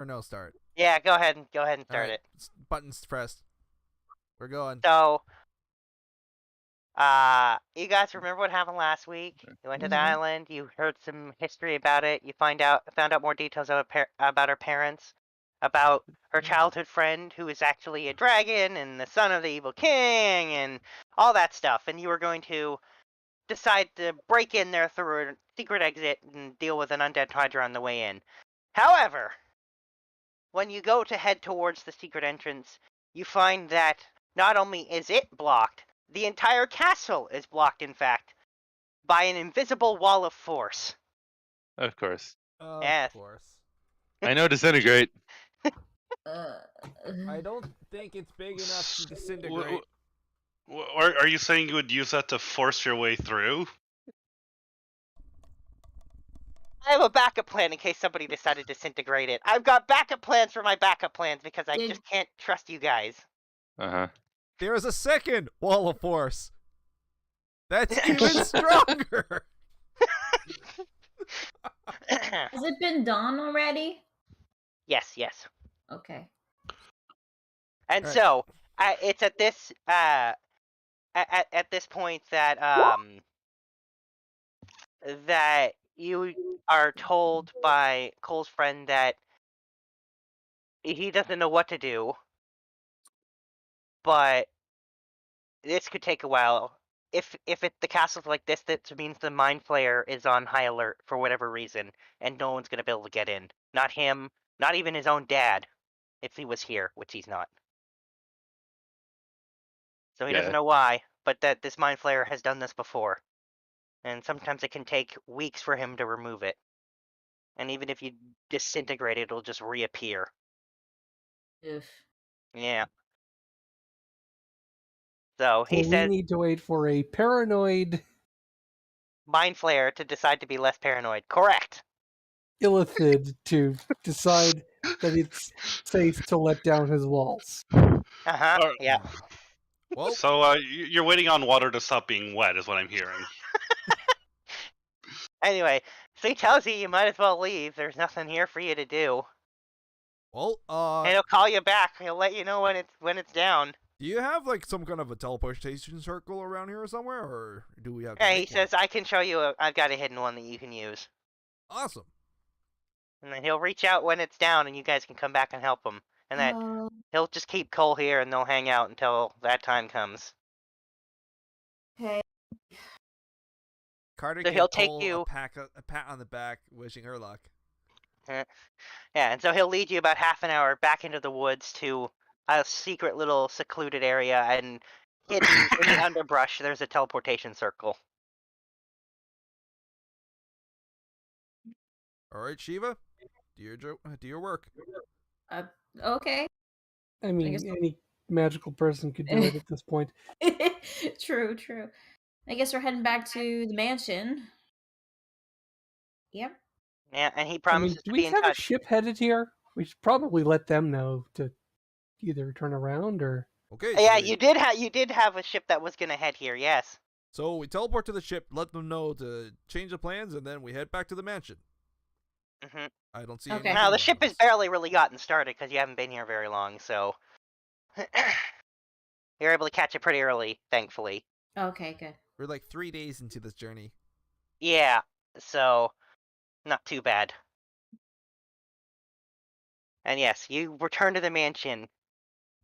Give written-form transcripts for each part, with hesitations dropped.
Or no, start. Yeah, go ahead and start right. it. Buttons pressed. We're going. So, you guys remember what happened last week? You went to the island. You heard some history about it. You found out more details about her parents, about her childhood friend who is actually a dragon and the son of the evil king, and all that stuff. And you were going to decide to break in there through a secret exit and deal with an undead Hydra on the way in. However, when you go to head towards the secret entrance, you find that not only is it blocked, the entire castle is blocked, in fact, by an invisible wall of force. Of course. Yes. Of course. I know disintegrate. I don't think it's big enough to disintegrate. Are you saying you would use that to force your way through? I have a backup plan in case somebody decided to disintegrate it. I've got backup plans for my backup plans because I just can't trust you guys. Uh-huh. There is a second wall of force. That's even stronger. Has it been done already? Yes. Okay. And All so, it's at this at this point that that you are told by Cole's friend that he doesn't know what to do, but this could take a while. If the castle's like this, that means the Mind Flayer is on high alert for whatever reason, and no one's gonna be able to get in. Not him, not even his own dad, if he was here, which he's not. So he doesn't know why, but that this Mind Flayer has done this before. And sometimes it can take weeks for him to remove it. And even if you disintegrate it, it'll just reappear. Oof. Yeah. So he we says need to wait for a paranoid Mind Flayer to decide to be less paranoid. Correct. Illithid to decide that it's safe to let down his walls. Uh-huh. Yeah. Well, So you're waiting on water to stop being wet, is what I'm hearing. Anyway, so he tells you might as well leave. There's nothing here for you to do. well, And he'll call you back. He'll let you know when it's down. do you have like some kind of a teleportation circle around here somewhere, or do we have? Yeah, he says I can show you. I've got a hidden one that you can use. Awesome. And then he'll reach out when it's down, and you guys can come back and help him. And that he'll just keep Cole here, and they'll hang out until that time comes. Okay. Carter So gave he'll take Cole you- a pat on the back, wishing her luck. Yeah, and so he'll lead you about half an hour back into the woods to a secret little secluded area, and hidden in the underbrush, there's a teleportation circle. All right, Shiva, do your work. Okay. I mean, guess- any magical person could do it at this point. True. I guess we're heading back to the mansion. Yep. Yeah, and he I mean, promises do to we be in have a touch. ship headed here? We should probably let them know to either turn around or. Okay. Yeah, so you did have a ship that was gonna head here. Yes. So we teleport to the ship, let them know to change the plans, and then we head back to the mansion. Mm-hmm. I don't see. Okay. anything Now the wrong ship with has this. barely really gotten started because you haven't been here very long, so you're able to catch it pretty early, thankfully. Okay, good. We're like 3 days into this journey. Yeah, so not too bad. And yes, you return to the mansion,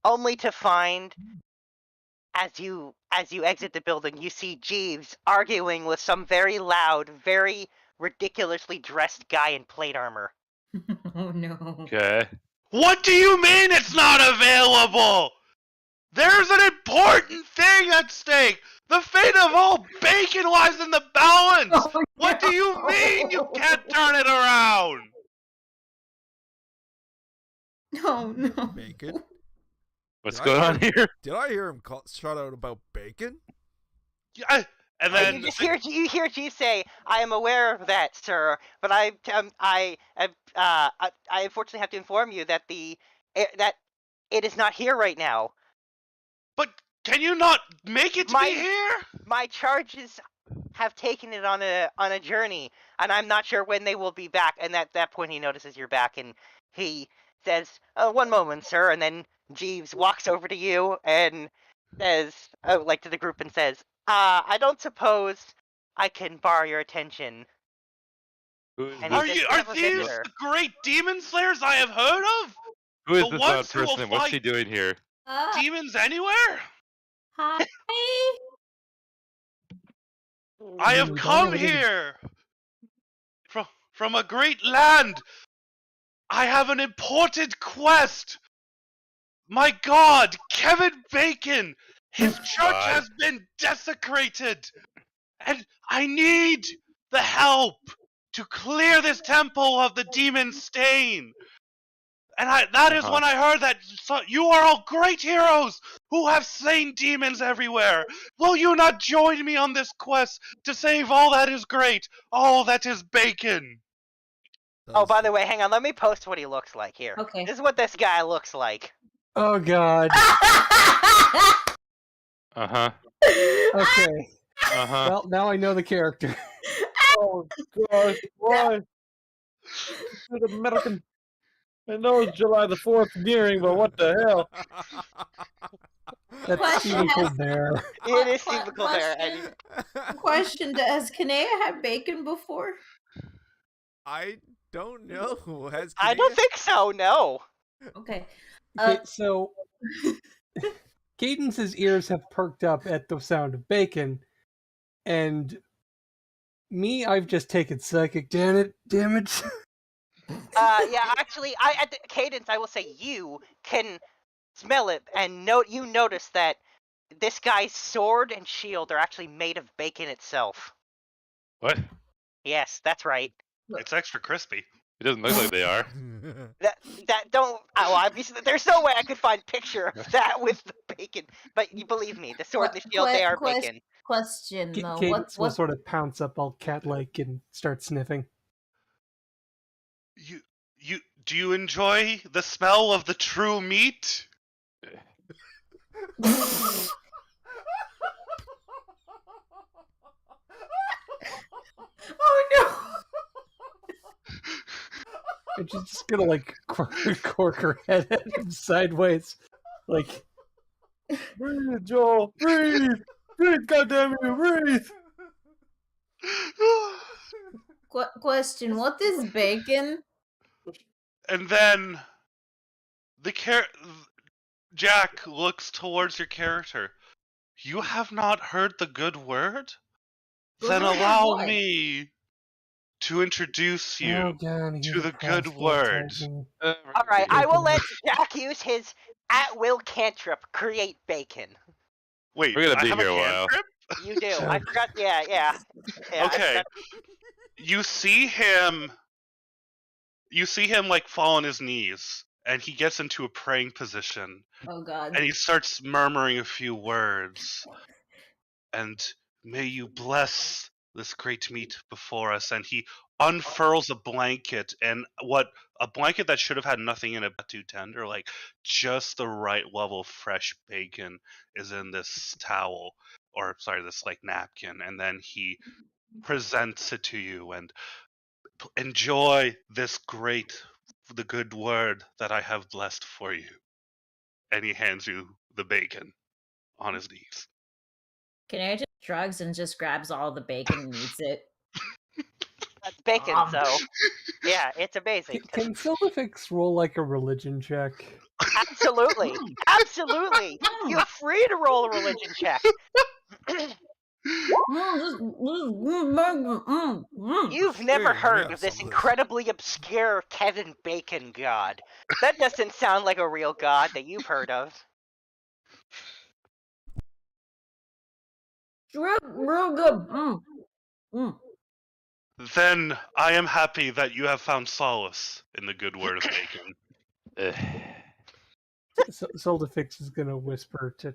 only to find, as you exit the building, you see Jeeves arguing with some very loud, very ridiculously dressed guy in plate armor. Oh no. Okay. What do you mean it's not available? There's an important thing at stake! The fate of all bacon lies in the balance! Oh, What do you mean you can't turn it around? No, no. Bacon? What's Did I going on here? Did I hear him shout out about bacon? And then you just hear Jeeves say, "I am aware of that, sir, but I unfortunately have to inform you that that it is not here right now. But can you not make it to be here? My charges have taken it on a journey, and I'm not sure when they will be back." And at that point, he notices you're back, and he says, "One moment, sir," and then Jeeves walks over to you and says, like to the group, and says, "I don't suppose I can borrow your attention." Who is And he Are this? says, you? "We Are have a these visitor." the great demon slayers I have heard of? Who is The this loud ones who will person and what's he fight doing here? demons anywhere? Hi. I have Mm, come don't here from a great land. I have an important quest. My God, Kevin Bacon, his church God. has been desecrated, and I need the help to clear this temple of the demon stain. And that is when I heard that you are all great heroes who have slain demons everywhere. Will you not join me on this quest to save all that is great, all that is bacon? Oh, by the way, hang on. Let me post what he looks like here. Okay. This is what this guy looks like. Oh God. Uh-huh. Okay. Uh-huh. Well, now I know the character. Oh gosh, why? Stupid American. I know it's July the 4th nearing, but what the hell? That's Question Stephen has- Colbert. It is Stephen Colbert. Question: Has Kanea had bacon before? I don't know. Has I don't Kanea- think so, no. Okay. Okay, so Cadence's ears have perked up at the sound of bacon, and me, I've just taken psychic damage. Yeah, actually, at the Cadence, I will say you can smell it, and you notice that this guy's sword and shield are actually made of bacon itself. What? Yes, that's right. It's extra crispy. It doesn't look like they are. That don't. Oh, obviously, there's no way I could find a picture of that with the bacon. But you believe me, the sword and the shield, they are bacon. Question though. Cadence will What? sort of pounce up all cat-like and start sniffing. Do you enjoy the smell of the true meat? Oh no! And she's just gonna like cork her head at him sideways, like Breathe, Joel, breathe! Breathe, goddamn you, breathe! Question: What is bacon? And then Jack looks towards your character. You have not heard the good word? Good Then word of allow what? me to introduce you oh god, to he's the a good word. proselytizing. All right, I will let Jack use his at-will cantrip, create bacon. Wait, We're gonna I be have here a a while. cantrip? You do. I forgot. Yeah. I Okay. forgot- You see him like fall on his knees, and he gets into a praying position, Oh god. and he starts murmuring a few words. And may you bless this great meat before us. And he unfurls a blanket, and a blanket that should have had nothing in it but too tender, like just the right level of fresh bacon is in this towel, or sorry, this like napkin. And then he presents it to you, and enjoy the good word that I have blessed for you. And he hands you the bacon on his knees. Kanea just shrugs and just grabs all the bacon and eats it. That's bacon, so yeah, it's amazing. Can Silvifix roll like a religion check? Absolutely. Feel free to roll a religion check. You've never heard of this incredibly obscure Kevin Bacon god. That doesn't sound like a real god that you've heard of. Real good. Then I am happy that you have found solace in the good word of bacon. Silvifix is gonna whisper to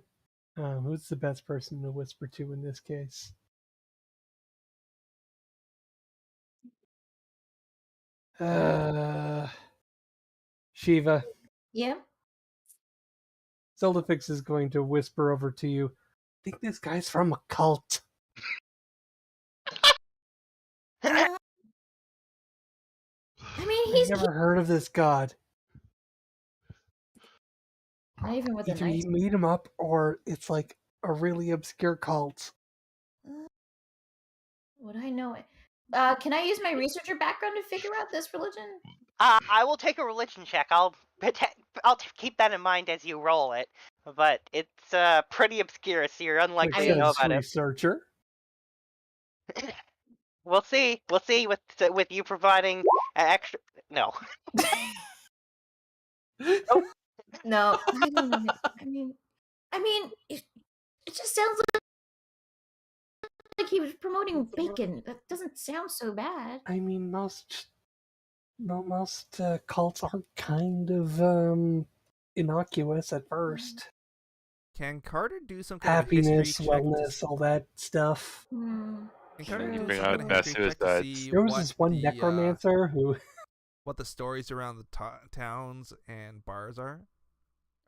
who's the best person to whisper to in this case? Shiva. Yeah. Silvifix is going to whisper over to you. I think this guy's from a cult. I mean, I've never heard of this god. Not even with a Either nice. you meet him up, or it's like a really obscure cult. Would I know it? Can I use my researcher background to figure out this religion? I will take a religion check. I'll keep that in mind as you roll it. But it's pretty obscure, so you're unlikely to know Says about it. researcher. We'll see. We'll see with you providing extra. No. No, I don't know. I mean, it just sounds like he was promoting bacon. That doesn't sound so bad. I mean, most cults are kind of innocuous at first. Can Carter do some kind Happiness, of history check wellness, all that stuff. Hmm. Can Carter True, do Bring some out kind of mass history check to suicides. see There was what this one the, necromancer who what the stories around the towns and bars are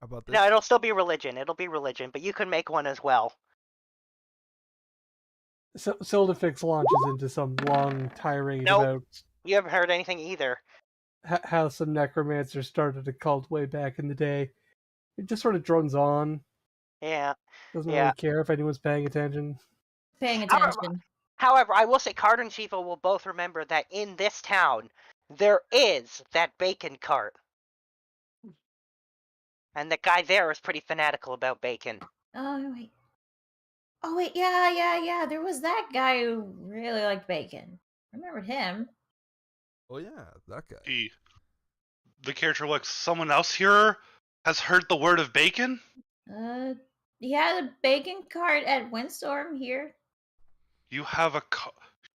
about this? No, it'll still be religion. It'll be religion, but you can make one as well. Sildafix launches into some long tirade Nope. about You haven't heard anything either. how some necromancers started a cult way back in the day. It just sort of drones on. Yeah. Doesn't Yeah. really care if anyone's paying attention. Paying attention. However, I will say Carter and Shiva will both remember that in this town, there is that bacon cart. And the guy there is pretty fanatical about bacon. Oh wait, yeah. There was that guy who really liked bacon. Remembered him. Oh yeah, that guy. The character looks. Someone else here has heard the word of bacon. He had a bacon cart at Windstorm here. You have a.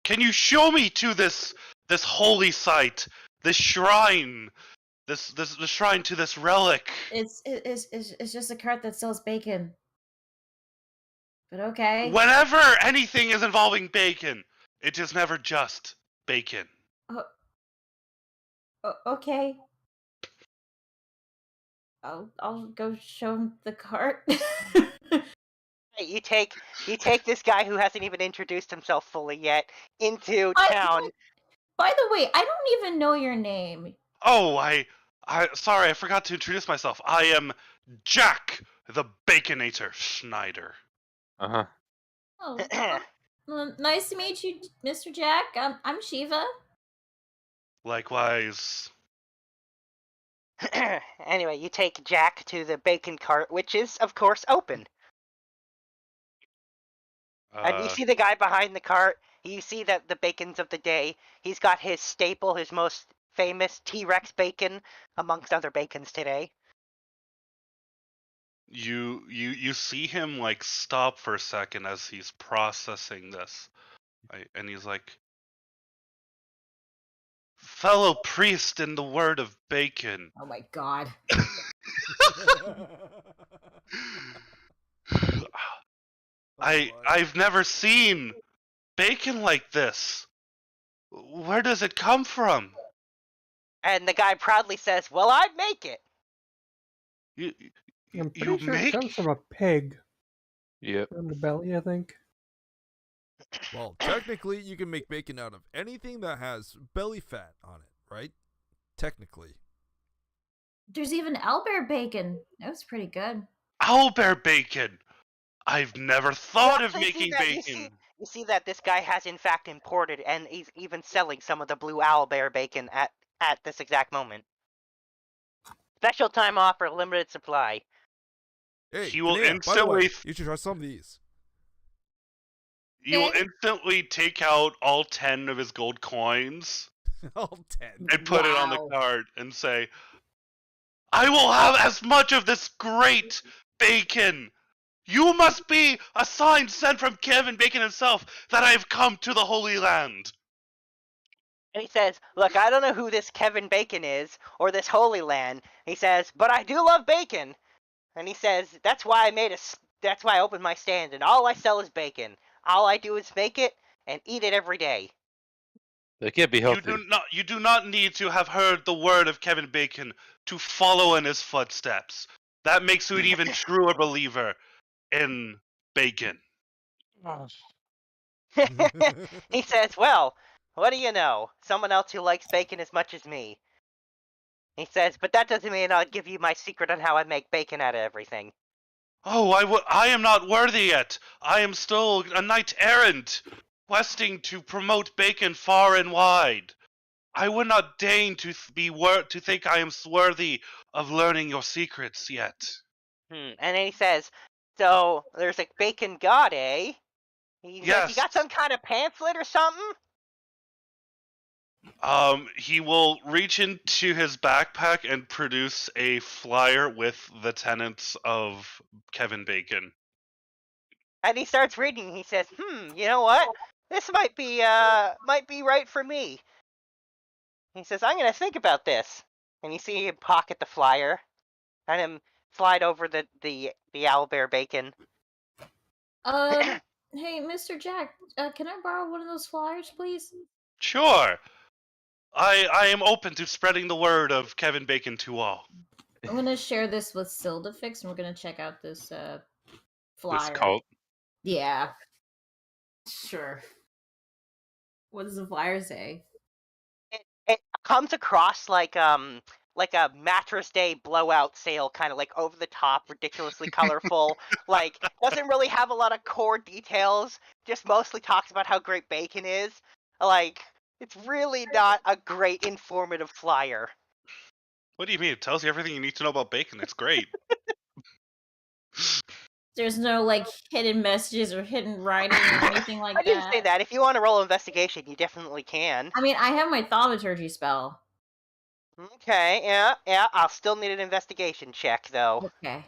Can you show me to this holy site, this shrine, the shrine to this relic? It's just a cart that sells bacon. But okay. Whenever anything is involving bacon, it is never just bacon. Okay. I'll go show him the cart. You take this guy who hasn't even introduced himself fully yet into town. By the way, I don't even know your name. Oh, sorry, I forgot to introduce myself. I am Jack, the Baconator Schnider. Uh-huh. Oh, well, nice to meet you, Mr. Jack. I'm Shiva. Likewise. Anyway, you take Jack to the bacon cart, which is, of course, open. And you see the guy behind the cart. You see that the bacons of the day. He's got his staple, his most famous T-Rex bacon, amongst other bacons today. You see him like stop for a second as he's processing this, and he's like, "Fellow priest in the word of bacon." Oh my god. I've never seen bacon like this. Where does it come from? And the guy proudly says, "Well, I'd make it." I'm pretty sure it comes from a pig. Yep. From the belly, I think. Well, technically, you can make bacon out of anything that has belly fat on it, right? Technically. There's even owlbear bacon. That was pretty good. Owlbear bacon. I've never thought of You actually making see that- bacon. You see that this guy has in fact imported, and he's even selling some of the blue owlbear bacon at this exact moment. Special time offer, limited supply. Hey, He will Kanea, by the way, instantly you should try some of these. You will instantly take out all 10 of his gold coins All 10. and put it on the Wow. card and say, "I will have as much of this great bacon. You must be a sign sent from Kevin Bacon himself that I have come to the Holy Land." And he says, "Look, I don't know who this Kevin Bacon is, or this Holy Land." He says, "But I do love bacon." And he says, "That's why I opened my stand, and all I sell is bacon. All I do is make it and eat it every day." They can't be healthy. You do not need to have heard the word of Kevin Bacon to follow in his footsteps. That makes you an even truer believer in bacon. He says, "Well, what do you know? Someone else who likes bacon as much as me." He says, but that doesn't mean I'll give you my secret on how I make bacon out of everything. Oh, I am not worthy yet. I am still a knight errant, questing to promote bacon far and wide. I would not deign to to think I am worthy of learning your secrets yet. And then he says, so there's a bacon god, eh? He says, you Yes. got some kind of pamphlet or something? He will reach into his backpack and produce a flyer with the tenets of Kevin Bacon. And he starts reading. He says, you know what? This might be right for me. He says, I'm gonna think about this. And you see him pocket the flyer, and him slide over the owlbear bacon. Hey, Mr. Jack, can I borrow one of those flyers, please? Sure. I am open to spreading the word of Kevin Bacon to all. I'm gonna share this with Sildafix, and we're gonna check out this flyer. This cult. Yeah. Sure. What does the flyer say? It comes across like a Mattress Day blowout sale, kind of like over the top, ridiculously colorful. Like, doesn't really have a lot of core details. Just mostly talks about how great bacon is. Like, it's really not a great informative flyer. What do you mean? It tells you everything you need to know about bacon. It's great. There's no like hidden messages or hidden writing or anything like I that. didn't say that. If you want to roll investigation, you definitely can. I mean, I have my thaumaturgy spell. Okay, yeah. I'll still need an investigation check, though. Okay.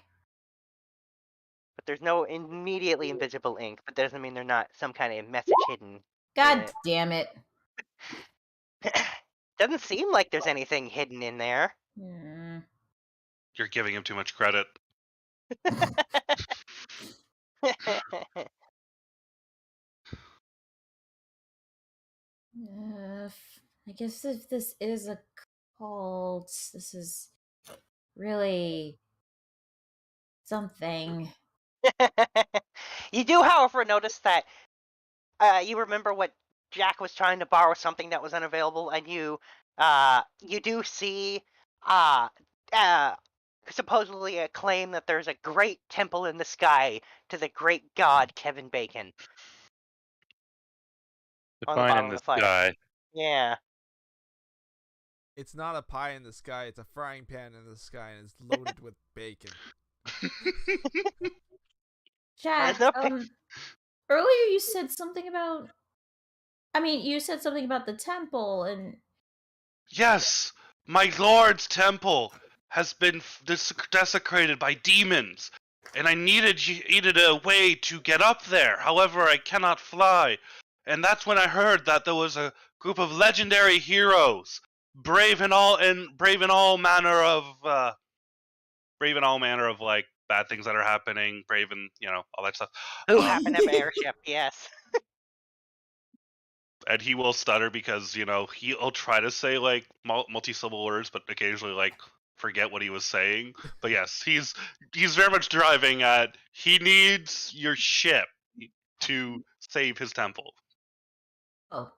But there's no immediately invisible ink, but that doesn't mean there's not some kind of message hidden. God damn it. Doesn't seem like there's anything hidden in there. You're giving him too much credit. I guess if this is a cult, this is really something. You do, however, notice that you remember what Jack was trying to borrow something that was unavailable, and you do see supposedly a claim that there's a great temple in the sky to the great god Kevin Bacon. The On the pine bottom in of the the flyer. sky. Yeah. It's not a pie in the sky, it's a frying pan in the sky, and it's loaded with bacon. Jack, earlier you said something about... you said something about the temple and... Yes, my lord's temple has been desecrated by demons, and I needed a way to get up there. However, I cannot fly, and that's when I heard that there was a group of legendary heroes, brave in all manner of like bad things that are happening, brave in all that stuff. Who happened to have an airship? Yes. And he will stutter because he'll try to say like multi-syllable words, but occasionally like forget what he was saying. But yes, he's very much driving at he needs your ship to save his temple. Oh.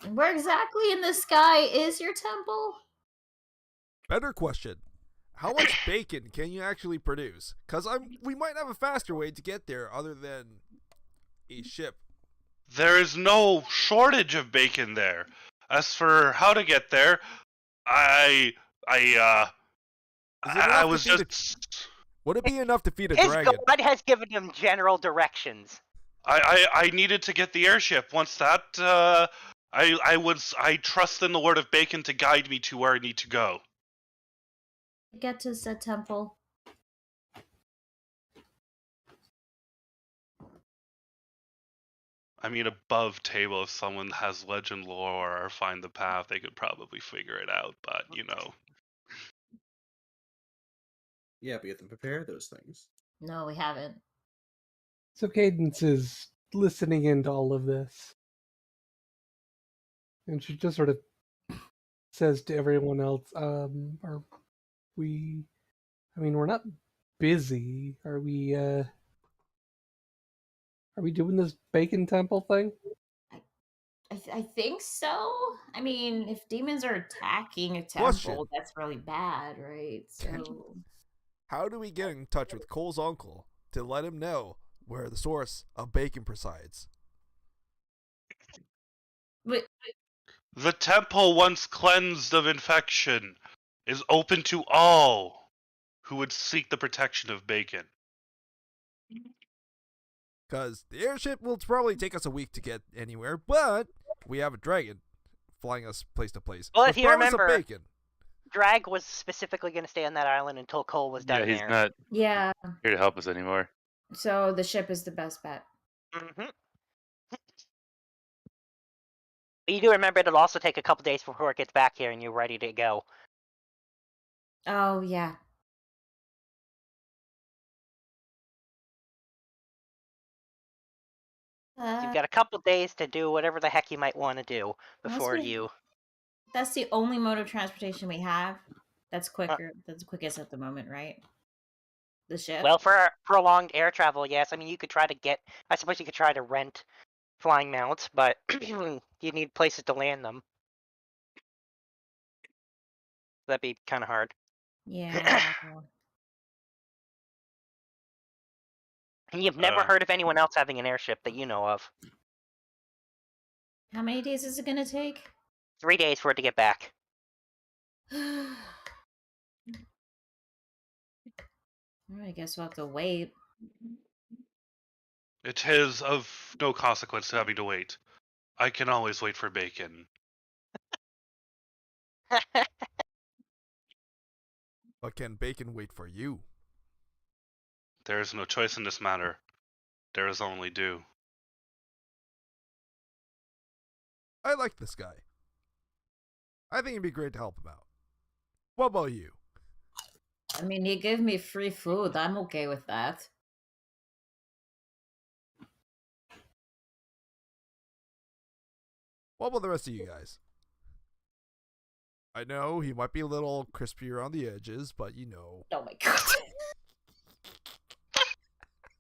Where exactly in the sky is your temple? Better question. How much bacon can you actually produce? Because we might have a faster way to get there other than a ship. There is no shortage of bacon there. As for how to get there, Would it be enough to feed a His dragon? god has given him general directions. I needed to get the airship. Once that, I trust in the word of bacon to guide me to where I need to go. Get to said temple. I mean, above table, if someone has legend lore or find the path, they could probably figure it out, but, Yeah, but you have to prepare those things. No, we haven't. So Cadence is listening into all of this. And she just sort of says to everyone else, we're not busy. Are we doing this bacon temple thing? I think so. I mean, if demons are attacking a Question. temple, that's really bad, right? Can- So How do we get in touch with Cole's uncle to let him know where the source of bacon presides? but The temple, once cleansed of infection, is open to all who would seek the protection of bacon. Because the airship will probably take us a week to get anywhere, but we have a dragon flying us place to place. Well, with if you promise of remember, bacon. Drag was specifically going to stay on that island until Cole was done Yeah, he's there. not yeah, here to help us anymore. so the ship is the best bet. Mm-hmm. You do remember it'll also take a couple days before it gets back here and you're ready to go. Oh yeah. You've got a couple days to do whatever the heck you might want to do before we- you. That's the only mode of transportation we have. That's quicker. That's the quickest at the moment, right? The ship. Well, for prolonged air travel, yes. I mean, you could try to get. I suppose you could try to rent flying mounts, but you need places to land them. That'd be kind of hard. Yeah. And you've never heard of anyone else having an airship that you know of. How many days is it gonna take? 3 days for it to get back. I guess we'll have to wait. It is of no consequence to having to wait. I can always wait for bacon. But can bacon wait for you? There is no choice in this matter. There is only due. I like this guy. I think it'd be great to help him out. What about you? I mean, he gave me free food. I'm okay with that. What about the rest of you guys? I know he might be a little crispy around the edges, but you know. Oh my god.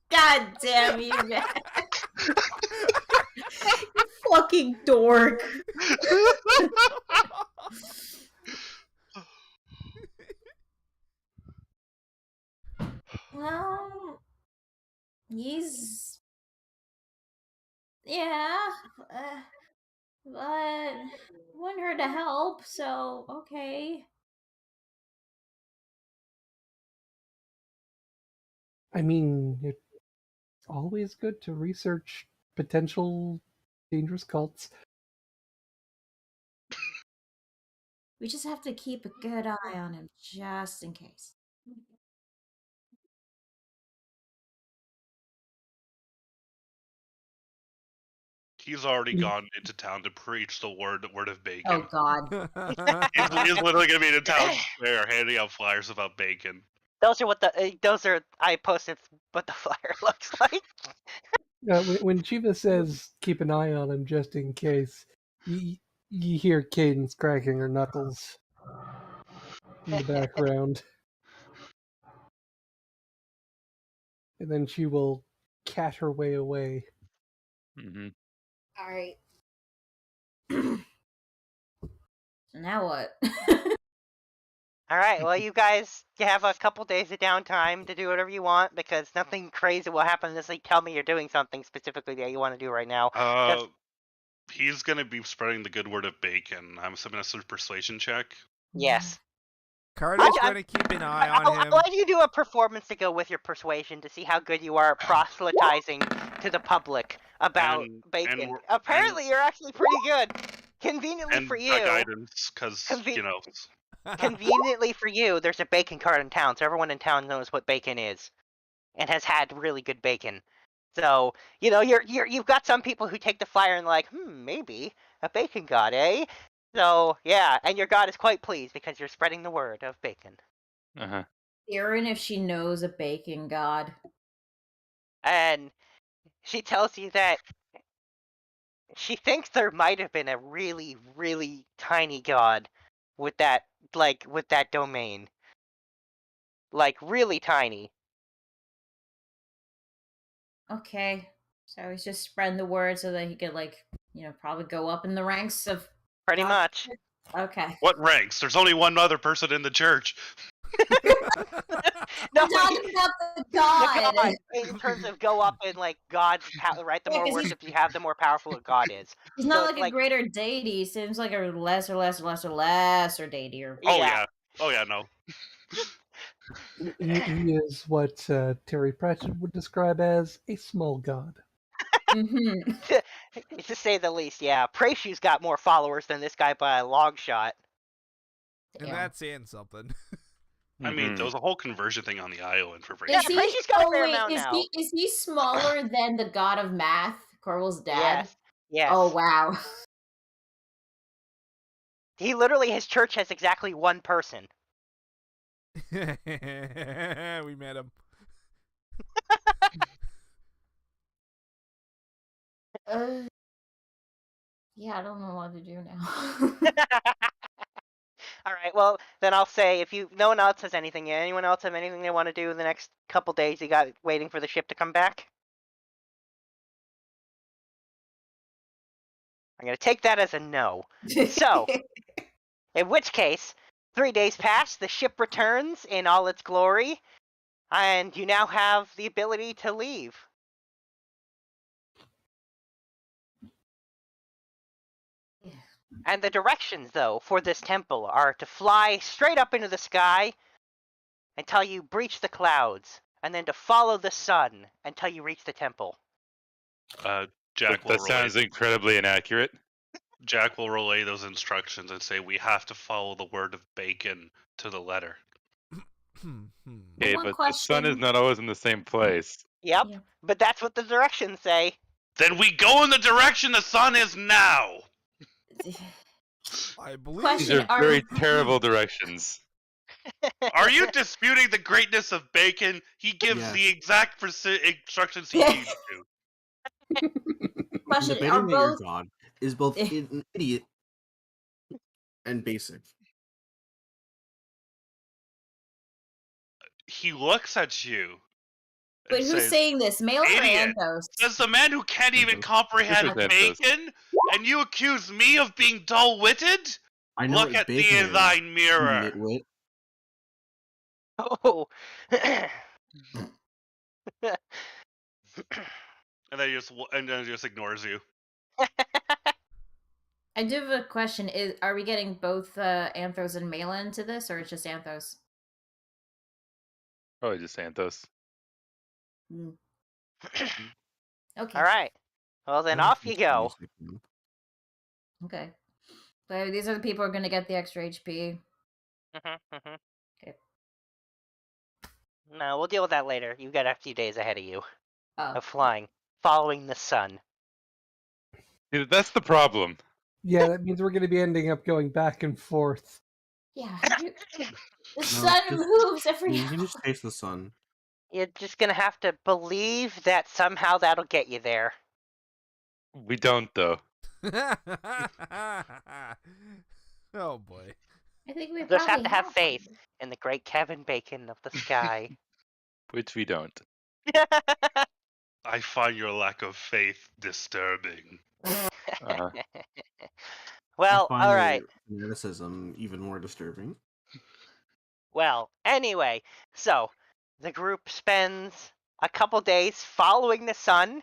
God damn you, man. You fucking dork. Well, he's. Yeah. But wouldn't hurt to help, so okay. I mean, it's always good to research potential dangerous cults. We just have to keep a good eye on him just in case. He's already gone into town to preach the word of bacon. Oh god. He's literally gonna be in a town square handing out flyers about bacon. Those are I posted what the flyer looks like. When Chiva says keep an eye on him just in case, you hear Cadence cracking her knuckles in the background. And then she will cat her way away. Mm-hmm. Alright. Now what? Alright, well, you guys have a couple days of downtime to do whatever you want because nothing crazy will happen unless you tell me you're doing something specifically that you want to do right now. He's gonna be spreading the good word of bacon. I'm assuming that's a persuasion check. Yes. Carter's going to keep an eye on him. I'll let you do a performance to go with your persuasion to see how good you are at proselytizing to the public about bacon. Apparently, you're actually pretty good. Conveniently for you. Guidance, because, you know. Conveniently for you, there's a bacon cart in town, so everyone in town knows what bacon is. And has had really good bacon. So, you know, you've got some people who take the flyer and like, maybe a bacon god, eh? So, yeah, and your god is quite pleased because you're spreading the word of bacon. Uh-huh. Erin, if she knows a bacon god. And she tells you that she thinks there might have been a really, really tiny god with that domain. Like, really tiny. Okay. So he's just spreading the word so that he could, like, probably go up in the ranks of. Pretty God- much. Okay. What ranks? There's only one other person in the church. No, I'm talking about the the god. god, in terms of go up in like God's power, right? The Yeah, more 'cause he's- worship you have, the more powerful a god is. He's not So, like a greater deity. He seems like a lesser deity. Or Oh Yeah. yeah. Oh yeah. No. He is what Terry Pratchett would describe as a small god. Mhm. To say the least, yeah. Preishu's got more followers than this guy by a long shot. And Damn. that's saying something. I mean, Mhm. there was a whole conversion thing on the island for Yeah, Is he, Preishu's got a oh fair wait, amount is now. he smaller than the god of math, Corwell's dad? Yes. Yes. Oh wow. He literally, his church has exactly one person. We met him. Yeah, I don't know what to do now. All right. Well, then I'll say if no one else has anything yet. Anyone else have anything they want to do in the next couple days? You got waiting for the ship to come back. I'm gonna take that as a no. So, in which case, 3 days pass. The ship returns in all its glory, and you now have the ability to leave. And the directions, though, for this temple are to fly straight up into the sky until you breach the clouds, and then to follow the sun until you reach the temple. Jack will That sounds relay. incredibly inaccurate. Jack will relay those instructions and say we have to follow the word of bacon to the letter. Okay, One but the sun is question. not always in the same place. Yep, Yeah. but that's what the directions say. Then we go in the direction the sun is now. I believe. Question. These are very terrible directions. Are you disputing the greatness of bacon? He gives Yes. the exact instructions he needs to. Question: Debating Are that your both god is both an idiot and basic. He looks at you. And Wait, who's says, saying this? Male or "Idiot." Anthos? Says the man who can't even Anthos. comprehend This is Anthos. bacon, and you accuse me of being dull-witted? I know Look what at bacon thee in is, thine mirror. nitwit. Oh. And then he just ignores you. I do have a question. Are we getting both Anthos and Malin into this, or it's just Anthos? Probably just Santos. Okay. All right. Well, then I don't off you think go. music, no. Okay. So these are the people who are going to get the extra HP. Okay. No, we'll deal with that later. You've got a few days ahead of you Oh. of flying, following the sun. See, that's the problem. Yeah, that means we're going to be ending up going back and forth. Yeah. The No, sun just- moves every You can hour. just chase the sun. You're just gonna have to believe that somehow that'll get you there. We don't, though. Oh boy. I think we You just have probably to have faith in the great Kevin Bacon of the sky. Which we don't. I find your lack of faith disturbing. Uh-huh. Well, I find all right. your fanaticism even more disturbing. Well, anyway, so the group spends a couple days following the sun,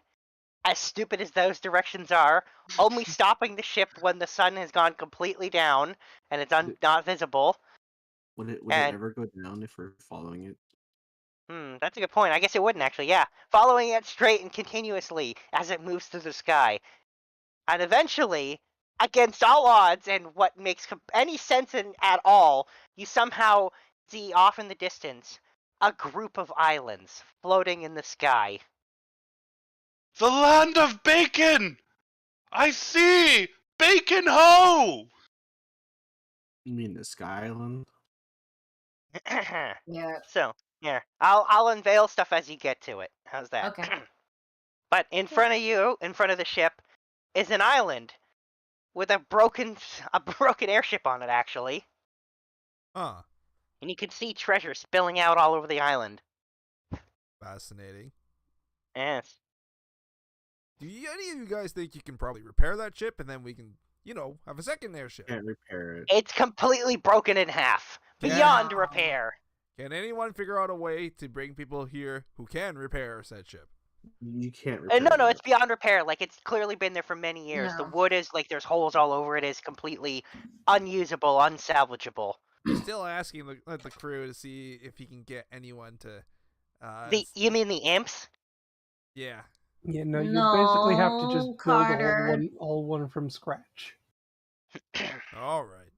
as stupid as those directions are, only stopping the ship when the sun has gone completely down and it's not visible. Would it And- ever go down if we're following it? That's a good point. I guess it wouldn't actually, yeah. Following it straight and continuously as it moves through the sky. And eventually, against all odds and what makes any sense at all, you somehow see off in the distance a group of islands floating in the sky. The land of bacon! I see! Bacon ho! You mean the Sky Island? Yeah. So, yeah, I'll unveil stuff as you get to it. How's that? Okay. But in front of you, in front of the ship, is an island with a broken airship on it, actually. Huh. And you can see treasure spilling out all over the island. Fascinating. Yes. any of you guys think you can probably repair that ship and then we can, have a second airship? Can't repair it. It's completely broken in half. Yeah. Beyond repair. Can anyone figure out a way to bring people here who can repair said ship? You can't repair No, it. it's beyond repair. Like, it's clearly been there for many years. The No. wood is, like, there's holes all over it. It's completely unusable, unsalvageable. He's still asking the crew to see if he can get anyone to. You mean the imps? Yeah. Yeah, no, you basically have to just No, build Carter. all one from scratch. All right.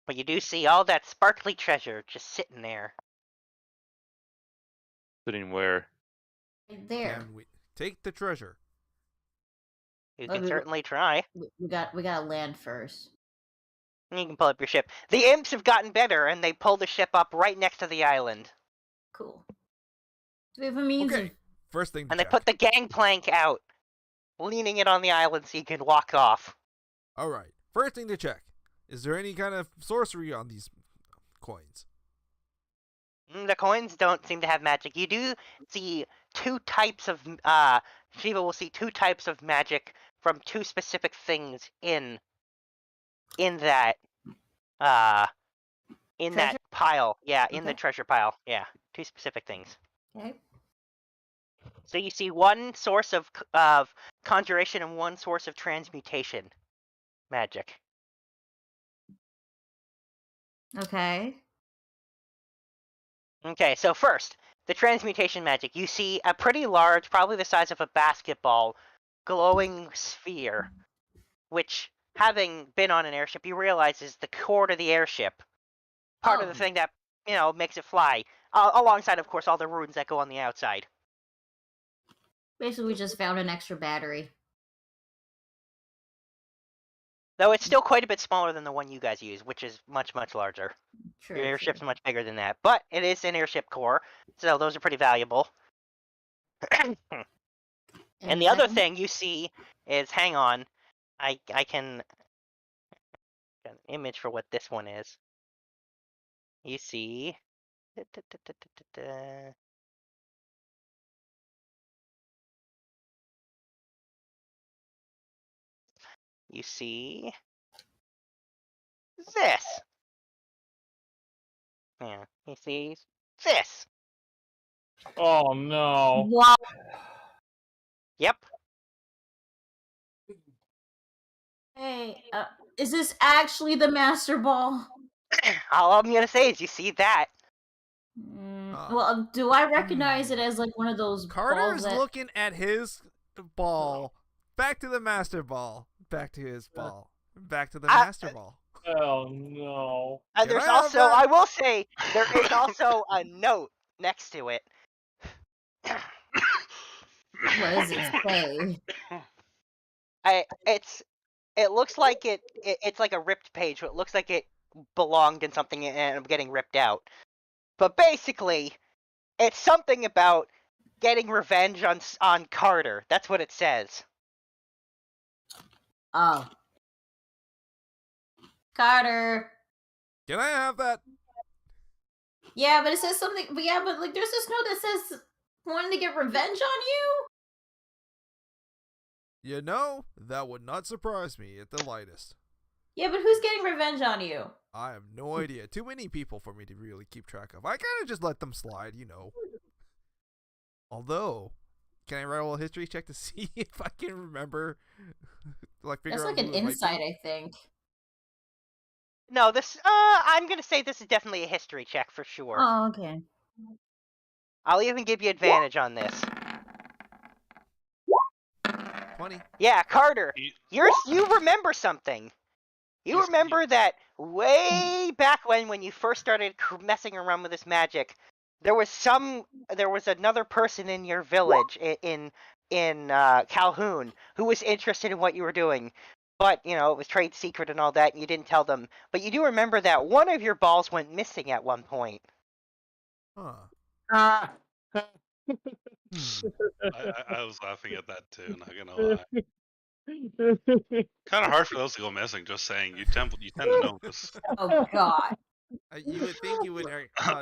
But you do see all that sparkly treasure just sitting there. Sitting where? Right there. Can we take the treasure? You Oh, can we- certainly try. We gotta land first. You can pull up your ship. The imps have gotten better, and they pull the ship up right next to the island. Cool. Do we have a means Okay. of... First thing to And they check. put the gangplank out, leaning it on the island so you can walk off. All right. First thing to check. Is there any kind of sorcery on these coins? The coins don't seem to have magic. You do see two types of Shiva will see two types of magic from two specific things in that Treasure? pile. Yeah, in the Okay. treasure pile. Yeah, two specific things. Okay. So you see one source of conjuration and one source of transmutation magic. Okay. Okay, so first, the transmutation magic. You see a pretty large, probably the size of a basketball, glowing sphere, which, having been on an airship, you realize is the core to the airship. Part of the Oh. thing that, makes it fly. Alongside, of course, all the runes that go on the outside. Basically, we just found an extra battery. Though it's still quite a bit smaller than the one you guys use, which is much, much larger. True. Your airship's true. much bigger than that. But it is an airship core, so those are pretty valuable. And the other second? thing you see is, hang on, I can get an image for what this one is. You see, you see this. Yeah, you see this. Oh no. Wow. Yep. Hey, is this actually the Master Ball? All I'm gonna say is you see that. Well, do I recognize it as like one of those Carter balls is that... looking at his ball. Back to the master ball. Back to his ball. Back to the master ball. Oh no. There's I have also, that? I will say, there is also a note next to it. What does it say? It looks like it's like a ripped page. So it looks like it belonged in something and getting ripped out. But basically, it's something about getting revenge on Carter. That's what it says. Oh. Carter. Can I have that? Yeah, but it says something... But yeah, but like there's this note that says wanting to get revenge on you? That would not surprise me at the lightest. Yeah, but who's getting revenge on you? I have no idea. Too many people for me to really keep track of. I kind of just let them slide, Although, can I roll a history check to see if I can remember? Figure That's out like who an it might be? insight, I think. No, I'm gonna say this is definitely a history check for sure. Oh, okay. I'll even give you advantage on this. 20. Yeah, Carter, You- you remember something. You Yes, remember that way back when you first started messing around with this magic, there was another person in your village in Calhoun who was interested in what you were doing. But, it was trade secret and all that, and you didn't tell them. But you do remember that one of your balls went missing at one point. Huh. Ah. I was laughing at that too, not gonna lie. Kind of hard for those to go missing, just saying. You tend to notice. Oh, God. You would think you would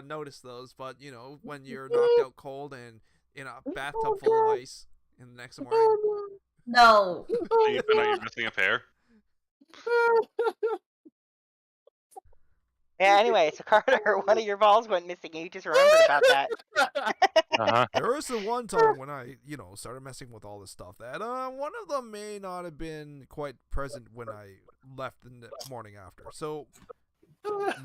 notice those, but, when you're knocked out cold and in a bathtub full of ice in the next morning. No. So you find out you're missing a pair. Yeah, anyway, so Carter, one of your balls went missing and you just remembered about that. Uh-huh. There was the one time when I, started messing with all this stuff that one of them may not have been quite present when I left the morning after. So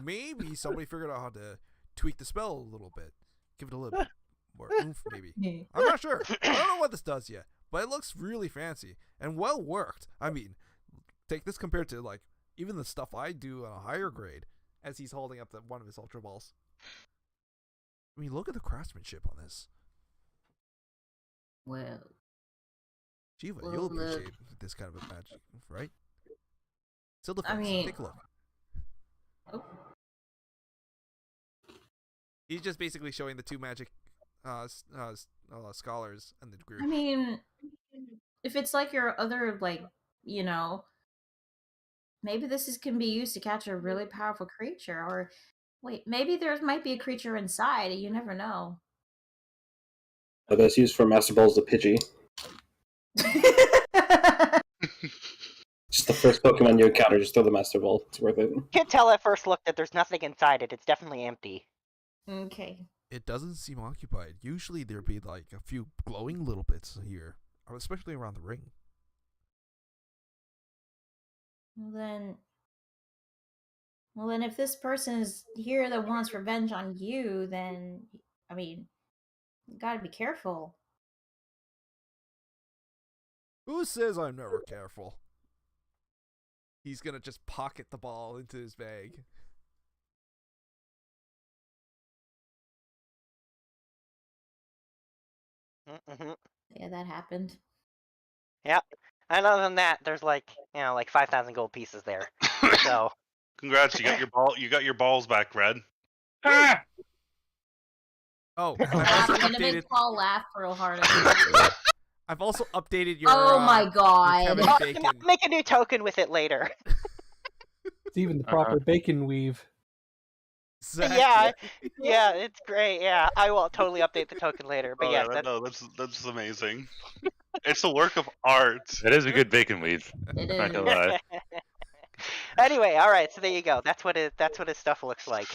maybe somebody figured out how to tweak the spell a little bit, give it a little bit more oomph, maybe. I'm not sure. I don't know what this does yet, but it looks really fancy and well worked. I mean, take this compared to like even the stuff I do on a higher grade. As he's holding up one of his Ultra Balls. I mean, look at the craftsmanship on this. Well, Jiva, well, you'll appreciate this kind of a magic, right? Still defense. Take a look. Oh. He's just basically showing the two magic scholars and the group. I mean, if it's like your other, maybe this can be used to catch a really powerful creature, or wait, maybe there might be a creature inside. You never know. That's used for Master Balls the Pidgey. Just the first Pokemon you encounter, just throw the Master Ball. It's worth it. You can tell at first look that there's nothing inside it. It's definitely empty. Okay. It doesn't seem occupied. Usually there'd be like a few glowing little bits here, especially around the ring. Well then, if this person is here that wants revenge on you, then, I mean, you gotta be careful. Who says I'm never careful? He's gonna just pocket the ball into his bag. Mm-hmm. Yeah, that happened. Yep. And other than that, there's like 5,000 gold pieces there. So. Congrats, you got your ball. You got your balls back, Red. Ah! Oh, I'm gonna make Paul laugh real hard. I've also updated your. Oh my god! Make a new token with it later. It's even the proper bacon weave. Exactly. Yeah, it's great. Yeah, I will totally update the token later. But yes, that's amazing. It's a work of art. That is a good bacon weave. It Not gonna lie. Anyway, all right. So there you go. That's what his stuff looks like.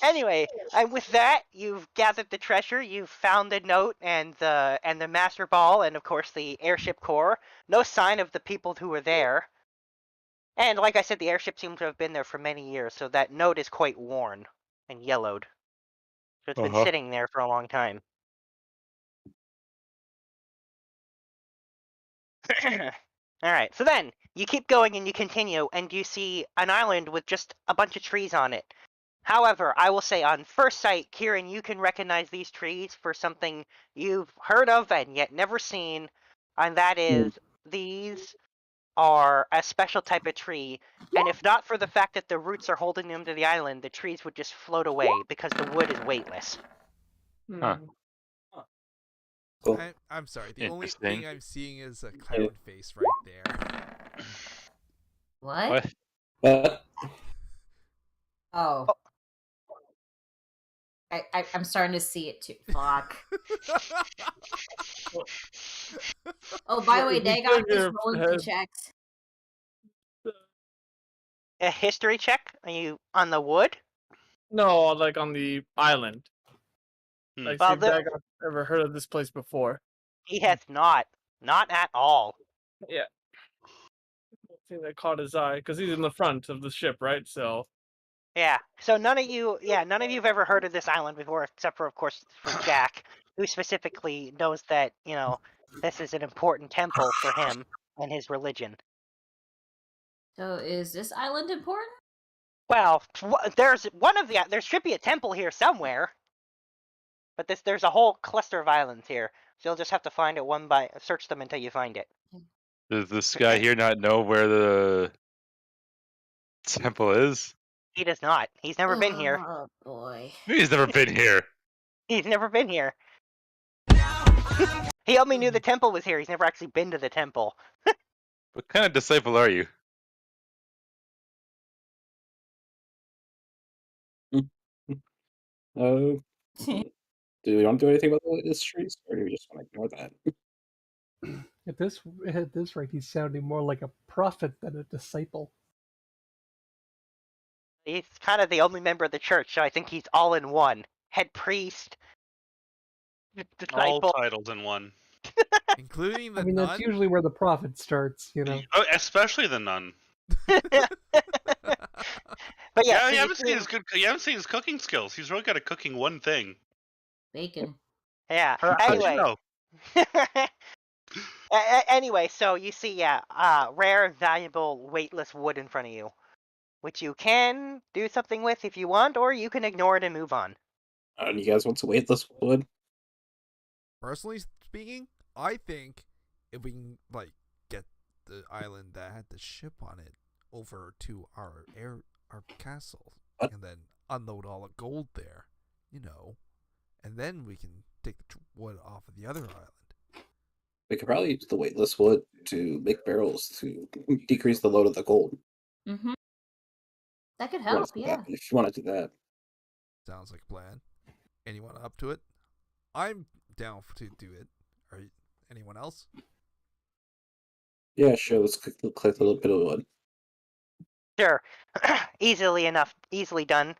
Anyway, and with that, you've gathered the treasure. You've found the note and the master ball, and of course the airship core. No sign of the people who were there. And like I said, the airship seems to have been there for many years, so that note is quite worn and yellowed. So it's been sitting there for a long time. Alright, so then, you keep going and you continue, and you see an island with just a bunch of trees on it. However, I will say on first sight, Kieran, you can recognize these trees for something you've heard of and yet never seen, and that is these are a special type of tree, and if not for the fact that the roots are holding them to the island, the trees would just float away because the wood is weightless. Huh. Cool. I'm sorry. The only Interesting. thing I'm seeing is a clown face right there. What? What? Oh. I'm starting to see it too. Fuck. Oh, by the way, Dagon is rolling two checks. A history check? Are you on the wood? No, like on the island. Like, Well, see if Dagon ever heard of this place before. He has not. Not at all. Yeah. I think that caught his eye because he's in the front of the ship, right? So. Yeah. So none of you have ever heard of this island before, except for, of course, for Jack, who specifically knows that, this is an important temple for him and his religion. So is this island important? Well, there should be a temple here somewhere. But there's a whole cluster of islands here. So you'll just have to search them until you find it. Does this guy here not know where the temple is? He does not. He's never been here. Oh boy. He's never been here. He's never been here. He only knew the temple was here. He's never actually been to the temple. What kind of disciple are you? Oh. Do we want to do anything about this trees, or do we just want to ignore that? At this rate, he's sounding more like a prophet than a disciple. He's kind of the only member of the church, so I think he's all in one. Head priest, All disciple. titles in one. Including the I mean, nun. that's usually where the prophet starts, you know. Oh, especially the nun. But yeah, Yeah, so you you haven't see seen him- his you haven't seen his cooking skills. He's really good at cooking one thing. Bacon. Yeah. How'd you Anyway. know? Anyway, so you see, rare, valuable, weightless wood in front of you, which you can do something with if you want, or you can ignore it and move on. Do you guys want to weightless wood? Personally speaking, I think if we can like get the island that had the ship on it over to our castle, What? and then unload all the gold there, and then we can take the wood off of the other island. We could probably use the weightless wood to make barrels to decrease the load of the gold. Mm-hmm. That could If you wanna help, do yeah. that- If you want to do that. Sounds like a plan. Anyone up to it? I'm down to do it. Are you, anyone else? Yeah, sure. Let's click a little bit of wood. Sure. Easily done.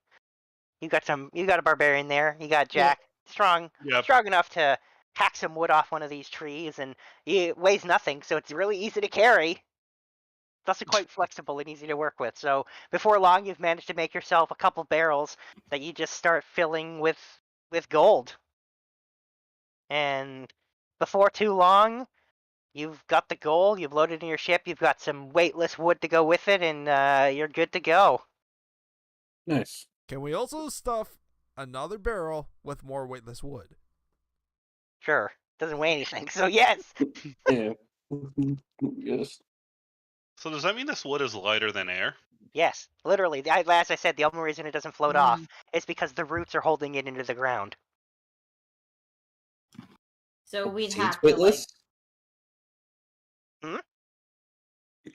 You got a barbarian there. You got Jack, strong enough to hack some wood off one of these trees, and it weighs nothing, so it's really easy to carry. It's also quite flexible and easy to work with. So before long, you've managed to make yourself a couple barrels that you just start filling with gold. And before too long, you've got the gold, you've loaded in your ship, you've got some weightless wood to go with it, and you're good to go. Nice. Can we also stuff another barrel with more weightless wood? Sure. Doesn't weigh anything, so yes. Yeah. Yes. So does that mean this wood is lighter than air? Yes, literally. As I said, the only reason it doesn't float off is because the roots are holding it into the ground. So we'd See, have it's to like weightless.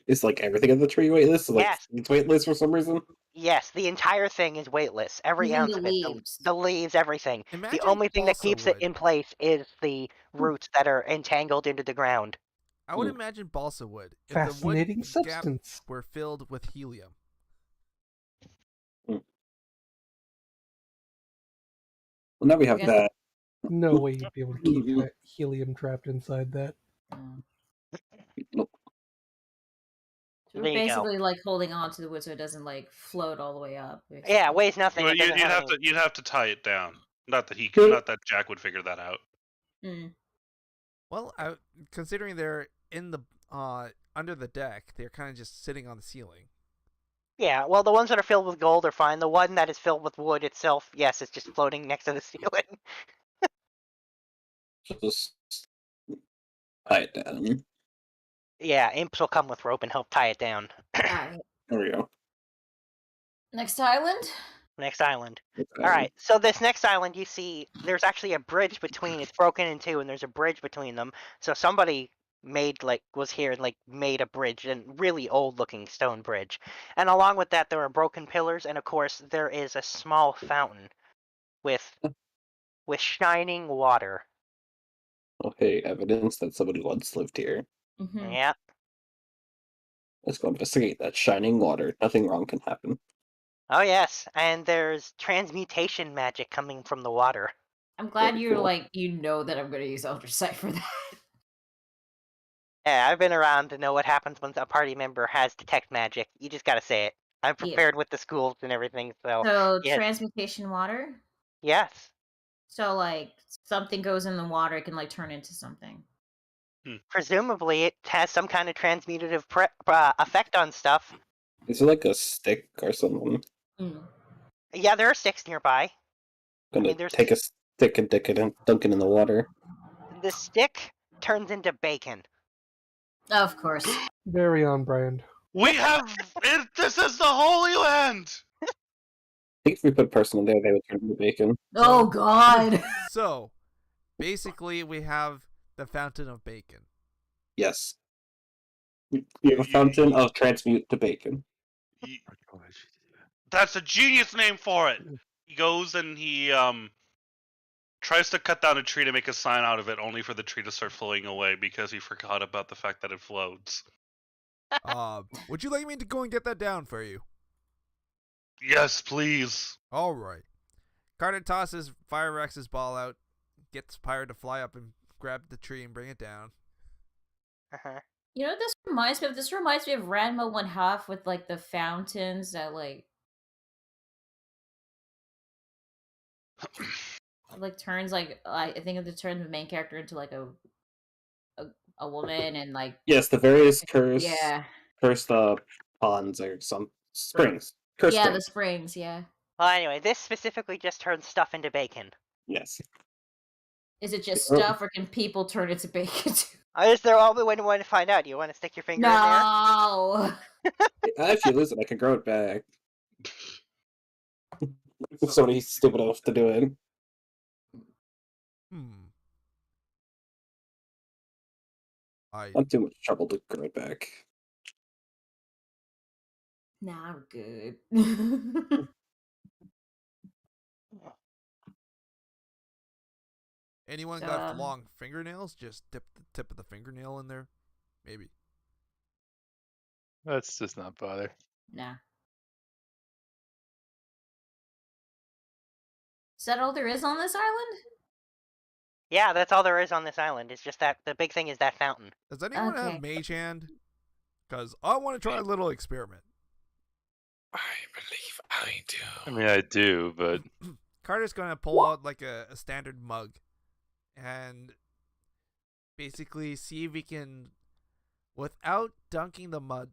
It's like everything in the tree weightless. Like Yes. it's weightless for some reason. Yes, the entire thing is weightless. Every Even ounce the of it. leaves. The leaves, everything. Imagine The only thing that balsa keeps it wood. in place is the roots that are entangled into the ground. I would imagine balsa wood. If Fascinating the wood gap substance. were filled with helium. Well, now we have Yes. that. No way you'd be able to keep that helium trapped inside that. Nope. So There we're you go. basically like holding on to the wood so it doesn't like float all the way up. Yeah, it weighs nothing. Well, It doesn't have any... you'd have to tie it down. Not that Jack would figure that out. Well, considering they're in the under the deck, they're kind of just sitting on the ceiling. Yeah, well, the ones that are filled with gold are fine. The one that is filled with wood itself, yes, it's just floating next to the ceiling. Just tie it down. Yeah, imps will come with rope and help tie it down. Alright. There we go. Next island? Next island. Okay. Alright, so this next island, you see, there's actually a bridge between. It's broken in two, and there's a bridge between them. So somebody was here and made a bridge, a really old-looking stone bridge. And along with that, there are broken pillars, and of course, there is a small fountain with shining water. Okay, evidence that somebody once lived here. Mm-hmm. Yeah. Let's go investigate that shining water. Nothing wrong can happen. Oh yes, and there's transmutation magic coming from the water. I'm glad Very you're cool. like, you know that I'm going to use Elder Sight for that. Yeah, I've been around to know what happens when a party member has detect magic. You just gotta say it. I'm prepared with the schools and everything, so... So, yes. transmutation water? Yes. So, like, something goes in the water, it can, like, turn into something. Presumably, it has some kind of transmutative effect on stuff. Is it like a stick or something? Yeah, there are sticks nearby. I'm gonna take a stick and dunk it in the water. The stick turns into bacon. Of course. Very on brand. We have it. This is the Holy Land. I think if we put person in there, they would turn into bacon. Oh, God. So, basically, we have the Fountain of Bacon. Yes. We have a fountain of transmute to bacon. That's a genius name for it. He goes and he tries to cut down a tree to make a sign out of it, only for the tree to start floating away because he forgot about the fact that it floats. Would you like me to go and get that down for you? Yes, please. All right. Carter tosses Fire Rex's ball out, gets Pyre to fly up and grab the tree and bring it down. Uh-huh. You know what this reminds me of? This reminds me of Ranma 1/2 with like the fountains that like turns like I think it turns the main character into like a woman and like Yes, the various cursed yeah ponds or some springs. Cursed yeah springs. the springs yeah. Well, anyway, this specifically just turns stuff into bacon. Yes. Is it just Oh. stuff or can people turn into bacon too? Is there all the way to find out? Do you want to stick your finger in there? No. If you lose it, I can grow it back. If somebody's stupid enough to do it. I'm too much trouble to grow it back. Nah, I'm good. Anyone got long fingernails? Just dip the tip of the fingernail in there? Maybe. Let's just not bother. Nah. Is that all there is on this island? Yeah, that's all there is on this island. It's just that the big thing is that fountain. Does anyone have Mage Hand? Because I want to try a little experiment. I believe I do. I mean, I do, but Carter's going to pull out like a standard mug and basically see if we can, without dunking the mug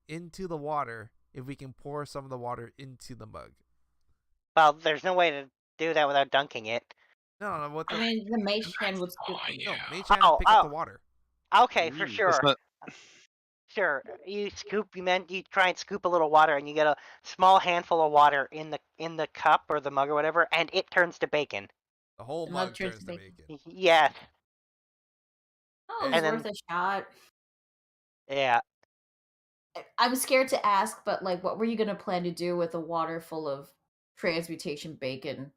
into the water, if we can pour some of the water into the mug. Well, there's no way to do that without dunking it. No. I mean, the Mage Hand would scoop. No, Mage Hand would pick up the water. Okay, for sure. Sure, you try and scoop a little water, and you get a small handful of water in the cup or the mug or whatever, and it turns to bacon. The whole mug turns to bacon. Yeah. Oh, it's worth a shot. Yeah. I'm scared to ask, but like, what were you gonna plan to do with a water full of transmutation bacon?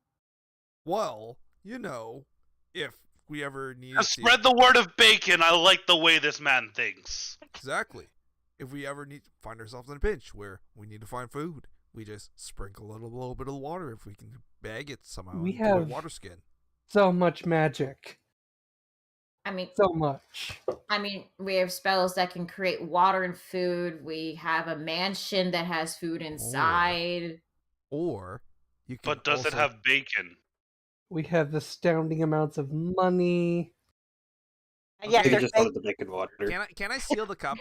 Well, you know, if we ever need to spread the word of bacon, I like the way this man thinks. Exactly. If we ever find ourselves in a pinch where we need to find food, we just sprinkle a little bit of water if we can bag it somehow. We into have a water skin. So much magic. I mean, so much. I mean, we have spells that can create water and food. We have a mansion that has food inside. Or you can. But does it have bacon? We have astounding amounts of money. Yeah, you just wanted the bacon water. Can I seal the cup?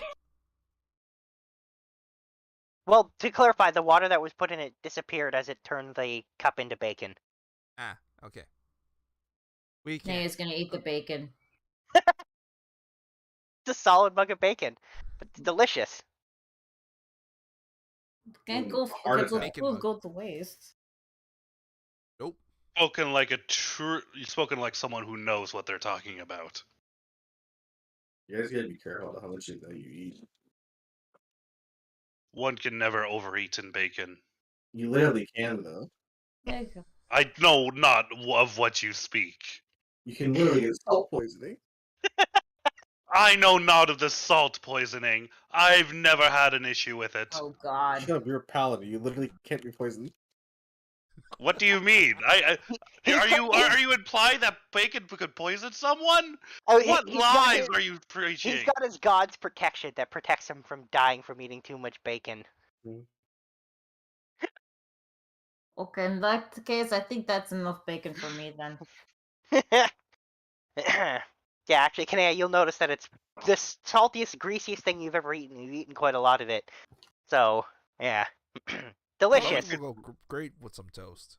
Well, to clarify, the water that was put in it disappeared as it turned the cup into bacon. Ah, okay. We can. Naya's gonna eat the bacon. It's a solid mug of bacon, but it's delicious. Can't go to waste. Nope. You've spoken like someone who knows what they're talking about. You guys gotta be careful how much that you eat. One can never overeat in bacon. You literally can, though. There you go. I know not of what you speak. You can literally get salt poisoning. I know not of the salt poisoning. I've never had an issue with it. Oh God! Shut up, you're a paladin. You literally can't be poisoned. What do you mean? Are you implying that bacon could poison someone? Oh, what lies are you preaching? He's got his god's protection that protects him from dying from eating too much bacon. Okay, in that case, I think that's enough bacon for me then. Yeah, actually, Kanea, you'll notice that it's the saltiest, greasiest thing you've ever eaten. You've eaten quite a lot of it. So, yeah. Delicious. Will go great with some toast.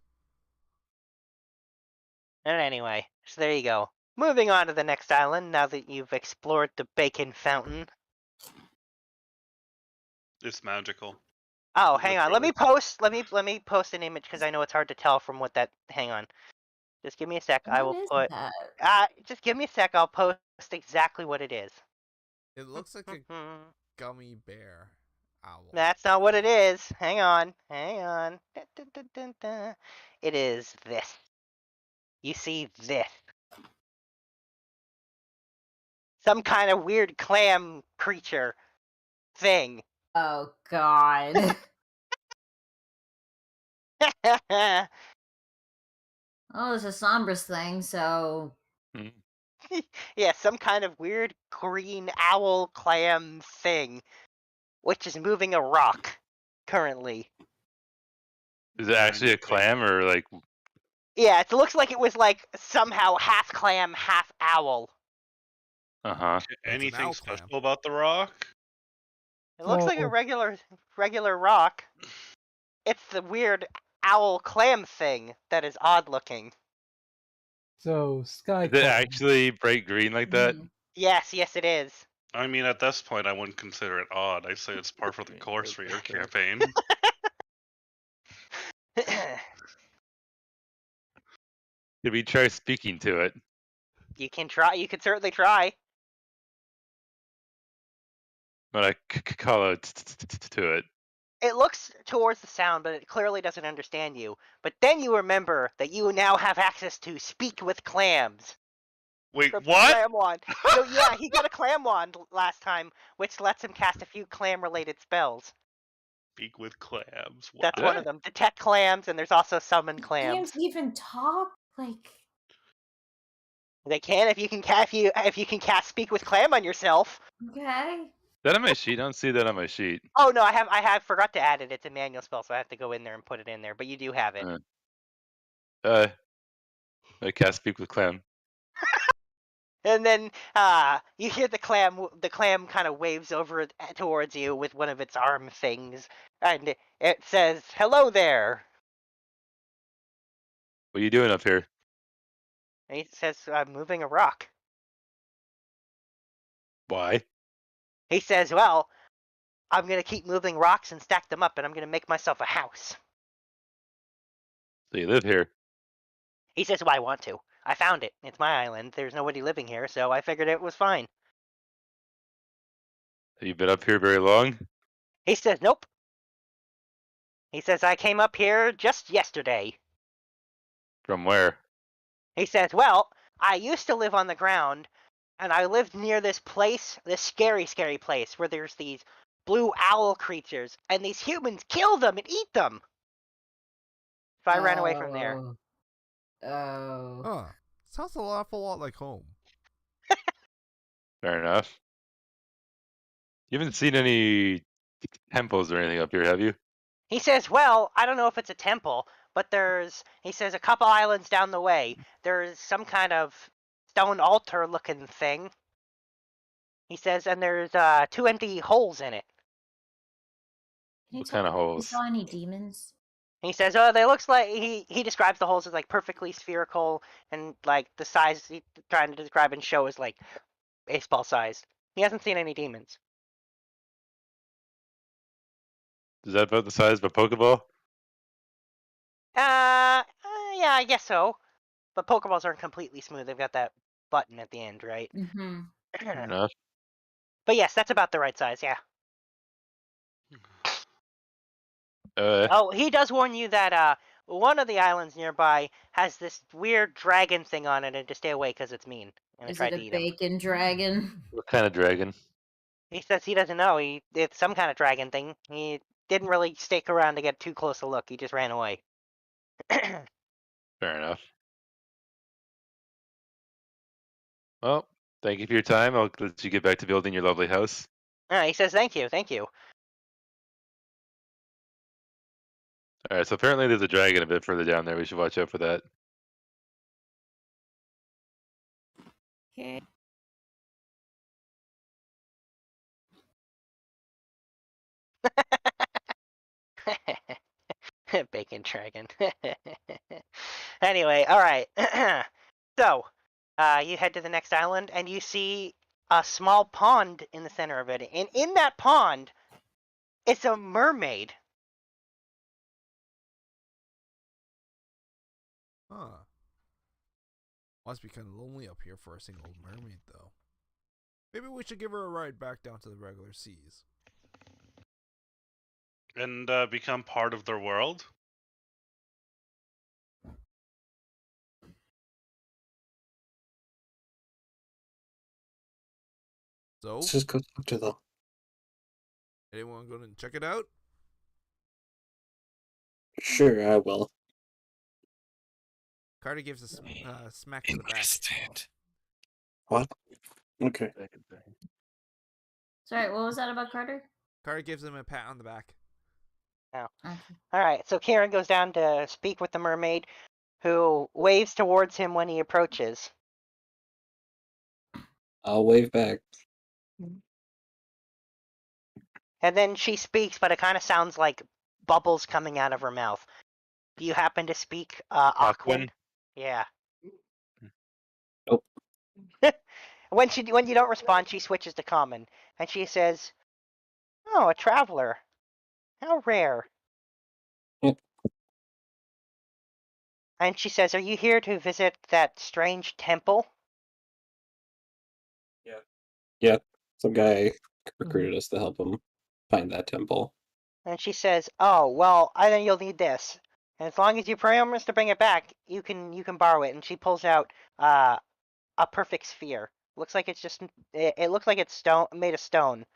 And anyway, so there you go. Moving on to the next island, now that you've explored the bacon fountain. It's magical. Oh, hang on. Let me post an image because I know it's hard to tell from what that. Hang on. Just give me a sec. I will put. Just give me a sec. I'll post exactly what it is. It looks like a gummy bear owl. That's not what it is. Hang on. Hang on. It is this. you see this. Some kind of weird clam creature thing. Oh God. Oh, it's a Sombras thing, so Yeah, some kind of weird green owl clam thing, which is moving a rock currently. Is it actually a clam or like? Yeah, it looks like it was like somehow half clam, half owl. Uh-huh. Anything special about the rock? It looks like a Oh. regular rock. It's the weird owl clam thing that is odd looking. So sky Is it clam. actually bright green like that? Yes, it is. I mean, at this point, I wouldn't consider it odd. I'd say it's par for the course for your campaign. Did we try speaking to it? You can try. You could certainly try. But I call out to it. It looks towards the sound, but it clearly doesn't understand you. But then you remember that you now have access to speak with clams. Wait, From the what? Clam wand. So yeah, he got a clam wand last time, which lets him cast a few clam-related spells. Speak with clams. Wow. That's one of them. Detect clams, and there's also summon clams. Clams even talk? Like, They can if you can cast speak with clam on yourself. okay. Is that on my sheet? I don't see that on my sheet. Oh no, I have forgot to add it. It's a manual spell, so I have to go in there and put it in there. But you do have it. I cast speak with clam. And then you hear the clam. The clam kind of waves over towards you with one of its arm things, and it says, "Hello there." What are you doing up here? And he says, "I'm moving a rock." Why? He says, "Well, I'm gonna keep moving rocks and stack them up, and I'm gonna make myself a house." So you live here. He says, "Well, I want to. I found it. It's my island. There's nobody living here, so I figured it was fine." Have you been up here very long? He says, "Nope." He says, "I came up here just yesterday." From where? He says, "Well, I used to live on the ground, and I lived near this place, this scary, scary place, where there's these blue owl creatures, and these humans kill them and eat them. So I ran away from there." Oh. Huh. Sounds an awful lot like home. Fair enough. You haven't seen any temples or anything up here, have you? He says, "Well, I don't know if it's a temple, but he says, a couple islands down the way, there's some kind of stone altar looking thing." He says, "and there's 2 empty holes in it." Can you What tell kind of me if you holes? saw any demons? He says, "Oh, they looks like," he describes the holes as like perfectly spherical and like the size he's trying to describe and show is like baseball sized. He hasn't seen any demons. Is that about the size of a Pokeball? Yeah, I guess so. But Pokeballs aren't completely smooth. They've got that button at the end, right? Mm-hmm. Fair enough. But yes, that's about the right size, yeah. Oh, he does warn you that one of the islands nearby has this weird dragon thing on it, and to stay away because it's mean. And I Is tried it to a eat him. bacon dragon? What kind of dragon? He says he doesn't know. It's some kind of dragon thing. He didn't really stick around to get too close a look. He just ran away. Fair enough. Well, thank you for your time. I'll let you get back to building your lovely house. He says, "Thank you, thank you." All right, so apparently there's a dragon a bit further down there. We should watch out for that. Okay. Bacon dragon. Anyway, all right. So, you head to the next island, and you see a small pond in the center of it. And in that pond, it's a mermaid. Huh. Must be kind of lonely up here for a single mermaid, though. Maybe we should give her a ride back down to the regular seas. And become part of their world? So, Let's just go talk to the. anyone going to check it out? Sure, I will. Carter gives a smack to the back. Interested. What? Okay. Sorry, what was that about Carter? Carter gives him a pat on the back. Oh. Okay. All right, so Karen goes down to speak with the mermaid, who waves towards him when he approaches. I'll wave back. And then she speaks, but it kind of sounds like bubbles coming out of her mouth. Do you happen to speak Aquan? Yeah. Nope. When you don't respond, she switches to common, and she says, "Oh, a traveler. How rare." Yep. And she says, "Are you here to visit that strange temple?" Yeah. Some guy recruited us to help him find that temple. And she says, "Oh, well, I think you'll need this. And as long as you promise to bring it back, you can borrow it." And she pulls out a perfect sphere. Looks like it's just it looks like it's made of stone,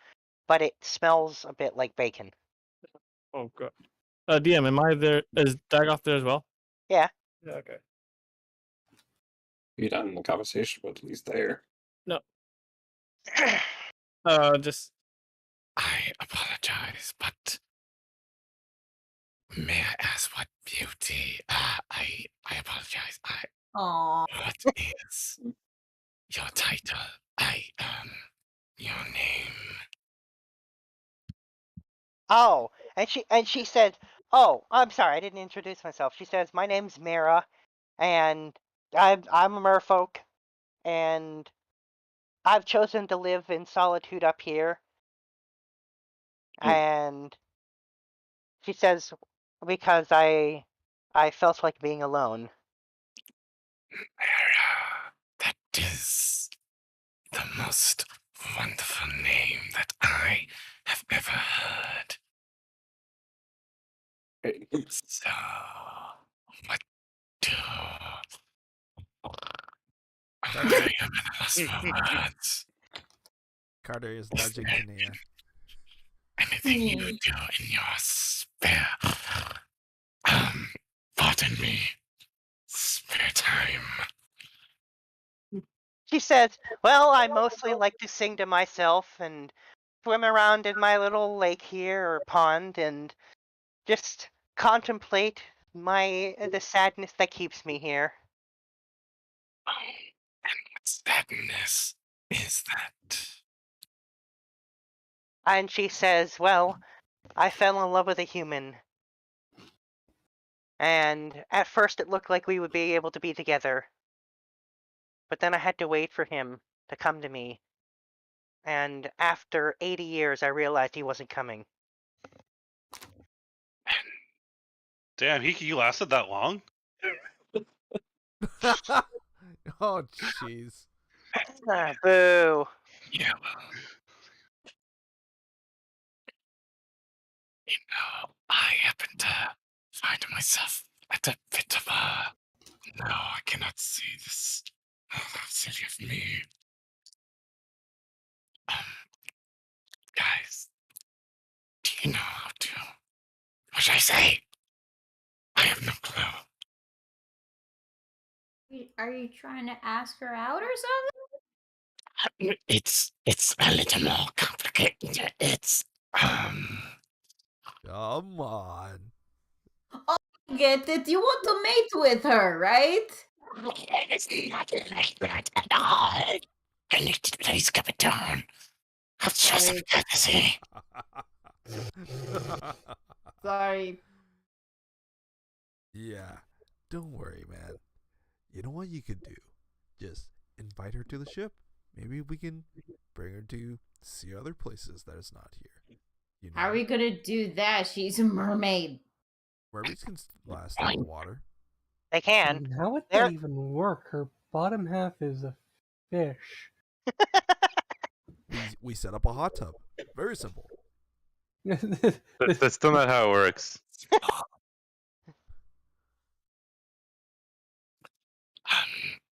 but it smells a bit like bacon. Oh god. DM, am I there? Is Dagoff there as well? Yeah. Yeah. Okay. You're done the conversation, but he's there. No. Just. I apologize, but may I ask what beauty? I apologize. Aww. What is your title? Your name. Oh, and she said, "Oh, I'm sorry, I didn't introduce myself." She says, "My name's Mira, and I'm a merfolk, and I've chosen to live in solitude up here." And she says, "Because I felt like being alone." Mara, that is the most wonderful name that I have ever heard. So, what do I am at a loss for words. Carter is nudging Tanea. Anything you do in your spare, pardon me, spare time. She says, "Well, I mostly like to sing to myself and swim around in my little lake here or pond and just contemplate the sadness that keeps me here." Oh, and what sadness is that? And she says, "Well, I fell in love with a human. And at first it looked like we would be able to be together. But then I had to wait for him to come to me. And after 80 years, I realized he wasn't coming." Damn, he lasted that long? Oh, jeez. Boo. Yeah, well, you know, I happen to find myself at a bit of a... No, I cannot see this. Oh, silly of me. Guys, do you know how to... What should I say? I have no clue. Are you trying to ask her out or something? It's a little more complicated. It's Come on. Oh, I get it. You want to mate with her, right? It's not like that at all. Can you please keep it down? I'll show some courtesy. Sorry. Yeah. Don't worry, man. You know what you could do? Just invite her to the ship. Maybe we can bring her to see other places that is not here. You know, How are we gonna do that? She's a mermaid. mermaids can last in the water. They can. And how would They're- that even work? Her bottom half is a fish. We set up a hot tub. Very simple. That's still not how it works.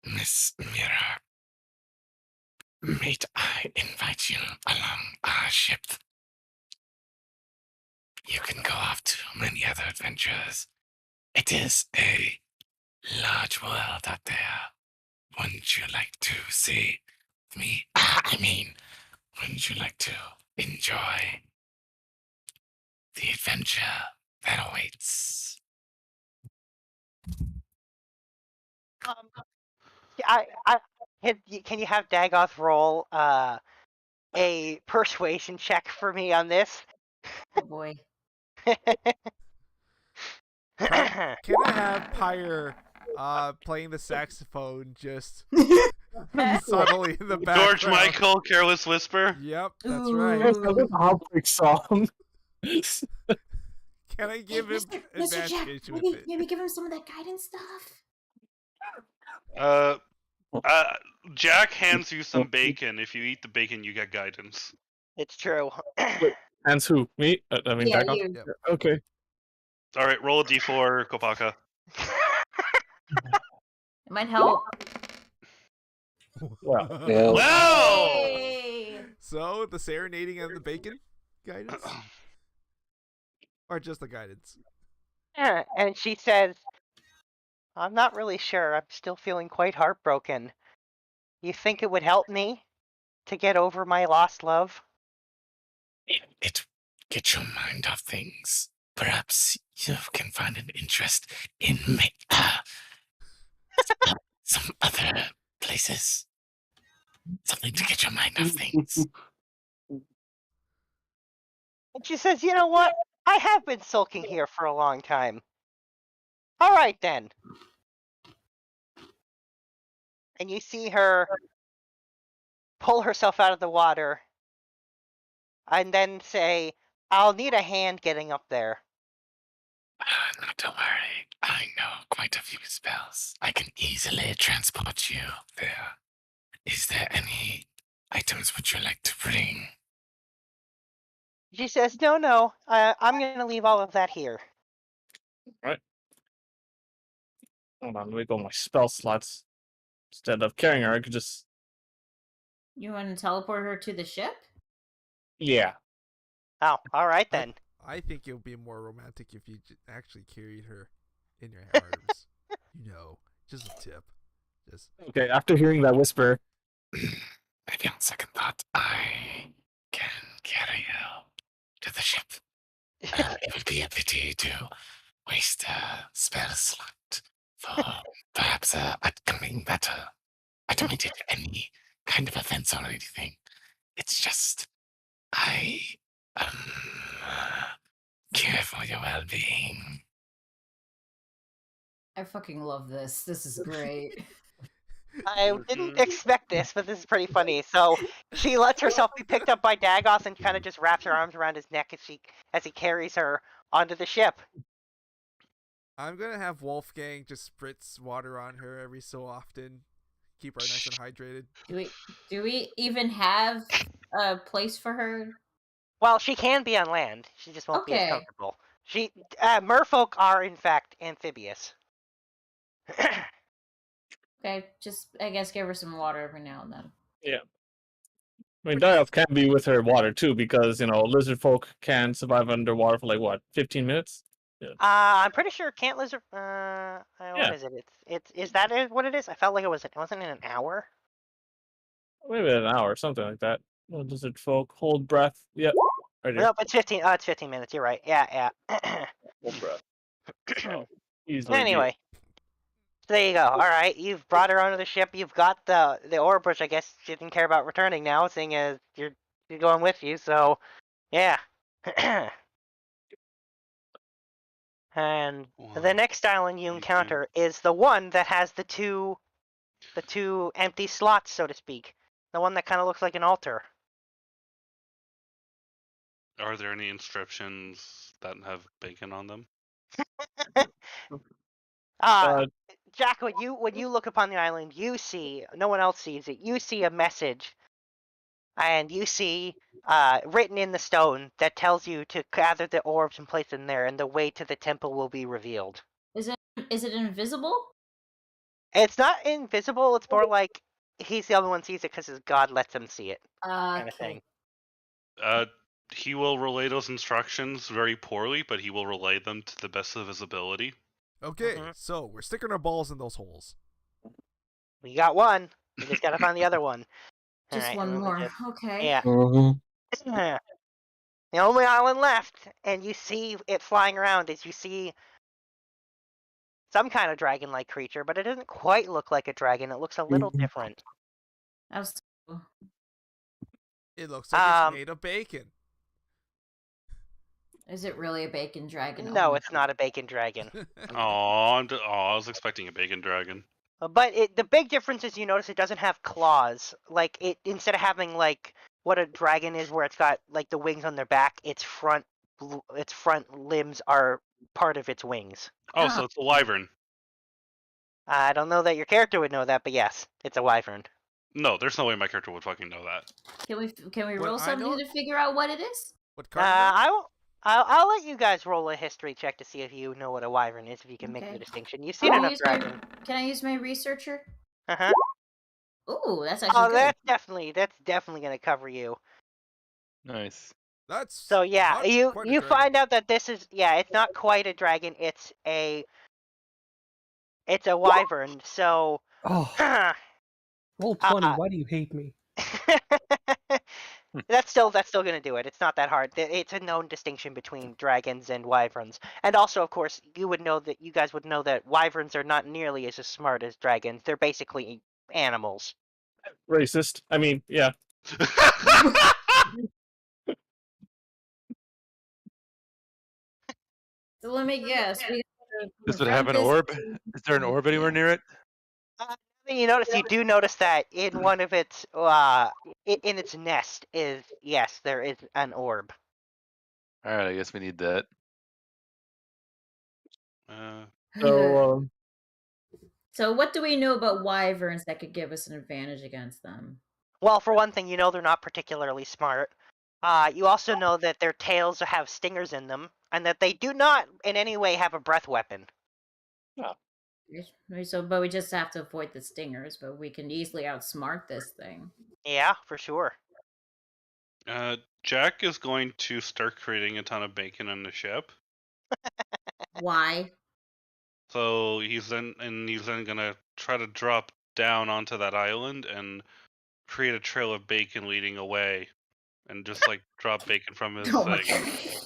Miss Mira, Mate, I invite you along our ship. You can go off to many other adventures. It is a large world out there. Wouldn't you like to see me? Wouldn't you like to enjoy the adventure that awaits? Can you have Dagoth roll a persuasion check for me on this? Oh boy. Can I have Pyre playing the saxophone just subtly in the background? George Michael, Careless Whisper. Yep, that's Ooh. right. That's a heartbreak song. Can I give him Mr. Jack, advantage with maybe, it? maybe give him some of that guidance stuff. Jack hands you some bacon. If you eat the bacon, you get guidance. It's true. Hands who? Me? I mean, Yeah, Dagon? you. Yep. Okay. All right, roll a d4, Kopaka. It might help. Well, Yeah. Wow! Hey! So, the serenading of the bacon guidance? Or just the guidance? And she says, I'm not really sure. I'm still feeling quite heartbroken. You think it would help me to get over my lost love? It get your mind off things. Perhaps you can find an interest in some other places. Something to get your mind off things. And she says, you know what? I have been sulking here for a long time. All right, then. And you see her pull herself out of the water and then say, I'll need a hand getting up there. No, don't worry. I know quite a few spells. I can easily transport you there. Is there any items would you like to bring? She says, no, I'm going to leave all of that here. right. Hold on, let me go my spell slots. Instead of carrying her, I could just. You want to teleport her to the ship? Yeah. Oh, all right then. I think it would be more romantic if you actually carried her in your arms. Just a tip. Just Okay, after hearing that whisper. Maybe on second thought, I can carry you to the ship. It would be a pity to waste a spell slot for perhaps a upcoming battle. I don't mean to do any kind of offense or anything. It's just I care for your well-being. I fucking love this. This is great. I didn't expect this, but this is pretty funny. So she lets herself be picked up by Dagoth and kind of just wraps her arms around his neck as he carries her onto the ship. I'm gonna have Wolfgang just spritz water on her every so often, keep her nice and hydrated. Do we even have a place for her? Well, she can be on land. She just won't be as Okay. comfortable. Merfolk are in fact amphibious. Okay, just I guess give her some water every now and then. Yeah. I mean, Dialf can be with her water too, because lizard folk can survive underwater for like what, 15 minutes? Yeah. I'm pretty sure can't lizard. What Yeah. is it? Is that what it is? I felt like it wasn't in an hour. Maybe an hour, something like that. Lizard folk, hold breath. Yep. Right here. Nope, it's 15. It's 15 minutes. You're right. Yeah. Hold breath. So, easily. Anyway, so there you go. All right, you've brought her onto the ship. You've got the orb, which I guess she didn't care about returning now, seeing as you're going with you. So, yeah. And the next island you encounter is the one that has the two empty slots, so to speak. The one that kind of looks like an altar. Are there any inscriptions that have bacon on them? Jack, when you look upon the island, you see, no one else sees it, you see a message. And you see written in the stone that tells you to gather the orbs and place them there, and the way to the temple will be revealed. Is it invisible? It's not invisible, it's more like he's the only one who sees it because his god lets him see it, kind of Okay. thing. He will relay those instructions very poorly, but he will relay them to the best of his ability. Okay, Mhm. so we're sticking our balls in those holes. We got one. We just gotta find the other one. Just Alright, one let me more. just- Okay. Yeah. Mm-hmm. The only island left, and you see it flying around, is you see some kind of dragon-like creature, but it doesn't quite look like a dragon. It looks a little different. That was cool. It looks like it's made of bacon. Is it really a bacon dragon? No, Oh, it's not a bacon dragon. I was expecting a bacon dragon. But the big difference is you notice it doesn't have claws. Like it instead of having like what a dragon is, where it's got like the wings on their back, its front limbs are part of its wings. Oh, so it's a wyvern. I don't know that your character would know that, but yes, it's a wyvern. No, there's no way my character would fucking know that. Can we What roll I know- something to figure out what it is? What card? is it? I'll let you guys roll a history check to see if you know what a wyvern is, if you can make Okay. the distinction. You've seen Can I enough use my- dragon. Can I use my researcher? Uh-huh. Ooh, that's actually Oh, good. that's definitely gonna cover you. Nice. That's So yeah, not you quite a dragon. find out that this is it's not quite a dragon, it's a wyvern. So Oh, roll 20. Why do you hate me? that's still gonna do it. It's not that hard. It's a known distinction between dragons and wyverns, and also, of course, you guys would know that wyverns are not nearly as smart as dragons. They're basically animals. Racist. I mean, yeah. So let me guess. Does it have an orb? Is there an orb anywhere near it? You do notice that in one of its in its nest is there is an orb. All right, I guess we need that. So, So what do we know about wyverns that could give us an advantage against them? Well, for one thing, they're not particularly smart. You also know that their tails have stingers in them, and that they do not in any way have a breath weapon. So, but we just have to avoid the stingers, but we can easily outsmart this thing. Yeah, for sure. Jack is going to start creating a ton of bacon on the ship. Why? So he's then gonna try to drop down onto that island and create a trail of bacon leading away, and just like drop bacon from his Oh my thing.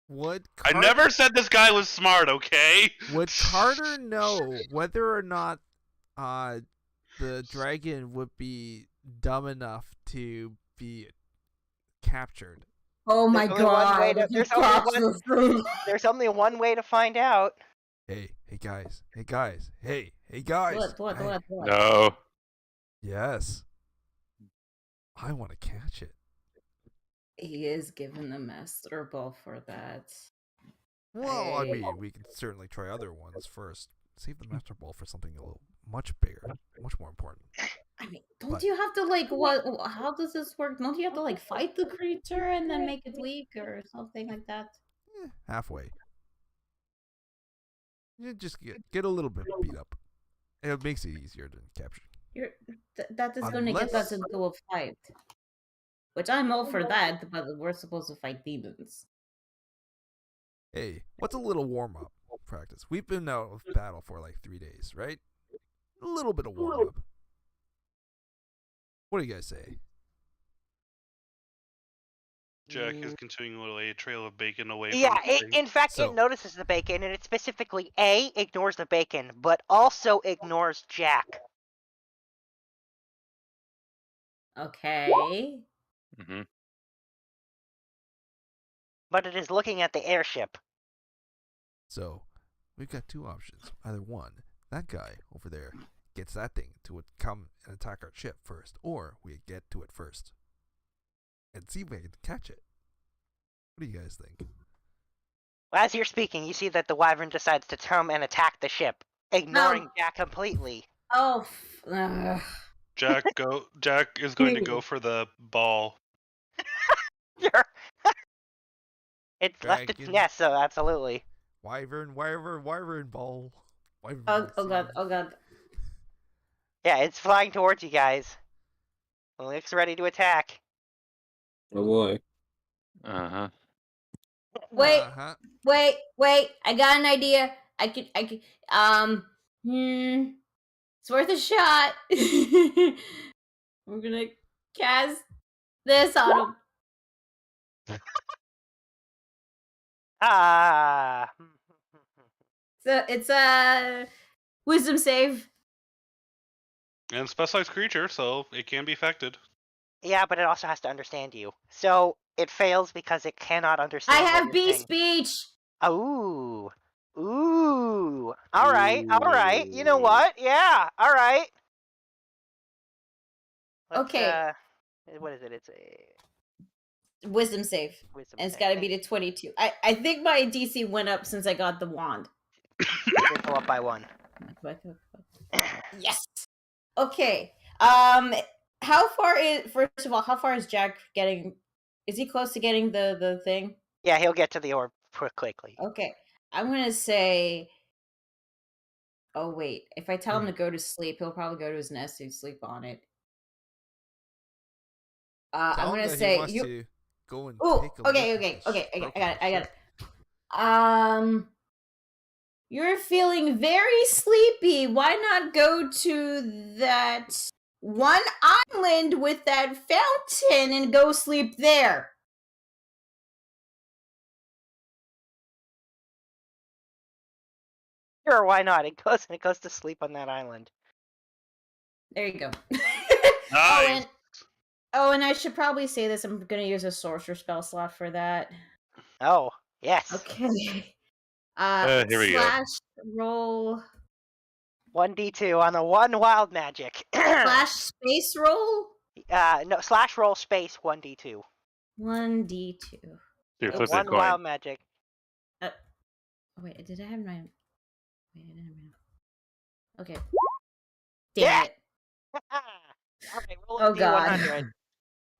Would I never said this guy was smart, okay? Would Carter know whether or not the dragon would be dumb enough to be captured? Oh my god! There's only one way to find out. Hey guys! Hey guys! What? No. Yes. I want to catch it. He is given the master ball for that. Well, I mean, we can certainly try other ones first. Save the master ball for something a little much bigger, much more important. I mean, don't you have to like what? How does this work? Don't you have to like fight the creature and then make it weak or something like that? Halfway. You just get a little bit beat up. It makes it easier to capture. That is going to get us into a fight. Which I'm all for that, but we're supposed to fight demons. Hey, what's a little warm-up practice? We've been out of battle for like 3 days, right? A little bit of warm-up. What do you guys say? Jack is continuing to lay a trail of bacon away Yeah, from the in fact, it notices the bacon, and it specifically, ignores the bacon, but also ignores Jack. Okay. Mm-hmm. But it is looking at the airship. So, we've got two options. Either one, that guy over there gets that thing to come and attack our ship first, or we get to it first and see if we can catch it. What do you guys think? As you're speaking, you see that the wyvern decides to come and attack the ship, ignoring Jack completely. Oh. Jack is going to go for the ball. Sure. It's left its Dragon. nest, so absolutely. Wyvern ball. Wyvern Oh god. Yeah, it's flying towards you guys. Looks ready to attack. Oh boy. Uh-huh. Wait, Uh-huh. wait. I got an idea. I could, it's worth a shot. We're gonna cast this on him. Ah. So it's a wisdom save. And specialized creature, so it can be affected. Yeah, but it also has to understand you. So it fails because it cannot understand. I what have you're bee saying. speech. Ooh. Ooh. All right. You know what? Yeah. All right. Okay. What is it? It's a Wisdom save. wisdom And it's save. got to be to 22. I think my DC went up since I got the wand. It did go up by 1. Yes. Okay. How far is, first of all, how far is Jack getting? Is he close to getting the thing? Yeah, he'll get to the orb quickly. Okay. I'm gonna say. Oh wait, if I tell him to go to sleep, he'll probably go to his nest and sleep on it. Tell I'm him gonna that say he wants to go and Ooh, take a okay. look at the I got it. You're feeling very sleepy. Why not go to that one island with that fountain and go sleep there? Sure, why not? It goes to sleep on that island. There you go. Nice. And I should probably say this. I'm gonna use a sorcerer spell slot for that. Oh, yes. Okay. Here we go. Slash roll 1d2 on the 1 wild magic. slash space roll No, slash roll space 1d2. 1d2. You're The flipping a 1 coin. wild magic. Oh wait, did I have my? Wait, I didn't have my. Okay. Damn Yeah! it. Alright, roll a Oh god. D100.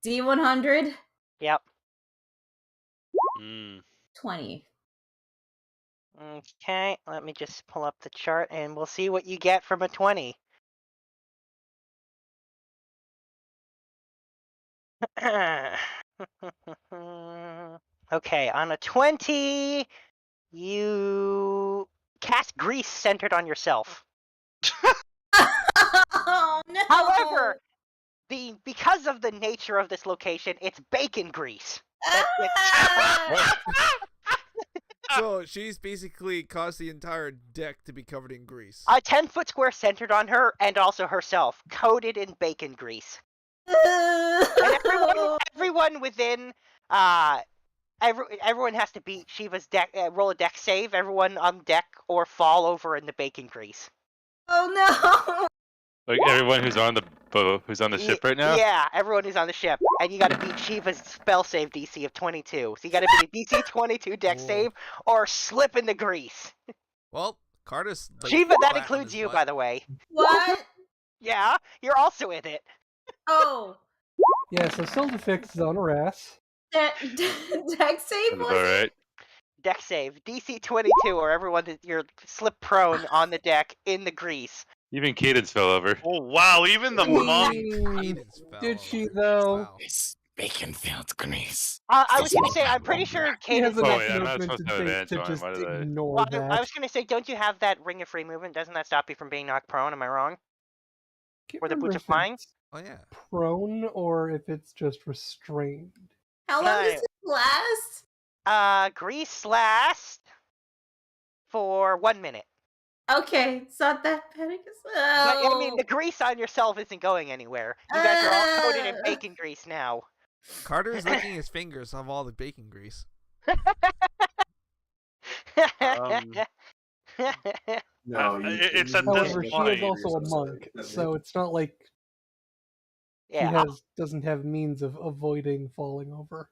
D100. Yep. 20. Okay, let me just pull up the chart and we'll see what you get from a 20. Okay, on a 20, you cast grease centered on yourself. Oh no. However, because of the nature of this location, it's bacon grease. So she's basically caused the entire deck to be covered in grease. A 10-foot square centered on her and also herself, coated in bacon grease. And everyone within, everyone has to beat Shiva's deck, roll a deck save. Everyone on deck or fall over in the bacon grease. Oh no. Like everyone who's on the boat, who's on the ship right now? Yeah, everyone who's on the ship. And you gotta beat Shiva's spell save DC of 22. So you gotta beat a DC 22 deck save or slip in the grease. Well, Carter's like, Shiva, that flat on includes his you, butt. by the way. What? Yeah, you're also in it. Oh. Yeah, so Silverfix is on her ass. Deck save That's was all right. Deck save DC 22, or everyone you're slip prone on the deck in the grease. Even Cadence fell over. Oh wow! Even the monk. Did she though? Wow. This bacon-filled grease. I was gonna say, I'm pretty sure He has Cadence. enough yeah, I'm not movement supposed to have advantage to on him. just Why did I? ignore Well, that. I was gonna say, don't you have that ring of free movement? Doesn't that stop you from being knocked prone? Am I wrong? Can't Or the remember boots of if flying? it's Oh yeah. prone or if it's just restrained. How long does No. it last? Grease lasts for 1 minute. Okay, it's not that bad. But, I mean, the grease on yourself isn't going anywhere. You guys are all coated in bacon grease now. Carter's licking his fingers of all the bacon grease. No, it's at However, this she point. is also a monk, so it's not like Yeah. doesn't have means of avoiding falling over.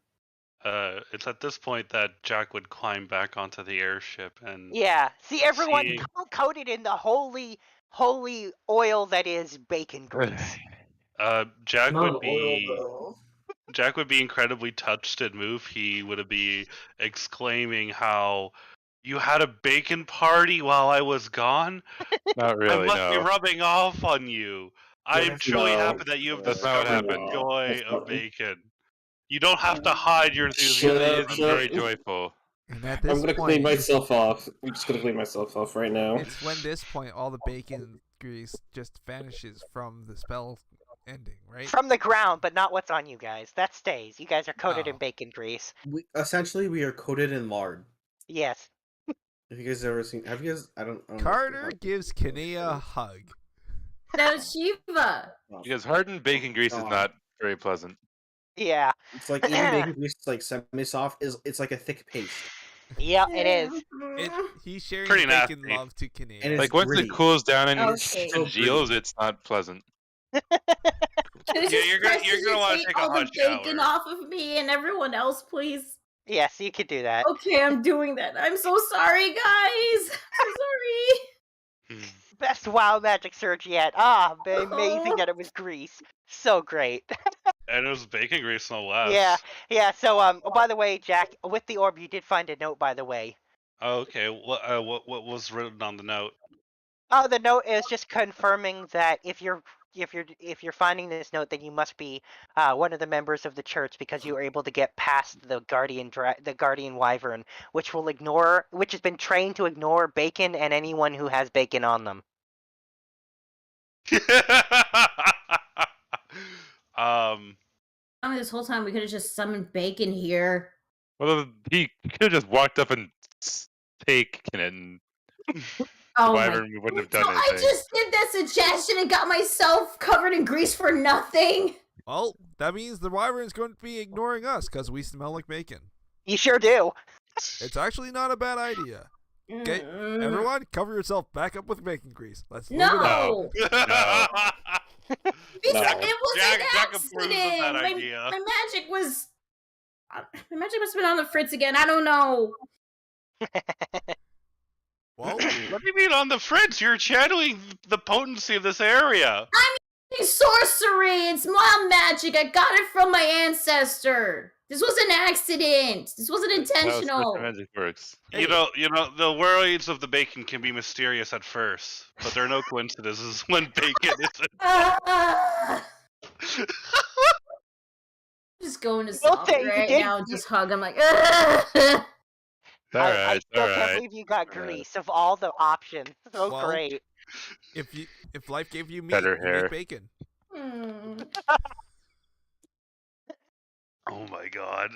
It's at this point that Jack would climb back onto the airship and Yeah. See, everyone seeing- coated in the holy oil that is bacon grease. Jack Not would oil, be though. Jack would be incredibly touched and moved. He would be exclaiming how You had a bacon party while I was gone? Not really, I must be no. rubbing off on you. I am truly No. happy that you have That's not what discovered the happened. joy of bacon. You don't have to hide your Shut It enthusiasm. up, isn't shut very up. joyful. And at I'm this gonna clean point, myself off. I'm just gonna clean myself off right now. it's when this point all the bacon grease just vanishes from the spell ending, right? From the ground, but not what's on you guys. That stays. You guys are coated in Oh. bacon grease. Essentially, we are coated in lard. Yes. Have you guys ever seen? Have you guys? I don't know. Carter gives Kinea a hug. Now, Shiva. Because hardened bacon grease is not very pleasant. Yeah. It's like eating bacon grease. It's like semi-soft. It's like a thick paste. Yeah, it is. He's sharing Pretty bacon nasty. love to Kinea. And it's Like once gritty. it cools down and Okay. congeals, it's not pleasant. Can you Yeah, you're gonna just wanna take take a all the hot bacon shower. off of me and everyone else, please? Yes, you could do that. Okay, I'm doing that. I'm so sorry, guys. I'm so sorry. Best WoW magic surge yet. Amazing that it was grease. So great. And it was bacon grease, no less. Yeah. So, oh, by the way, Jack, with the orb, you did find a note, by the way. Oh, okay. What was written on the note? Oh, the note is just confirming that if you're finding this note, then you must be one of the members of the church because you were able to get past the guardian wyvern, which has been trained to ignore bacon and anyone who has bacon on them. I mean, this whole time we could have just summoned bacon here. Well, he could have just walked up and taken it, and Oh Wyvern wouldn't have done So I anything. just did that suggestion and got myself covered in grease for nothing. Well, that means the wyvern's going to be ignoring us because we smell like bacon. You sure do. It's actually not a bad idea. Okay, everyone, cover yourself back up with bacon grease. Let's move it on. It was Jack an approves of accident. that idea. My magic was. My magic must have been on the fritz again. I don't know. Well, what do you mean on the fritz? You're channeling the potency of this area. I'm using sorcery. It's wild magic. I got it from my ancestor. This was an accident. This wasn't intentional. That's how magic works. You know, the worries of the bacon can be mysterious at first, but there are no coincidences when bacon is. Just going to soft right now and just hug. I'm like, I still can't believe you got grease of all the options. So Well, great. If life gave you meat, Better you hair. make bacon. Oh my god.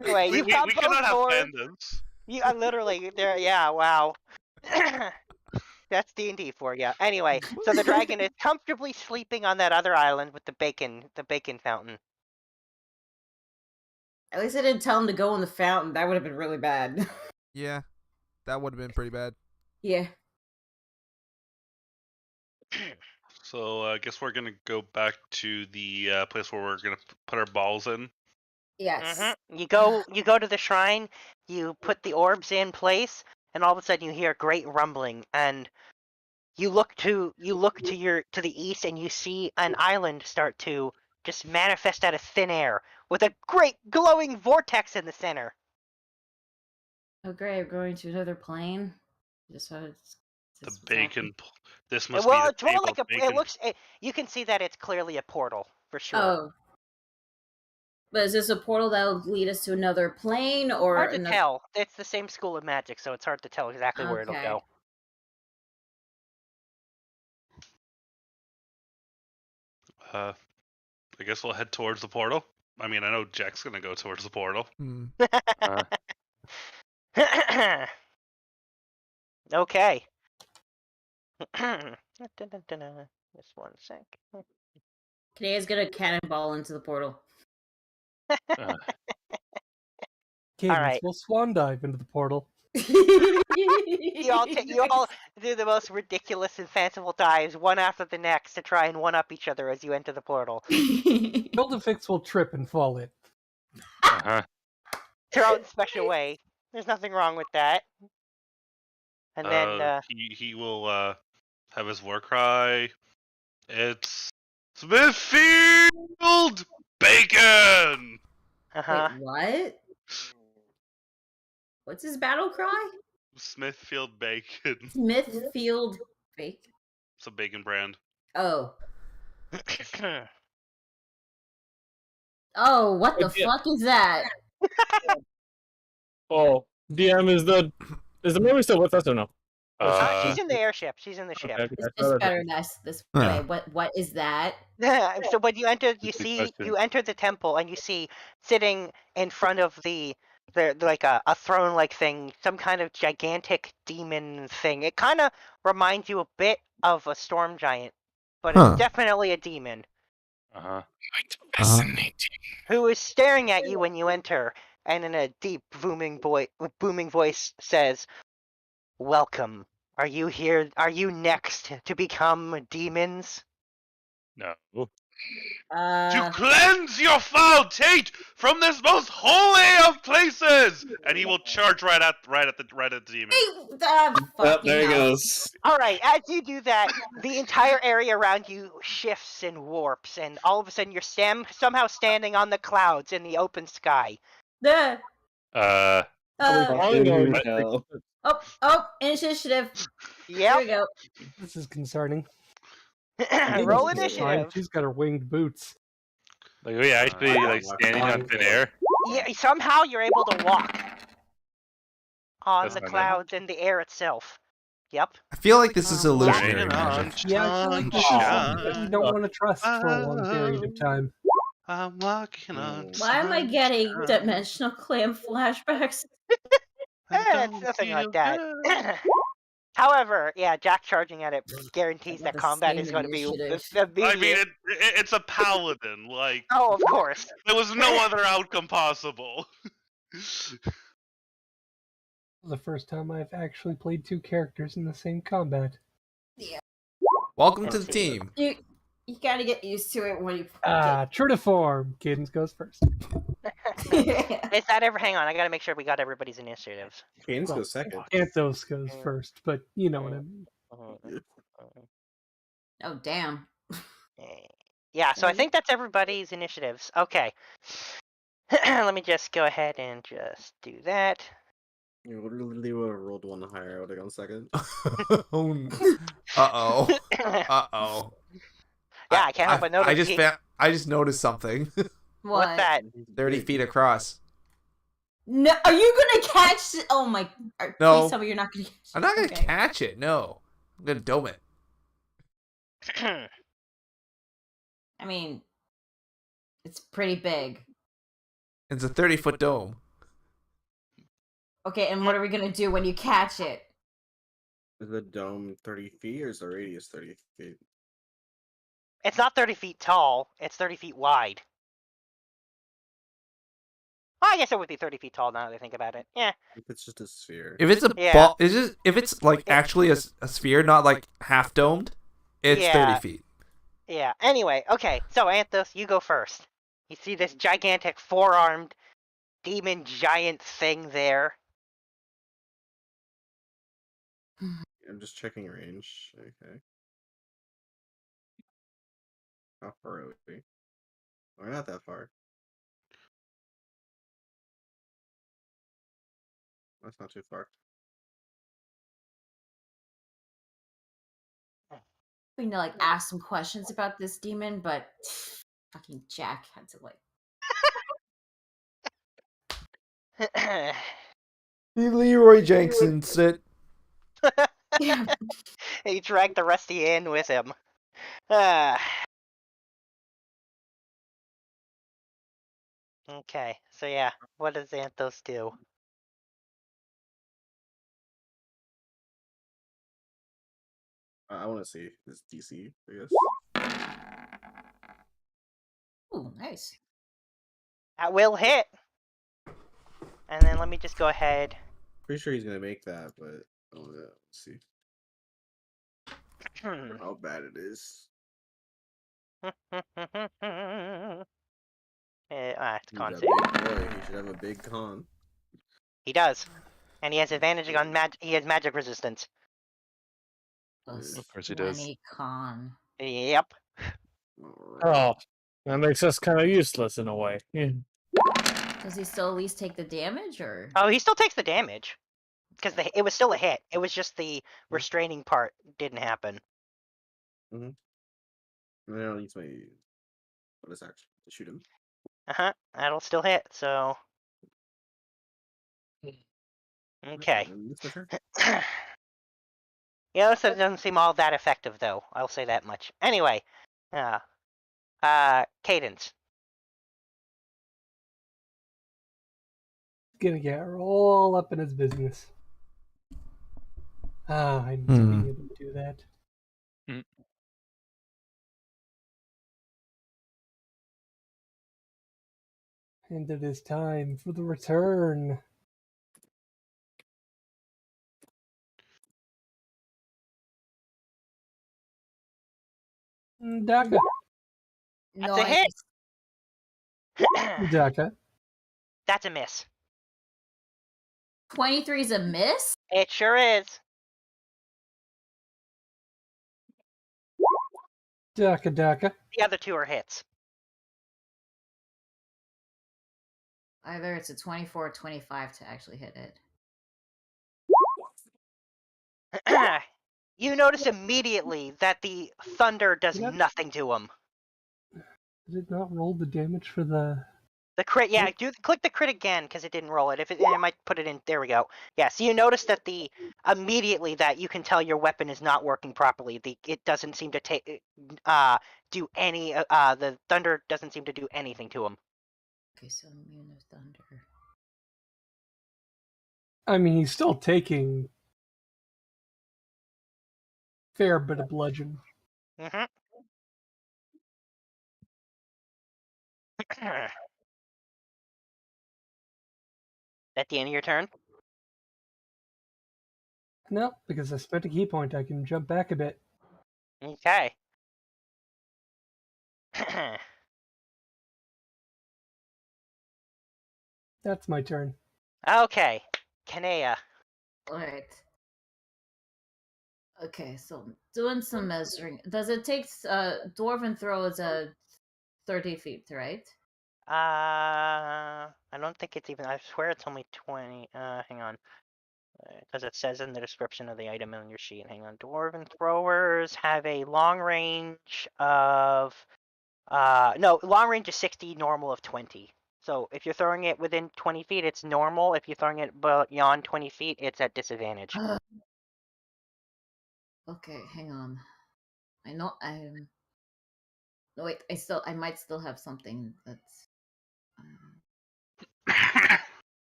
Anyway, we you've got we both cannot have doors. fandoms. You are literally there. Yeah, wow. That's D&D for you. Anyway, so the dragon is comfortably sleeping on that other island with the bacon fountain. At least I didn't tell him to go in the fountain. That would have been really bad. Yeah, that would have been pretty bad. Yeah. So I guess we're gonna go back to the place where we're gonna put our balls in. Yes. You go to the shrine. You put the orbs in place, and all of a sudden you hear a great rumbling, and you look to the east, and you see an island start to just manifest out of thin air with a great glowing vortex in the center. Oh, great. I'm going to another plane. Just The bacon. This must Well, be it's the more table like of bacon. you can see that it's clearly a portal for sure. Oh. But is this a portal that will lead us to another plane or Hard to another... tell. It's the same school of magic, so it's hard to tell exactly where it'll Okay. go. I guess we'll head towards the portal. I mean, I know Jack's gonna go towards the portal. Okay. Just one sec. Kadea's gonna cannonball into the portal. Cadence right. will swan dive into the portal. You all do the most ridiculous and fanciful dives, one after the next, to try and one-up each other as you enter the portal. Build-A-Fix will trip and fall in. It's your own special way. There's nothing wrong with that. And then he will have his war cry. It's Smithfield Bacon. Wait, what? What's his battle cry? Smithfield Bacon. Smithfield Bacon. It's a bacon brand. Oh. Oh, what the Yeah. fuck is that? Oh, DM is the movie still with us or no? She's in the airship. She's in the ship. Okay, It's just better this way. What is that? So when you enter, you Good see question. you enter the temple and you see sitting in front of the like a throne like thing, some kind of gigantic demon thing. It kind of reminds you a bit of a storm giant, but Huh. it's definitely a demon Uh-huh. Fascinating. who is staring at you when you enter, and in a deep booming voice says, "Welcome. Are you here? Are you next to become demons?" No. To cleanse your foul taint from this most holy of places, and he will charge right at the demon. Oh, there he goes. All right, as you do that, the entire area around you shifts and warps, and all of a sudden you're somehow standing on the clouds in the open sky. The Fucking hell. initiative. Yep. Here we go. This is concerning. Roll She's fine. initiative. She's got her winged boots. Like, we actually like standing on thin air. Yeah, somehow you're able to walk on That's the not bad. clouds and the air itself. Yep. I feel like this is Walking illusionary on magic. Yeah, I feel like this is something that you don't want to trust for a long period of time. I'm walking on. Why am I getting dimensional clam flashbacks? It's nothing like that. However, yeah, Jack charging at it guarantees that The combat same is going to be initiative. I mean, it's a paladin. Like, Oh, of course. there was no other outcome possible. The first time I've actually played two characters in the same combat. Welcome to the team. You gotta get used to it when you. True to form. Cadence goes first. Is that ever? Hang on, I got to make sure we got everybody's initiatives. Cadence goes second. Anthos goes first, but you know what I mean. Oh damn. Yeah, so I think that's everybody's initiatives. Okay. Let me just go ahead and just do that. You literally would have rolled one higher. I would have gone second. Uh-oh. Uh-oh. Yeah, I can't help but notice. I just noticed something. What's that? 30 feet across. No, are you gonna catch? Oh my! No. Please tell me you're not gonna. I'm not gonna catch it. No, I'm gonna dome it. I mean, it's pretty big. It's a 30-foot dome. Okay, and what are we gonna do when you catch it? Is the dome 30 feet or is the radius 30 feet? It's not 30 feet tall. It's 30 feet wide. Well, I guess it would be 30 feet tall now that I think about it. Yeah. If it's just a sphere. If it's a ball, if it's like actually a sphere, not like half domed, it's 30 feet. Yeah. Anyway, okay. So Anthos, you go first. You see this gigantic four-armed demon giant thing there. I'm just checking range. Okay. How far are we? We're not that far. That's not too far. We need to like ask some questions about this demon, but fucking Jack had to like. Leroy Jenkson sit. He dragged the Rusty in with him. Okay, so yeah, what does Anthos do? I want to see this DC, I guess. Ooh, nice. That will hit. And then let me just go ahead. Pretty sure he's gonna make that, but oh yeah, let's see. How bad it is. It's con He's a save. big boy. He should have a big con. He does. And he has advantage on he has magic resistance. Of course he does. Con. Yep. Oh, that makes us kind of useless in a way. Yeah. Does he still at least take the damage, or? Oh, he still takes the damage because it was still a hit. It was just the restraining part didn't happen. Mm-hmm. And then I'll use my bonus action to shoot him. That'll still hit. So. Okay. And that's my turn. Yeah, so it doesn't seem all that effective, though. I'll say that much. Anyway, Cadence. Gonna get all up in his business. I need to be able to do that. And it is time for the return. Daka. That's a hit. Daka. That's a miss. 23 is a miss? It sure is. Daka. The other two are hits. Either it's a 24 or 25 to actually hit it. You notice immediately that the thunder does nothing to him. Did it not roll the damage for the... The crit, yeah, click the crit again because it didn't roll it. If it might put it in, there we go. Yeah, so you notice that immediately that you can tell your weapon is not working properly. It doesn't seem to do any, the thunder doesn't seem to do anything to him. Okay, so immune of thunder. I mean, he's still taking fair bit of bludgeon. Mm-hmm. At the end of your turn? No, because I spent a key point, I can jump back a bit. Okay. That's my turn. Okay. Kanea. Alright. Okay, so doing some measuring. Does it take dwarven throw is 30 feet, right? I don't think it's even. I swear it's only 20. Hang on, because it says in the description of the item on your sheet. Hang on. Dwarven throwers have a long range of. No, long range is 60, normal of 20. So if you're throwing it within 20 feet, it's normal. If you're throwing it beyond 20 feet, it's at disadvantage. Okay, hang on. I know I'm. No, wait. I might still have something that's.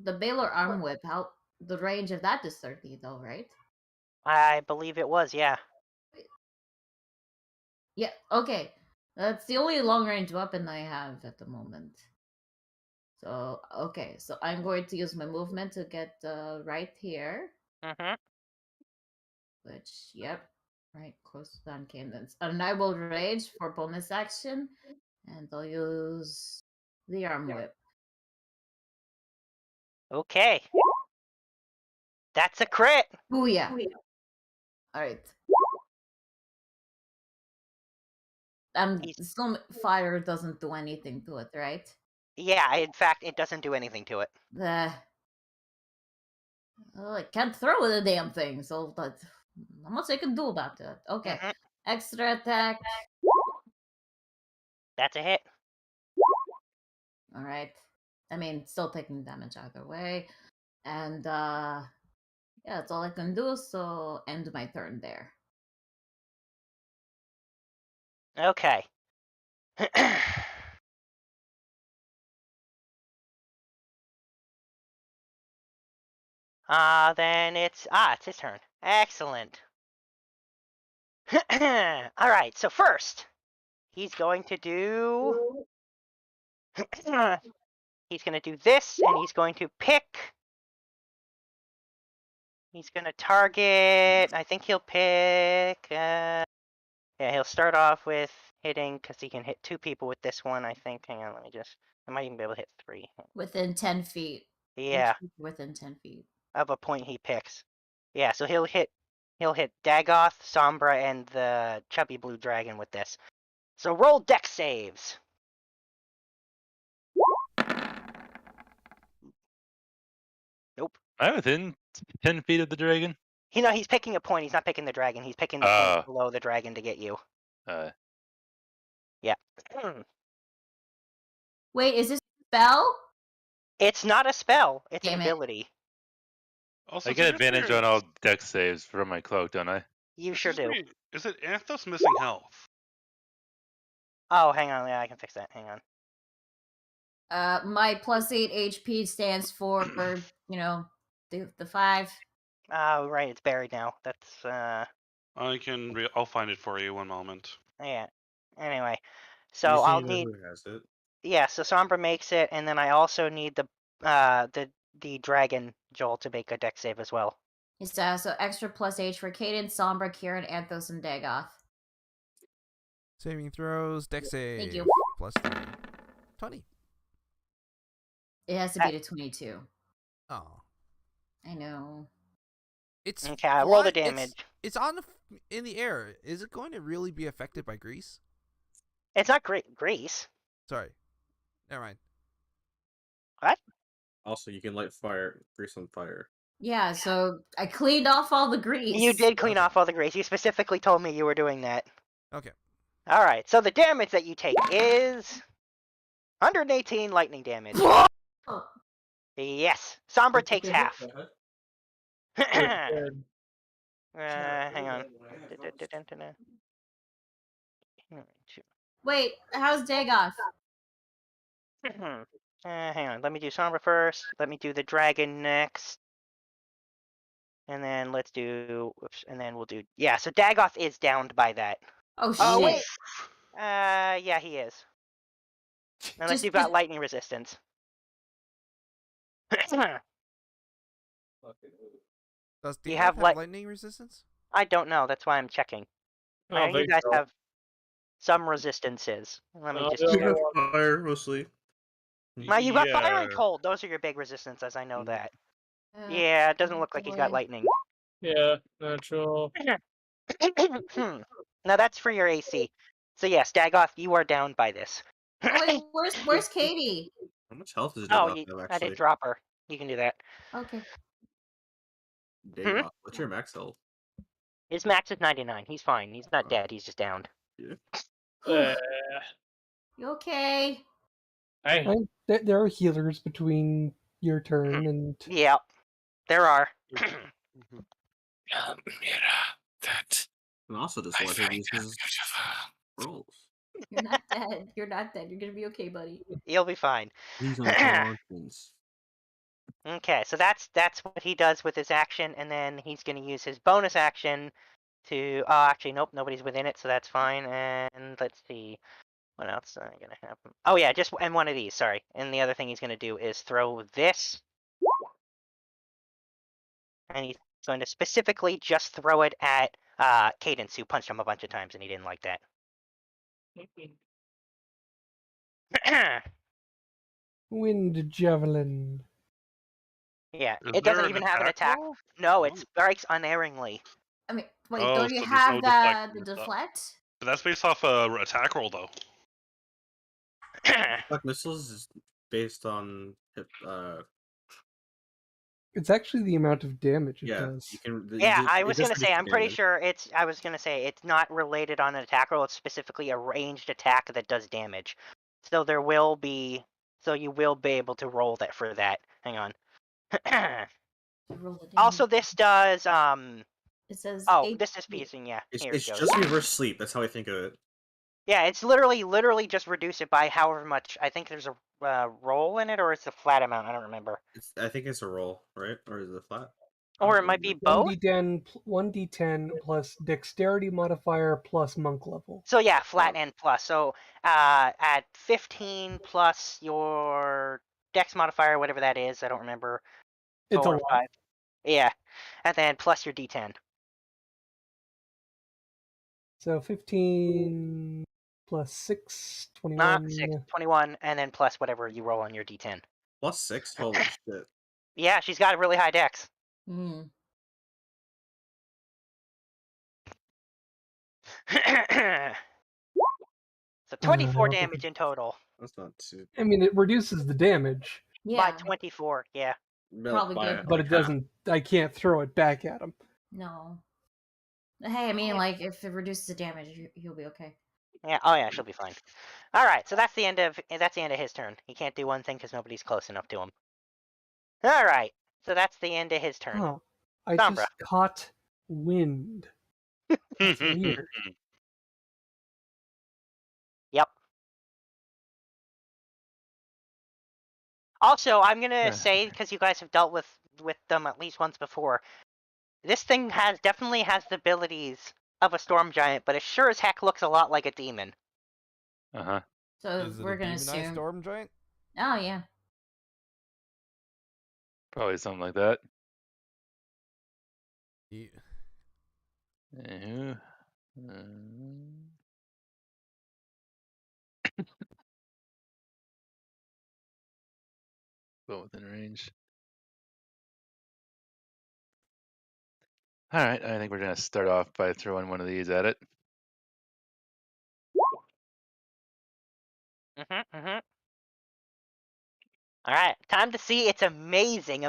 The Baylor arm whip. How the range of that is 30 though, right? I believe it was, yeah. Yeah. Okay, that's the only long range weapon I have at the moment. So okay, so I'm going to use my movement to get right here. Mm-hmm. Which, yep, right close to that cadence. And I will rage for bonus action, and I'll use the arm whip. Okay. That's a crit. Oh yeah. All right. Some fire doesn't do anything to it, right? Yeah, in fact, it doesn't do anything to it. Well, I can't throw the damn thing, so that's not much I can do about it. Okay. Mm-hmm. Extra attack. That's a hit. All right. I mean, still taking damage either way. And yeah, that's all I can do, so end my turn there. Okay. Then it's his turn. Excellent. All right, so first, he's going to do he's going to do this, and he's going to pick. He's going to target. I think he'll pick. Yeah, he'll start off with hitting because he can hit 2 people with this one. I think. Hang on, let me just. I might even be able to hit 3. Within 10 feet. Yeah. Within 10 feet. Of a point he picks. Yeah, so he'll hit Dagoth, Sombra, and the chubby blue dragon with this. So roll dex saves. Nope. I'm within 10 feet of the dragon. He's picking a point. He's not picking the dragon. He's picking the point below the dragon to get you. Yeah. Wait, is this a spell? It's not a spell. It's Damn an it. ability. Also, I get advantage on all dex saves from my cloak, don't I? You sure do. Is it Anthos missing health? Oh, hang on. Yeah, I can fix that. Hang on. My +8 HP stands for, the 5. Oh, right. It's buried now. That's I'll find it for you. One moment. yeah. Anyway, You so see I'll that need. who has it. Yeah. So Sombra makes it, and then I also need the dragon Joel to make a dex save as well. It's so extra +H for Cadence, Sombra, Kieran, Anthos, and Dagoth. Saving throws, dex save. Thank you. +3. 20. It has to be to 22. Oh. I know. It's Okay, I roll the fly- damage. It's in the air. Is it going to really be affected by grease? It's not grease. Sorry. Never mind. What? Also, you can light grease on fire. Yeah, so I cleaned off all the grease. You did clean off all the grease. You specifically told me you were doing that. Okay. All right. So the damage that you take is 118 lightning damage. Yes. Sombra takes half. Good. Hang on. Wait, how's Dagoth? Hang on. Let me do Sombra first. Let me do the dragon next. And then let's do. Whoops. And then we'll do. Yeah. So Dagoth is downed by that. Oh shit. Oh wait. Yeah, he is. Unless you've got lightning resistance. Does You Dagoth have have light- lightning resistance? I don't know. That's why I'm checking. I I don't know you think guys so. have some resistances. Let me just yeah, check. You have fire mostly. Now you've got fire and cold. Those are your big resistances. I know that. Yeah, it doesn't look like he's got lightning. Yeah, natural. Now that's for your AC. So yes, Dagoth, you are down by this. Wait, where's Katie? How much health does Oh, Dagoth have, I actually? did drop her. You can do that. Okay. Dagoth, what's your max health? His max is 99. He's fine. He's not dead. He's just downed. Uh, You okay? There are healers between your turn and Yeah, there are. That And also just I let him find use his rolls. You're not dead. You're not dead. You're gonna be okay, buddy. You'll be fine. He's on conscience. Okay, so that's what he does with his action, and then he's going to use his bonus action to. Oh, actually, nope, nobody's within it, so that's fine. And let's see, what else is going to happen? Oh yeah, just and one of these. Sorry, and the other thing he's going to do is throw this, and he's going to specifically just throw it at Cadence, who punched him a bunch of times, and he didn't like that. wind javelin. Yeah, Is it there doesn't an even have an attack attack. roll? No, it Oh. strikes unerringly. I mean, wait, Oh, don't so you there's have no the deflection and stuff. deflect? But that's based off a attack roll, though. Black missiles is based on It's actually the amount of damage it yeah. does. You can. Yeah, I it was does gonna say. reduce I'm pretty damage. sure it's. I was gonna say it's not related on an attack roll. It's specifically a ranged attack that does damage. So there will be. So you will be able to roll that for that. Hang on. Also, this does. It says. Oh, this is fusing. Yeah, It's here it goes. just reverse sleep. That's how I think of it. Yeah, it's literally just reduce it by however much. I think there's a roll in it, or it's a flat amount. I don't remember. I think it's a roll, right? Or is it flat? Or it might be both. 1d10 plus dexterity modifier plus monk level. So yeah, flat and plus. So at 15 plus your dex modifier, whatever that is, I don't remember. It's a 4 or lot. 5. Yeah, and then plus your d10. So 15 plus 6, 21. Not 6, 21, and then plus whatever you roll on your d10. Plus 6? Holy shit. Yeah, she's got a really high dex. Mm. So 24 okay. damage in total. That's not too. I mean, it reduces the damage. By 24, yeah. Probably by, good. But like, it half. doesn't. I can't throw it back at him. No. Hey, I mean, like, if it reduces the damage, he'll be okay. Yeah. Oh yeah, she'll be fine. All right. So that's the end of his turn. He can't do one thing because nobody's close enough to him. All right. So that's the end of his turn. Oh, I Sombra. just caught wind. That's weird. Yep. Also, I'm gonna Yeah. say, because you guys have dealt with them at least once before, this thing definitely has the abilities of a storm giant, but it sure as heck looks a lot like a demon. Uh-huh. So Is it we're a gonna demonized assume. storm giant? Oh yeah. Probably something like that. Yeah. Anywho, well within range. All right, I think we're gonna start off by throwing one of these at it. All right, time to see its amazing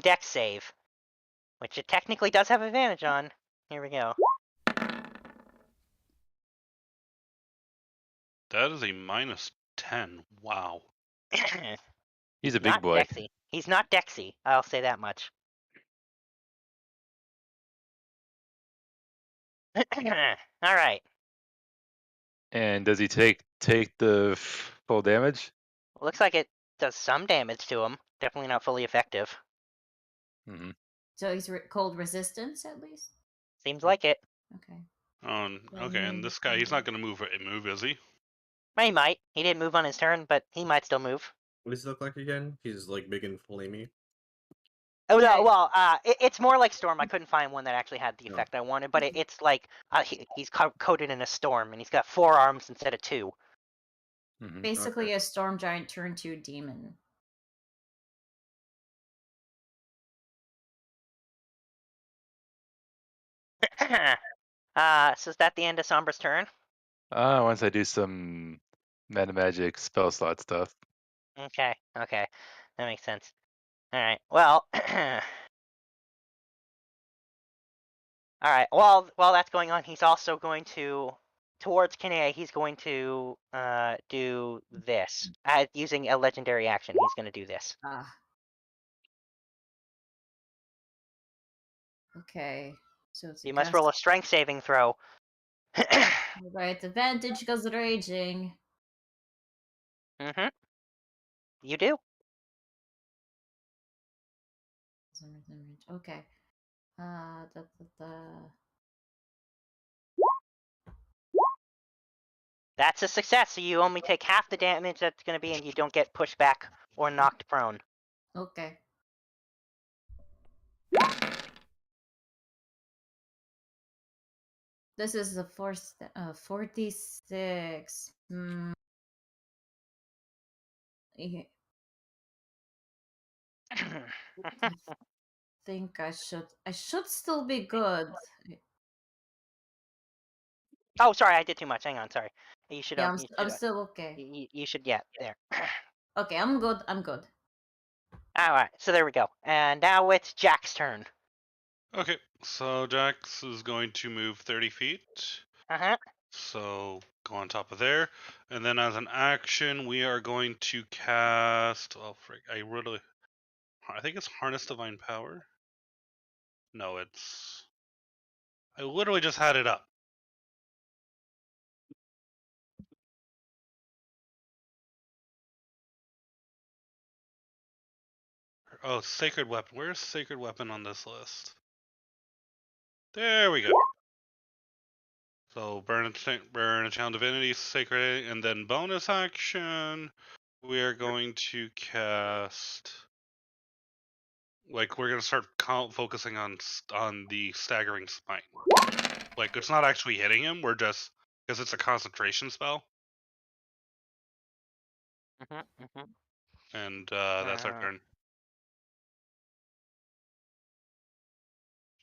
dex save, which it technically does have advantage on. Here we go. That is a -10. Wow. He's a big boy. Dexy. He's not Dexy. I'll say that much. All right. And does he take the full damage? Looks like it does some damage to him. Definitely not fully effective. Mm-hmm. So he's cold resistance at least. Seems like it. Okay. Okay, and this guy, he's not going to move, is he? He might. He didn't move on his turn, but he might still move. What does he look like again? He's like big and flamey. Oh Yeah. no, well, it's more like Storm. I couldn't find one that actually had the No. effect I wanted, but it's like he's coated in a storm, and he's got 4 arms instead of 2. Mm-hmm. Basically, Okay. a storm giant turned to demon. So is that the end of Sombra's turn? Once I do some meta magic spell slot stuff. Okay, that makes sense. All right, well, all right. While that's going on, he's also going to towards Kinea. He's going to do this using a legendary action. He's going to do this. Ah. Okay. So it's You must roll a strength saving throw. right advantage because of raging. Mm-hmm. You do. Okay. That's a success. So you only take half the damage that's going to be, and you don't get pushed back or knocked prone. Okay. This is the 46. Yeah. I think I should still be good. Oh, sorry, I did too much. Hang on, sorry. You should. Yeah, I'm still okay. You should. Yeah, there. Okay, I'm good. I'm good. All right, so there we go. And now it's Jack's turn. Okay, so Jax is going to move 30 feet. So go on top of there. And then as an action, we are going to cast... Oh, frick. I think it's Harness Divine Power. No, it's... I literally just had it up. Oh, Sacred Weapon. Where's Sacred Weapon on this list? There we go. So burn a Channel Divinity, Sacred, and then bonus action, we are going to cast... Like, we're going to start focusing on the Staggering Smite. Like, it's not actually hitting him, we're just... Because it's a concentration spell. And that's our turn.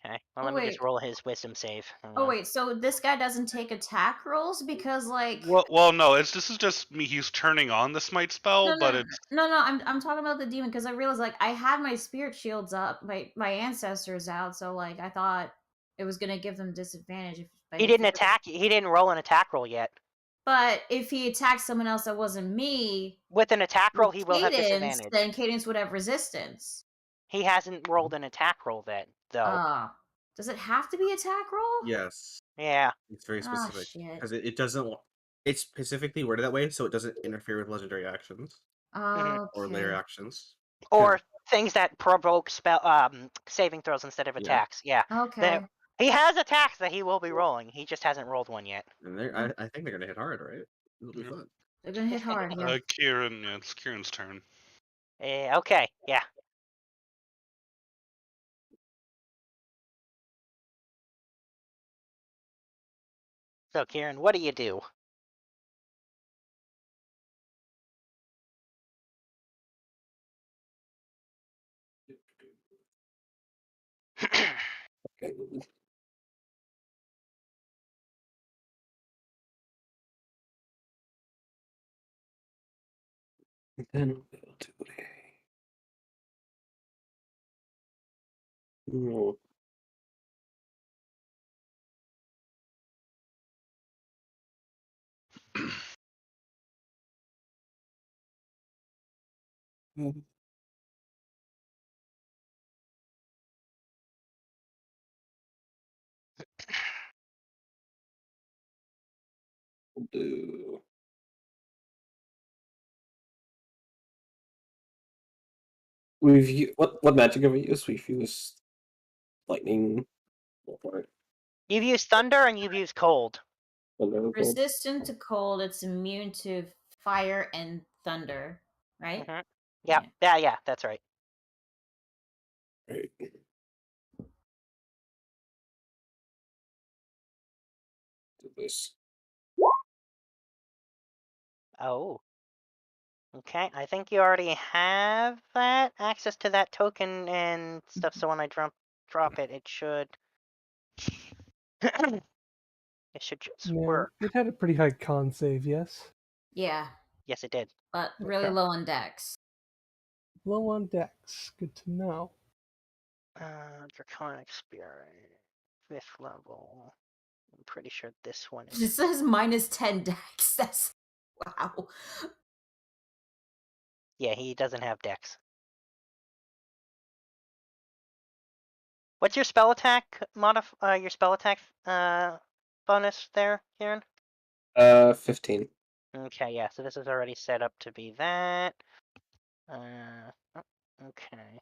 Okay. Well, Oh, let me just wait. roll his wisdom save. Hang Oh on. wait, so this guy doesn't take attack rolls because like Well, no. This is just me. He's turning on the smite spell, no, but no, it's no, no. I'm talking about the demon because I realized like I had my spirit shields up, my ancestors out, so like I thought it was gonna give them disadvantage. He didn't attack. He didn't roll an attack roll yet. But if he attacked someone else that wasn't me, With an attack roll, with he will have Cadence, disadvantage. then Cadence would have resistance. He hasn't rolled an attack roll then, though. Does it have to be attack roll? Yes. Yeah. It's very Ah, specific shit. because it doesn't. It's specifically worded that way so it doesn't interfere with legendary actions or layer Okay. actions. Or things that provoke saving throws instead of Yeah. attacks. Yeah. Okay. He has attacks that he will be rolling. He just hasn't rolled one yet. And I think they're gonna hit hard, right? It'll be fun. They're gonna hit hard. Yeah. Kieran. Yeah, it's Kieran's turn. Okay. Yeah. So, Kieran, what do you do? Okay. Then we'll do a. We'll do. What magic have we used? We've used lightning. You've used thunder and you've used cold. Resistant to cold, it's immune to fire and thunder, right? Mm-hmm. Yeah, that's right. Right. Do this. Oh. Okay, I think you already have that access to that token and stuff. So when I drop it, it should it should just Yeah, work. it had a pretty high con save, yes. Yeah, Yes, it did. but really Okay. low on dex. Low on dex. Good to know. Draconic Spirit, 5th level. I'm pretty sure this one It is. says -10 dex. That's wow. Yeah, he doesn't have dex. What's your spell attack your spell attack bonus there, Kieran? 15. Okay, yeah, so this is already set up to be that. Okay.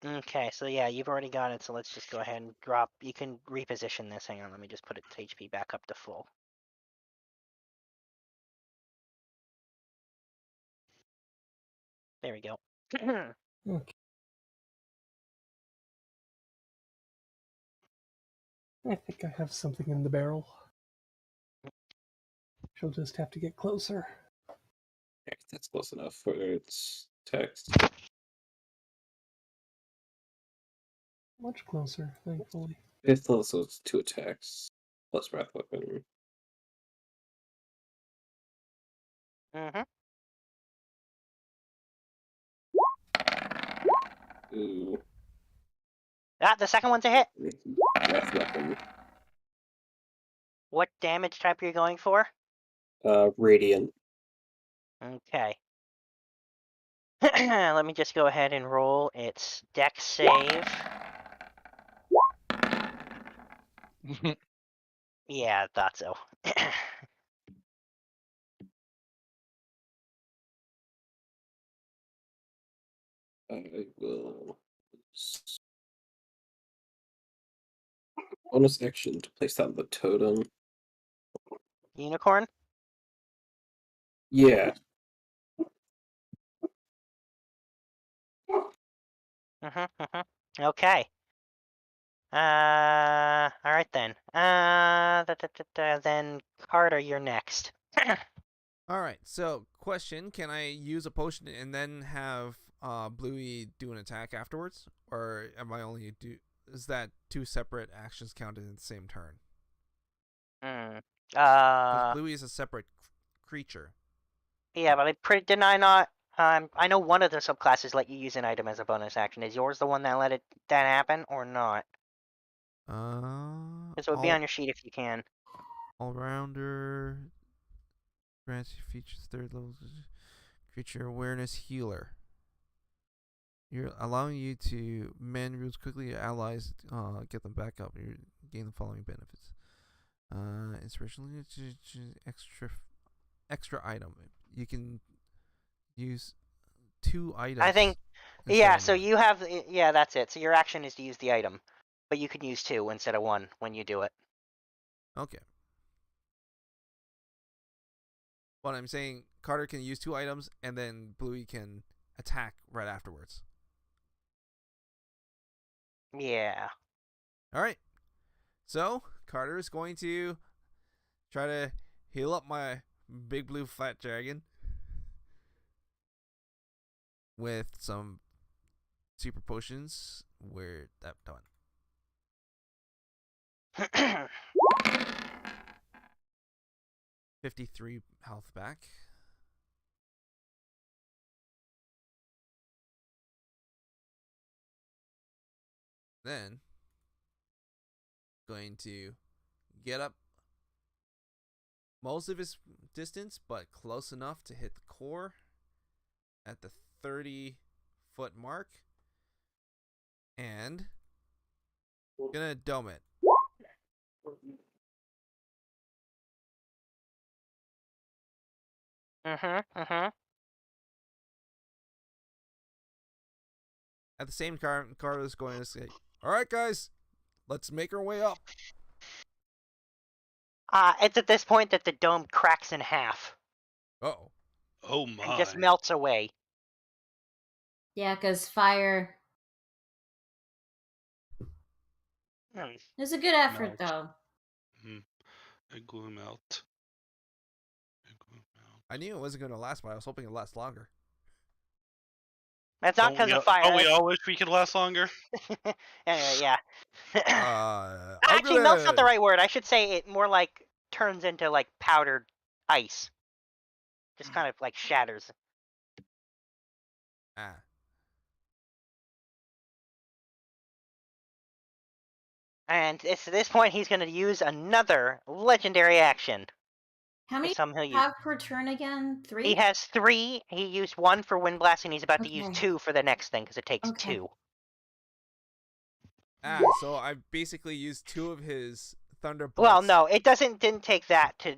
Okay, so yeah, you've already got it, so let's just go ahead and drop. You can reposition this. Hang on, let me just put its HP back up to full. There we go. Okay. I think I have something in the barrel. She'll just have to get closer. Yeah, that's close enough for its text. Much closer, thankfully. 5th level, so it's 2 attacks. Plus breath weapon. Mm-hmm. Ooh. The second one's a hit. Breath weapon. What damage type are you going for? Radiant. Okay. Let me just go ahead and roll its dex save. Yeah, I thought so. I will. Bonus action to place down the totem. Unicorn? Yeah. Okay. Alright then. Then Carter, you're next. All right. So, question: can I use a potion and then have Bluey do an attack afterwards, or am I only do? Is that two separate actions counted in the same turn? Hmm. Because Bluey is a separate creature. Yeah, but didn't I not? I know one of the subclasses let you use an item as a bonus action. Is yours the one that let that happen or not? Because it would be on your sheet if you can. All rounder. Grants features third level creature awareness healer. You're allowing you to mend rules quickly. Your allies get them back up. You gain the following benefits. Inspiration extra item. You can use 2 items. I think. instead Yeah. of So 1. you have. Yeah, that's it. So your action is to use the item, but you can use 2 instead of 1 when you do it. Okay. But I'm saying Carter can use 2 items and then Bluey can attack right afterwards. Yeah. All right. So Carter is going to try to heal up my big blue flat dragon with some super potions. Where that done? 53 health back. Then going to get up most of his distance, but close enough to hit the core at the 30-foot mark. And gonna dome it. At the same time, Carter's going to say, "All right, guys, let's make our way up." It's at this point that the dome cracks in half. Uh-oh. Oh my. And just melts away. Yeah, because fire. Hmm. It's a good effort, Melt. though. A glue melt. I knew it wasn't going to last, but I was hoping it lasts longer. That's not because of fire. Oh, we all wish we could last longer. Anyway, yeah. I'm melt's not the right word. I should say it more like turns into like powdered ice. Just kind of like shatters. And it's at this point he's going to use another legendary action. How many Some he'll use. have per turn again? 3? He has 3. He used 1 for Wind Blast, and he's about to use Okay. 2 for the next thing because it takes Okay. 2. So I basically used 2 of his Thunderbolts. Well, no, it didn't take that to.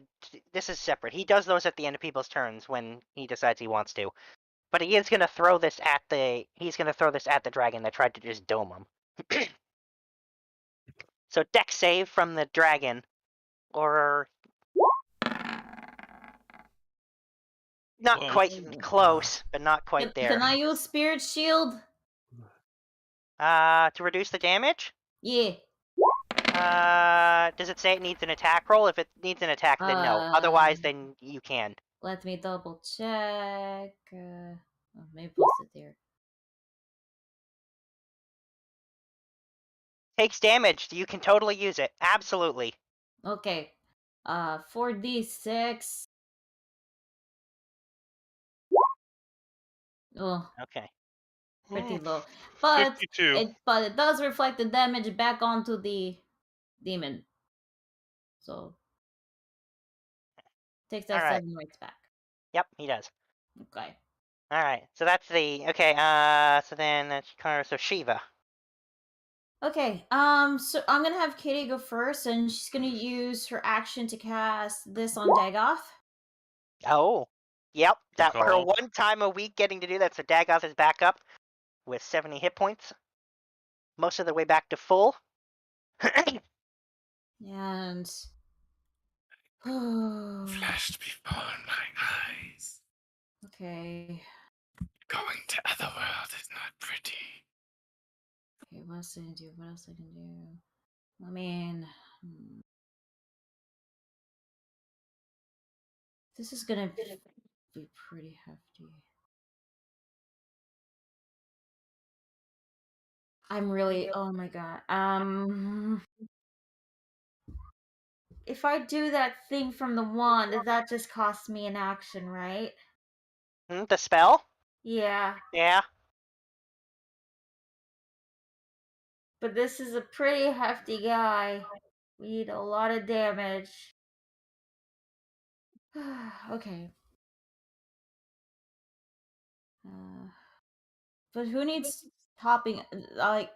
This is separate. He does those at the end of people's turns when he decides he wants to. But he is going to throw this at the. He's going to throw this at the dragon that tried to just dome him. So dex save from the dragon, or not quite close, but not quite there. Can I use Spirit Shield? To reduce the damage? Yeah. Does it say it needs an attack roll? If it needs an attack, then no. Otherwise, then you can. Let me double check. Maybe post it there. Takes damage. You can totally use it. Absolutely. Okay. 4d6. Oh. Okay. Pretty low. But 52. it does reflect the damage back onto the demon. So takes that 7 points back. Yep, he does. Okay. All right. So that's the okay. So then that's so Shiva. Okay. So I'm gonna have Katie go first, and she's gonna use her action to cast this on Dagoth. Oh. Yep. That her call. 1 time a week getting to do that. So Dagoth is back up with 70 hit points, most of the way back to full. And Flashed before my eyes. okay. Going to Otherworld is not pretty. Okay, what else I can do? What else I can do? I mean, This is gonna be pretty hefty. I'm really. Oh my god. If I do that thing from the wand, that just costs me an action, right? The spell? Yeah. Yeah. But this is a pretty hefty guy. We need a lot of damage. Okay. But who needs topping? Like,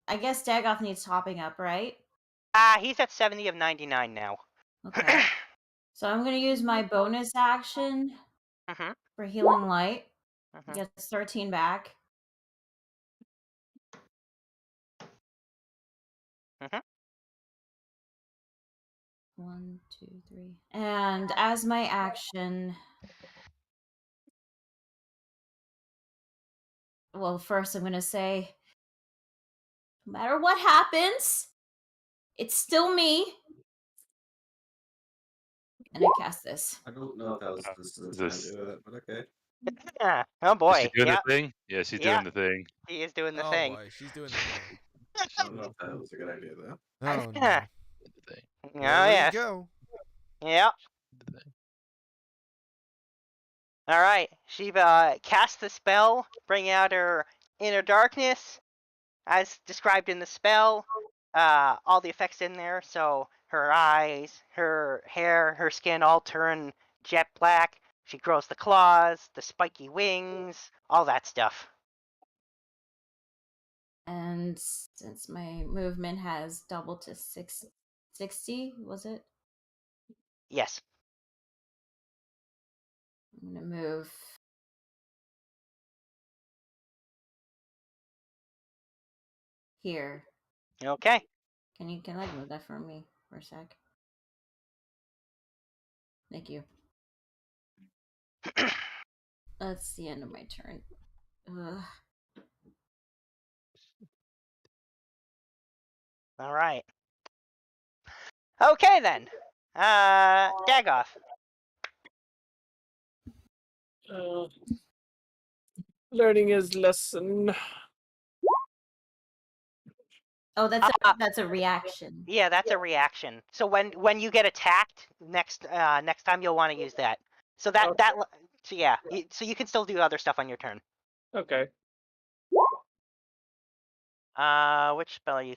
I guess Dagoth needs topping up, right? He's at 70 of 99 now. Okay. So I'm gonna use my bonus action Mhm. for healing light. Mhm. Gets 13 back. Mhm. 1, 2, 3. And as my action, well, first I'm gonna say, no matter what happens, it's still me. And I cast this. I don't know if that was this is the time to do it, but okay. Yeah. Oh Is boy. she doing Yeah. the thing? Yeah, she's Yeah. doing the thing. He is doing the Oh thing. boy, she's doing the thing. I don't know if that was a good idea though. Oh no. Yeah. The thing. Oh Well, there yes. you go. Yeah. The thing. All right. She casts the spell, bringing out her inner darkness, as described in the spell. All the effects in there. So her eyes, her hair, her skin all turn jet black. She grows the claws, the spiky wings, all that stuff. And since my movement has doubled to 60, was it? Yes. I'm gonna move here. Okay. Can you move that for me for a sec? Thank you. That's the end of my turn. Ugh. All right. Okay then. Dagoth. Learning his lesson. Oh, that's a reaction. Yeah, that's a reaction. So when you get attacked next time you'll want to use that. So so yeah, so you can still do other stuff on your turn. Okay. Which spell are you?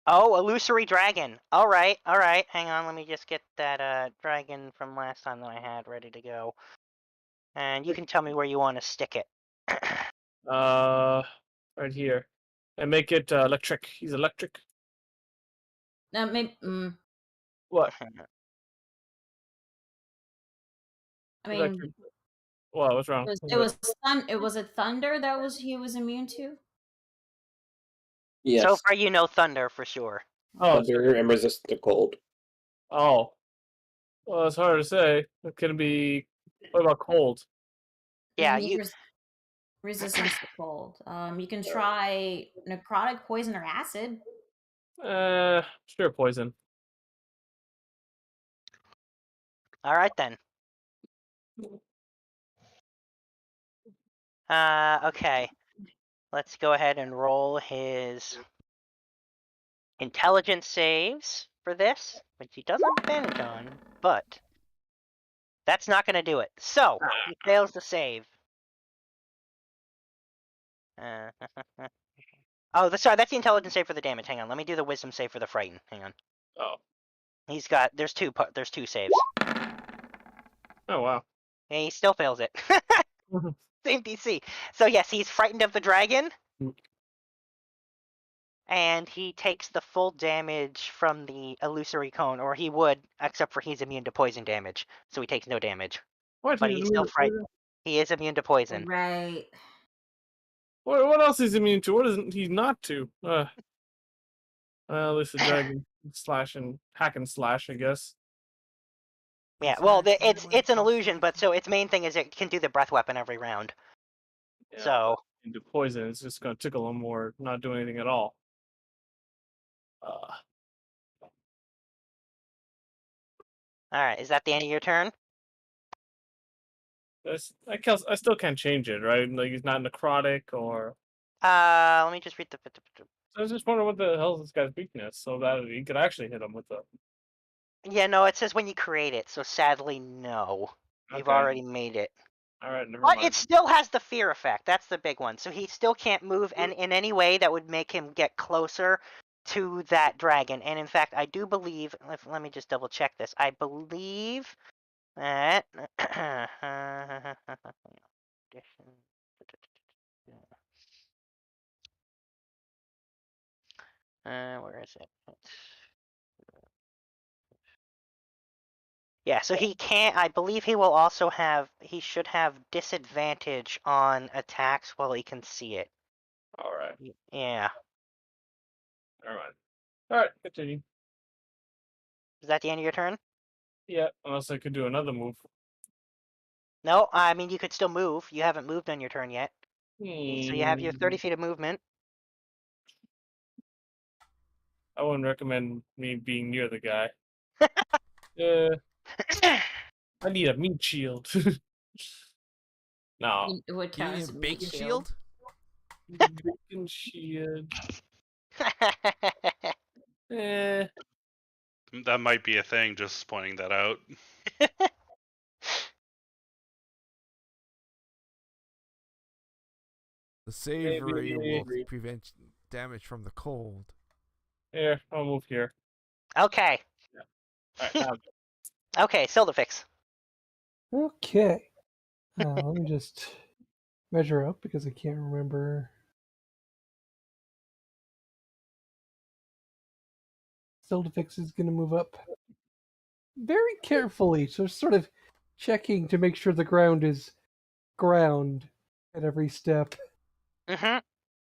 Oh, illusory dragon. All right. Hang on, let me just get that dragon from last time that I had ready to go. And you can tell me where you want to stick it. Right here, and make it electric. He's electric. Maybe. What? I mean, Electric. What? What's wrong? it was a thunder that he was immune to. Yes. So far, you know thunder for sure. Oh, Thunder and resistant to cold. oh. Well, it's hard to say. It can be. What about cold? Yeah, He's resistance to cold. You can try necrotic, poison, or acid. Sure, poison. All right then. Okay. Let's go ahead and roll his intelligence saves for this, which he doesn't have advantage on, but that's not going to do it. So he fails to save. Oh, sorry, that's the intelligence save for the damage. Hang on, let me do the wisdom save for the frighten. Hang on. Oh. There's two saves. Oh wow. And he still fails it. Same DC. So yes, he's frightened of the dragon. And he takes the full damage from the illusory cone, or he would, except for he's immune to poison damage, so he takes no damage. What? But he's still frightened. He is immune to poison. Right. What else is immune to? What isn't he not to? Well, at least the dragon slash and hack and slash, I guess. Yeah, well, it's an illusion, but so its main thing is it can do the breath weapon every round. Yeah, So into poison, it's just gonna tickle him or not do anything at all. All right, is that the end of your turn? I still can't change it, right? Like he's not necrotic or. Let me just read the. I was just wondering what the hell is this guy's weakness, so that he could actually hit him with the. Yeah, no, it says when you create it, so sadly, no. You've Okay. already made it. Alright, never But mind. it still has the fear effect. That's the big one. So he still can't move and in any way that would make him get closer to that dragon. And in fact, I do believe, let me just double check this. I believe that where is it? Yeah, so he can't. I believe he will also have. He should have disadvantage on attacks while he can see it. Alright. Yeah. Alright, continue. Is that the end of your turn? Yeah, unless I could do another move. No, I mean you could still move. You haven't moved on your turn yet. So you have your 30 Hmm. feet of movement. I wouldn't recommend me being near the guy. I need a meat shield. No. What You need counts a as meat bacon shield? shield? Bacon shield. Eh. That might be a thing, just pointing that out. The savory will Maybe. prevent damage from the cold. Here, I'll move here. Okay. Alright, now. Okay, Silderfix. Okay. Let me just measure up because I can't remember. Sildafix is going to move up very carefully, so sort of checking to make sure the ground is ground at every step. Mm-hmm.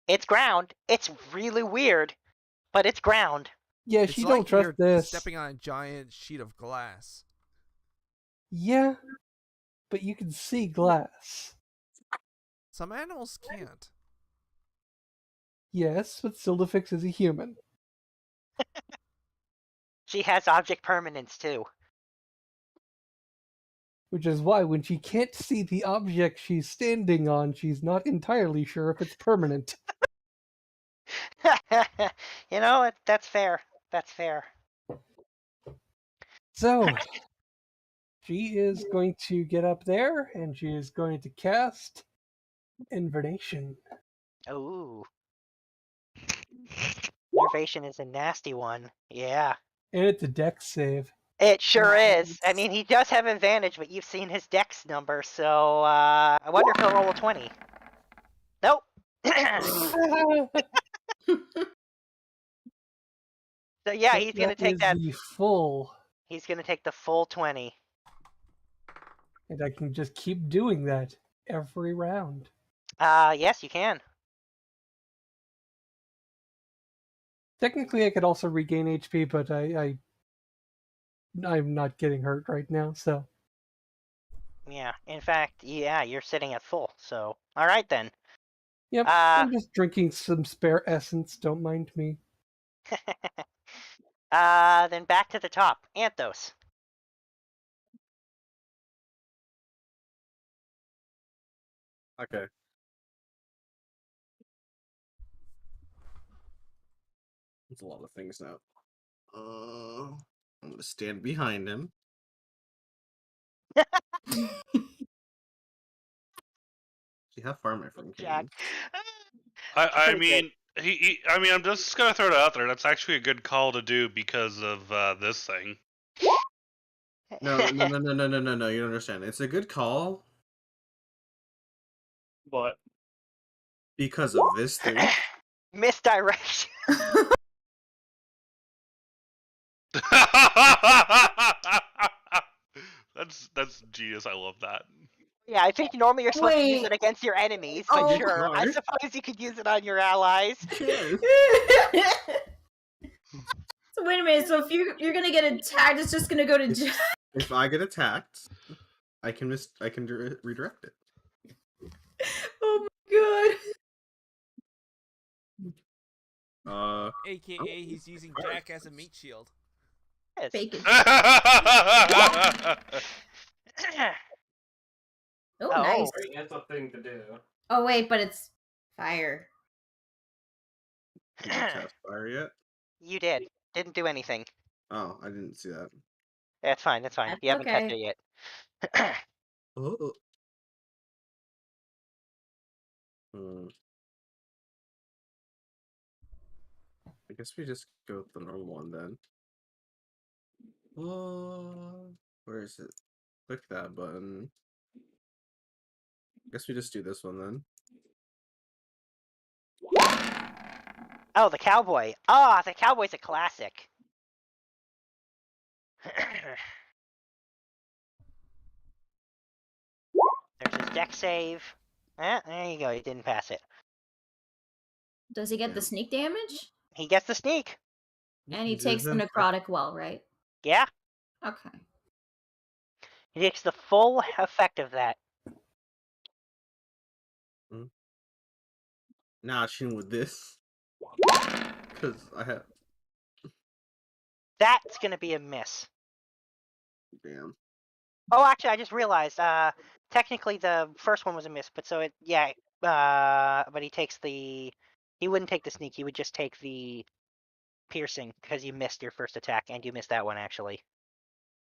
It's ground. It's really weird, but it's ground. Yeah, It's she like don't trust you're this. stepping on a giant sheet of glass. Yeah, but you can see glass. Some animals can't. Yes, but Sildafix is a human. She has object permanence too. Which is why when she can't see the object she's standing on, she's not entirely sure if it's permanent. You know, that's fair. That's fair. So, she is going to get up there, and she is going to cast Invernation. Ooh. Innervation is a nasty one. Yeah. And it's a dex save. It sure is. I mean, he does have advantage, but you've seen his dex number, so I wonder if he'll roll a 20. Nope. So yeah, he's gonna take that. The full. He's gonna take the full 20. And I can just keep doing that every round. Yes, you can. Technically, I could also regain HP, but I'm not getting hurt right now, so. Yeah. In fact, yeah, you're sitting at full. So, all right then. Yep. I'm just drinking some spare essence. Don't mind me. Then back to the top. Anthos. Okay. There's a lot of things now. I'm gonna stand behind him. See, how far am I from Jack. I mean, I mean, I'm just gonna throw it out there. That's actually a good call to do because of this thing. No. You don't understand. It's a good call But because of this thing. Misdirection. That's genius. I love that. Yeah, I think normally you're supposed to use Wait. it against your enemies, but Oh, sure. I God. suppose you could use it on your allies. Yes. So wait a minute. So if you're gonna get attacked, it's just gonna go to Jack. If I get attacked, I can redirect it. Oh my Uh, AKA, he's using Jack as a meat shield. Yes. Bacon. Oh, Oh. nice. Wait, that's a thing to do. Oh wait, but it's fire. Did you cast fire yet? You did. Didn't do anything. Oh, I didn't see that. That's fine. That's fine. That's You haven't touched okay. it yet. Oh. Hmm. I guess we just go with the normal one then. Where is it? Click that button. Guess we just do this one then. Oh, the cowboy. Ah, the cowboy's a classic. There's his deck save. There you go. He didn't pass it. Does he get the Yeah. sneak damage? He gets the sneak. And he Does takes the that- necrotic well, right? Yeah. Okay. He takes the full effect of that. Nah, shooting with this. Because I have. That's gonna be a miss. Damn. Oh, actually, I just realized. Technically, the first one was a miss, but so it, yeah. But he takes the. He wouldn't take the sneak. He would just take the piercing because you missed your first attack, and you missed that one actually.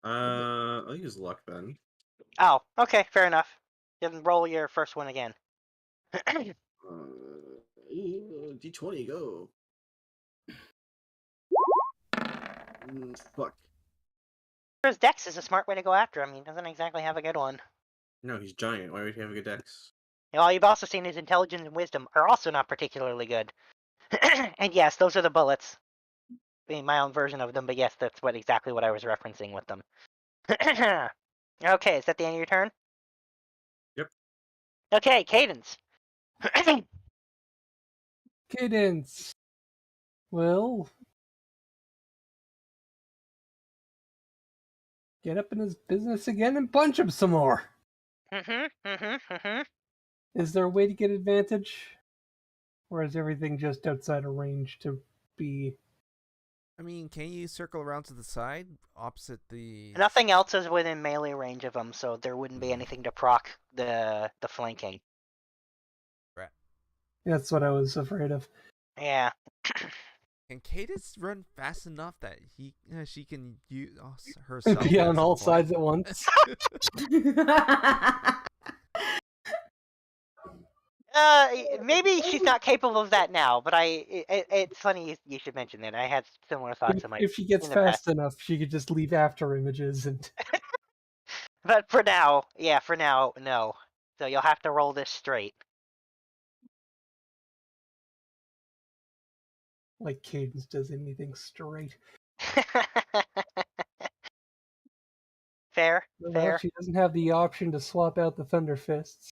I'll use luck then. Oh, okay, fair enough. Then roll your first one again. D20, go. Fuck. His dex is a smart way to go after him. He doesn't exactly have a good one. No, he's giant. Why would he have a good dex? Well, you've also seen his intelligence and wisdom are also not particularly good. And yes, those are the bullets. Being my own version of them, but yes, that's exactly what I was referencing with them. Okay, is that the end of your turn? Yep. Okay, Cadence. Cadence. Well, get up in his business again and punch him some more. Is there a way to get advantage? Or is everything just outside of range to be... I mean, can you circle around to the side opposite the? Nothing else is within melee range of him, so there wouldn't be anything to proc the flanking. Right. That's what I was afraid of. Yeah. Can Cadence run fast enough that she can use herself Be on as a all flank? sides at once. Maybe she's not capable of that now, but it's funny you should mention that. I had similar thoughts If she gets in the past. fast enough, she could just leave after images and... But for now, no. So you'll have to roll this straight. Like Cadence does anything straight. Fair, Well, fair. she doesn't have the option to swap out the Thunder Fists.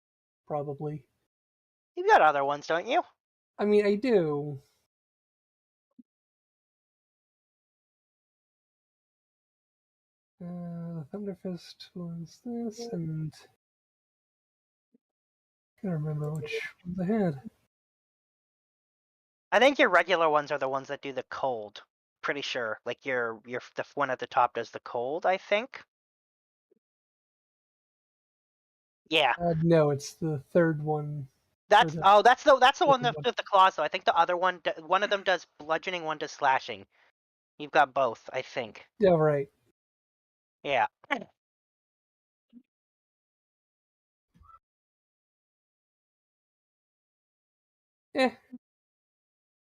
Probably. You've got other ones, don't you? I mean, I do. The Thunder Fist was this, and... I can't remember which ones I had. I think your regular ones are the ones that do the cold. Pretty sure. Like the one at the top does the cold, I think. Yeah. No, it's the third one. That's the- that's the one second that one. does the claws though. I think the other one one of them does bludgeoning, one does slashing. You've got both, I think. Yeah, right. Yeah.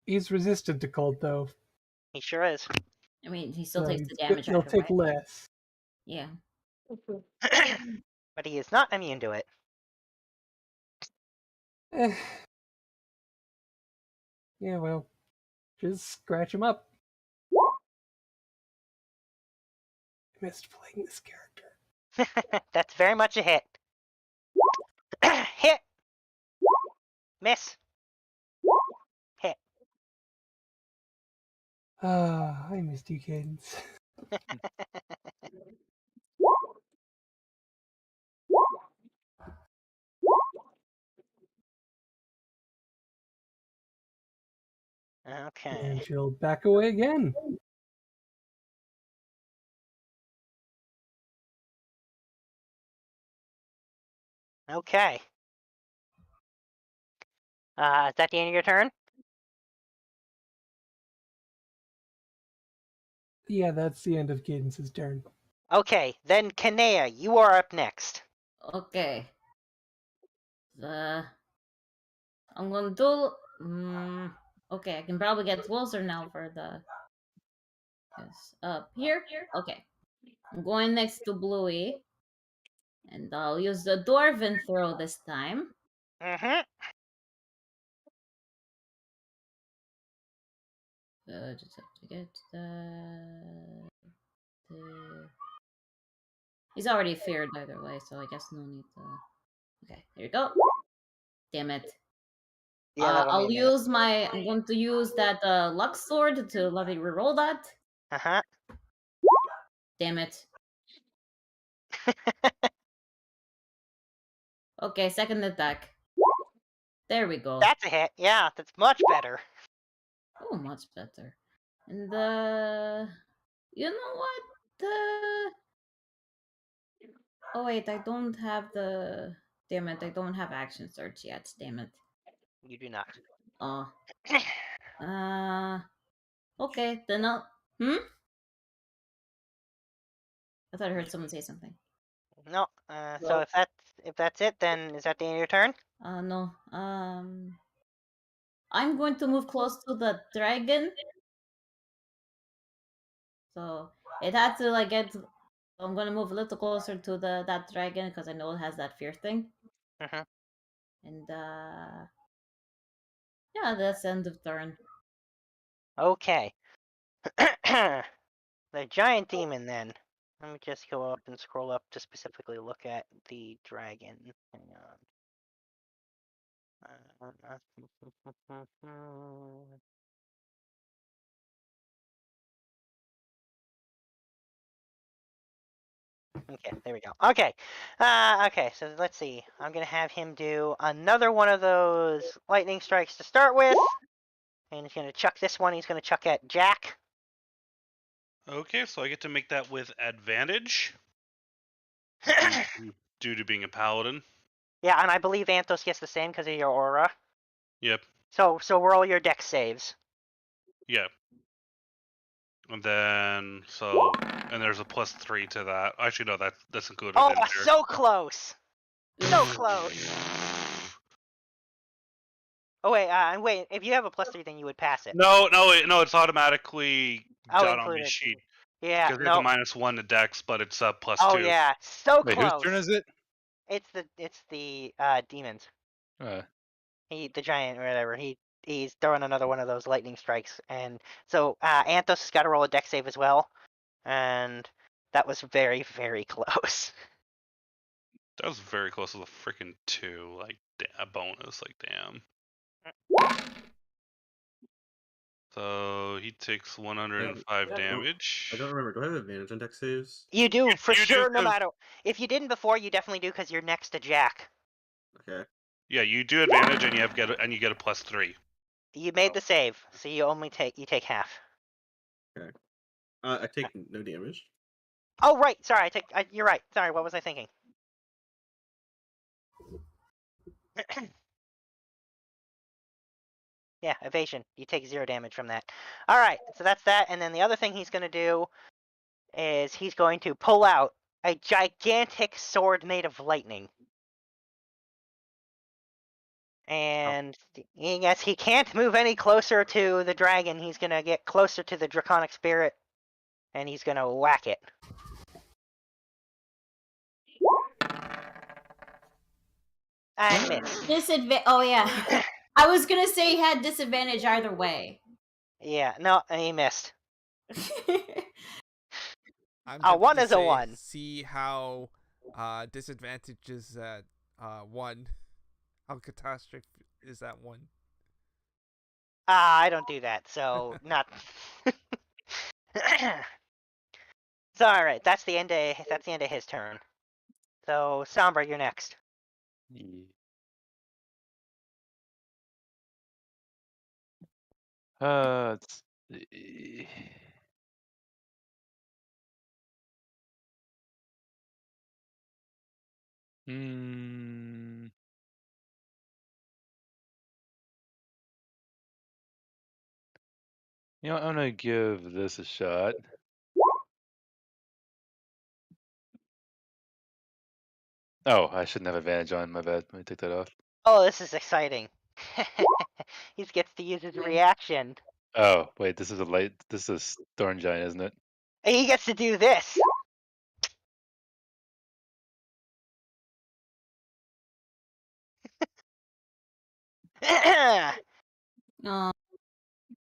He's resistant to cold, though. He sure is. I mean, he still so takes the damage. He'll either take way. less. Yeah. But he is not immune to it. Yeah, well, just scratch him up. I missed playing this character. That's very much a hit. Hit. Miss. Hit. I missed you, Cadence. Okay. And she'll back away again. Okay. Is that the end of your turn? Yeah, that's the end of Cadence's turn. Okay, then Kanea, you are up next. Okay. I'm gonna do. Okay, I can probably get closer now for the. Yes, up here. Okay, I'm going next to Bluey, and I'll use the Dwarven throw this time. Mm-hmm. Just have to get the. He's already feared either way, so I guess no need to. Okay, here you go. Damn it. Yeah, that'll I'll be a miss. use my. I'm going to use that luck sword to let me reroll that. Uh-huh. Damn it. Okay, second attack. There we go. That's a hit. Yeah, that's much better. Oh, much better. And you know what? Oh wait, I don't have the. Damn it! I don't have action search yet. Damn it. You do not. Oh. Okay, then I'll. I thought I heard someone say something. No. So if that's it, then is that the end of your turn? No. I'm going to move close to the dragon. So it had to like get. I'm gonna move a little closer to that dragon because I know it has that fear thing. Mm-hmm. And yeah, that's end of turn. Okay. The giant demon then. Let me just go up and scroll up to specifically look at the dragon. Hang on. Okay, there we go. Okay. Okay, so let's see. I'm gonna have him do another one of those lightning strikes to start with. And he's gonna chuck this one, he's gonna chuck at Jack. Okay, so I get to make that with advantage due to being a paladin. Yeah, and I believe Anthos gets the same because of your aura. Yep. So roll your dex saves. Yeah. And then and there's a +3 to that. Actually, no, that's included Oh, in there. so close. So close. Oh wait. If you have a +3, then you would pass it. No, it's automatically done on my included. sheet. Yeah, Because there's a -1 to dex, but it's a +2. Oh yeah, so Wait, close. whose turn is it? It's the demons. The giant or whatever. He's throwing another one of those lightning strikes, and so Anthos has got to roll a dex save as well, and that was very, very close. That was very close to the freaking 2, like a bonus, like damn. So he takes 105 damage. I don't remember. Do I have advantage on dex saves? You do for you do, sure. No 'cause- matter if you didn't before, you definitely do because you're next to Jack. Okay. Yeah, you do advantage, and you get a +3. You made the save, so you take half. Okay. I take no damage. Oh right, sorry. You're right. Sorry, what was I thinking? Yeah, evasion. You take 0 damage from that. All right, so that's that. And then the other thing he's going to do is he's going to pull out a gigantic sword made of lightning. And I guess he can't move any closer to the dragon. He's going to get closer to the draconic spirit, and he's going to whack it. And miss. Oh yeah. I was gonna say he had disadvantage either way. Yeah, no, he missed. I'm A 1 tempted to is a say, 1. See how disadvantages at 1. How catastrophic is that 1? I don't do that, so not. So all right, that's the end of his turn. So Sombra, you're next. Let's see. Mm. You know, I'm gonna give this a shot. Oh, I shouldn't have advantage on. My bad. Let me take that off. Oh, this is exciting. He gets to use his reaction. Oh, wait. This is a light. This is a Thorn Giant, isn't it? And he gets to do this. Oh,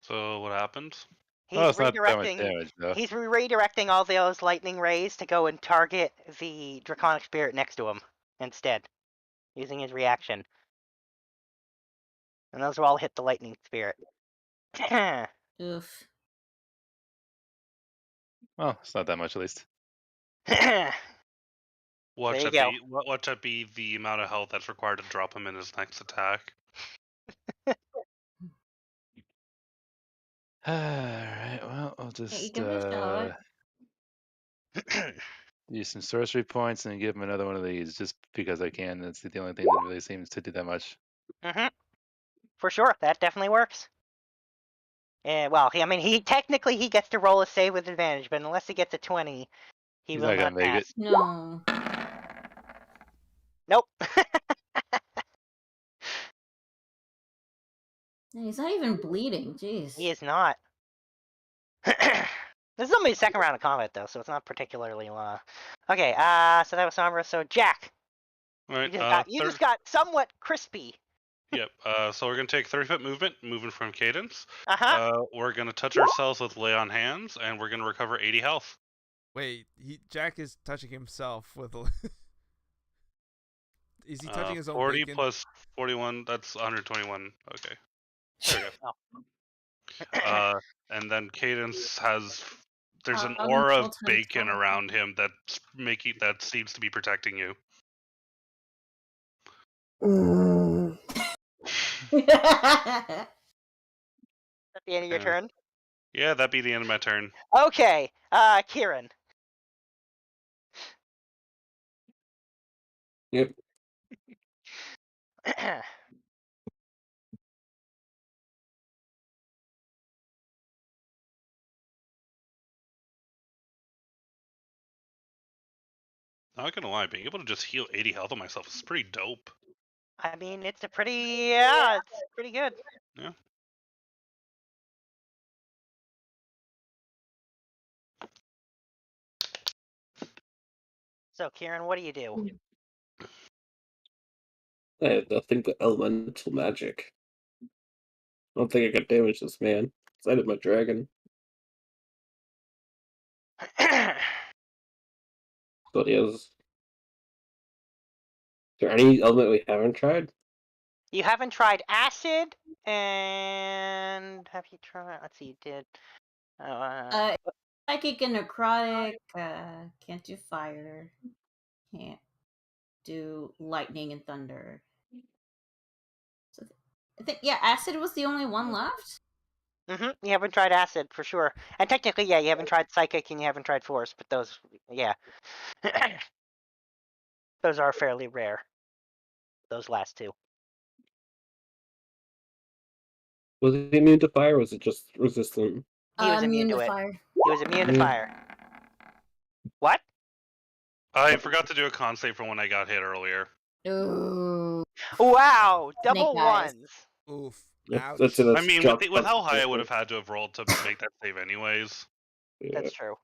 So what happened? He's Oh, it's not that much redirecting. damage, though. He's redirecting all those lightning rays to go and target the draconic spirit next to him instead, using his reaction. And those will all hit the lightning spirit. oof. Well, it's not that much, at least. Watch you that go. be watch that be the amount of health that's required to drop him in his next attack. Alright, well, I'll Hey, just give it a shot. use some sorcery points and give him another one of these, just because I can. That's the only thing that really seems to do that much. For sure, that definitely works. Yeah, well, I mean, he gets to roll a save with advantage, but unless he gets a 20, he He's will not gonna not make pass. it. No. Nope. He's not even bleeding. Jeez. He is not. This is only the second round of combat, though, so it's not particularly long. Okay, so that was Sombra. So, Jack, All right. you just got somewhat crispy. Yep. So we're gonna take 30-foot movement, moving from Cadence. Uh-huh. We're gonna touch ourselves with lay on hands, and we're gonna recover 80 health. Wait, Jack is touching himself with a. Is he touching his own 40 bacon? plus 41. That's 121. Okay. There we go. Oh. And then Cadence has. There's an I'm aura of still touched bacon up. around him that seems to be protecting you. At the end of your turn? Yeah, that'd be the end of my turn. Okay, Kieran. Yep. Not gonna lie, being able to just heal 80 health on myself is pretty dope. I mean, it's pretty good. Yeah. So, Kieran, what do you do? I have nothing but elemental magic. I don't think I can damage this man. I did my dragon. But he has. Is there any element we haven't tried? You haven't tried acid, and have you tried? Let's see, you did. Psychic and necrotic. Can't do fire. Can't do lightning and thunder. So I think acid was the only one left. You haven't tried acid for sure, and technically, yeah, you haven't tried psychic and you haven't tried force, but those, yeah, those are fairly rare. Those last two. Was he immune to fire, or was it just resistant? He was immune to it. fire. He was immune to fire. What? I forgot to do a con save from when I got hit earlier. Ooh. Wow, double Snake eyes. ones. Oof. That's Ouch. it. I mean, with how high I would have had to have rolled to make that save anyways. Yeah. That's true.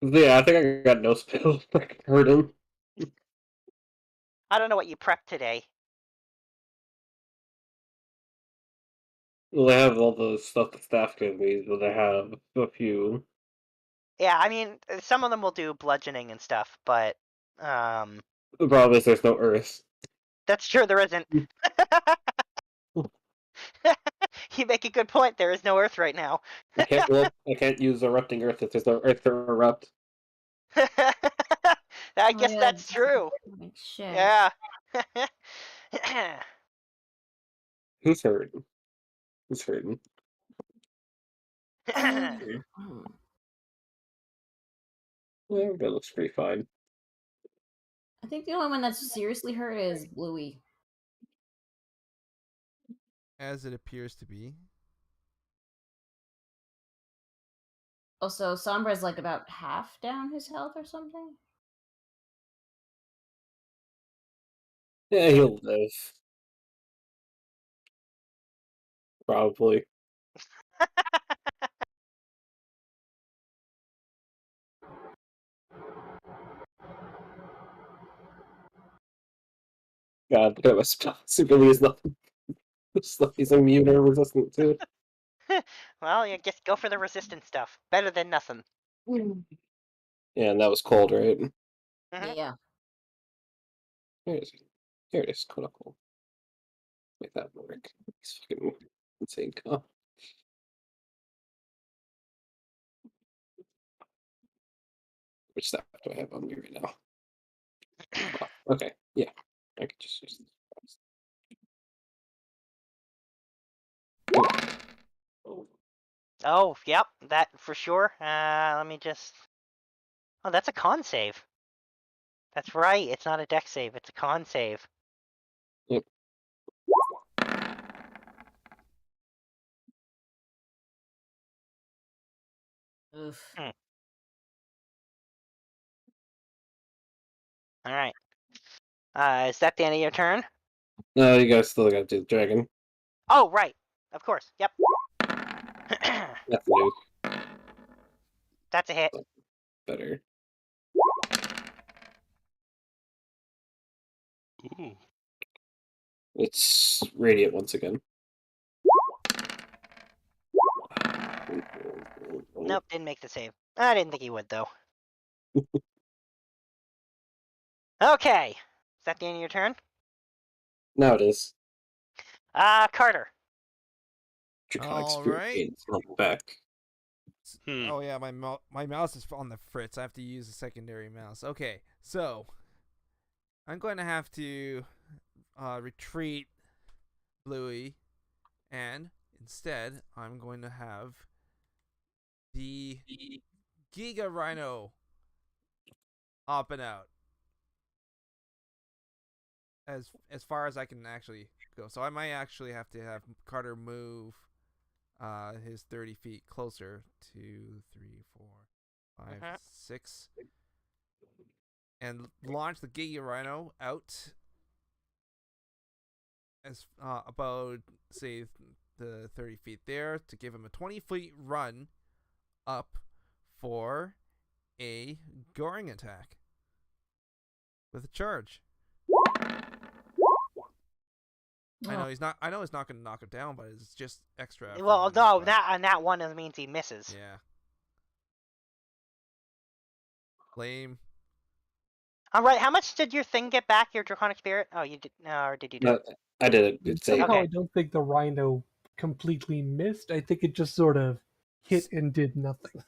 Yeah, I think I got no spells. I can hurt him. I don't know what you prepped today. Well, I have all the stuff that staff gave me, but I have a few. Yeah, I mean, some of them will do bludgeoning and stuff, but The problem is there's no earth. that's true. There isn't. You make a good point. There is no Earth right now. I can't use erupting earth if there's no earth to erupt. I guess that's true. Shit. Yeah. Who's hurting? Who's hurting? Yeah, that looks pretty fine. I think the only one that's seriously hurt is Bluey. As it appears to be. Also, Sombra's like about half down his health or something. Yeah, he'll live. Probably. God, look at my spell. Super is nothing. He's immune or resistant to. Well, you just go for the resistant stuff. Better than nothing. Yeah, and that was cold, right? Mhm. Yeah. Here it is. Here it is. Cool. Make that work. He's fucking insane. Oh. Which staff do I have on me right now? Oh, okay, yeah. I could just use this. Oh, yep, that for sure. Let me just. Oh, that's a con save. That's right. It's not a deck save. It's a con save. Yep. Oof. All right. Is that the end of your turn? No, you guys still gotta do the dragon. Oh, right. Of course. Yep. That's new. That's a hit. Better. Ooh. It's radiant once again. Nope, didn't make the save. I didn't think he would though. Okay. Is that the end of your turn? Now it is. Carter. Draconic All Spirit right. gains health back. Oh yeah, my mouse is on the fritz. I have to use a secondary mouse. Okay, so I'm going to have to retreat Bluey, and instead I'm going to have the Giga Rhino up and out as far as I can actually go. So I might actually have to have Carter move his 30 feet closer. 2, 3, 4, 5, 6, and launch the Giga Rhino out as about, say, the 30 feet there to give him a 20-feet run up for a goring attack with a charge. I know he's not. I know it's not going to knock him down, but it's just extra. Well, no, that one means he misses. Yeah. Lame. All right. How much did your thing get back? Your Draconic Spirit? Oh, you did. No, or did you do No, it? I did it. It's Somehow Okay. I don't think the rhino completely missed. I think it just sort of hit and did nothing.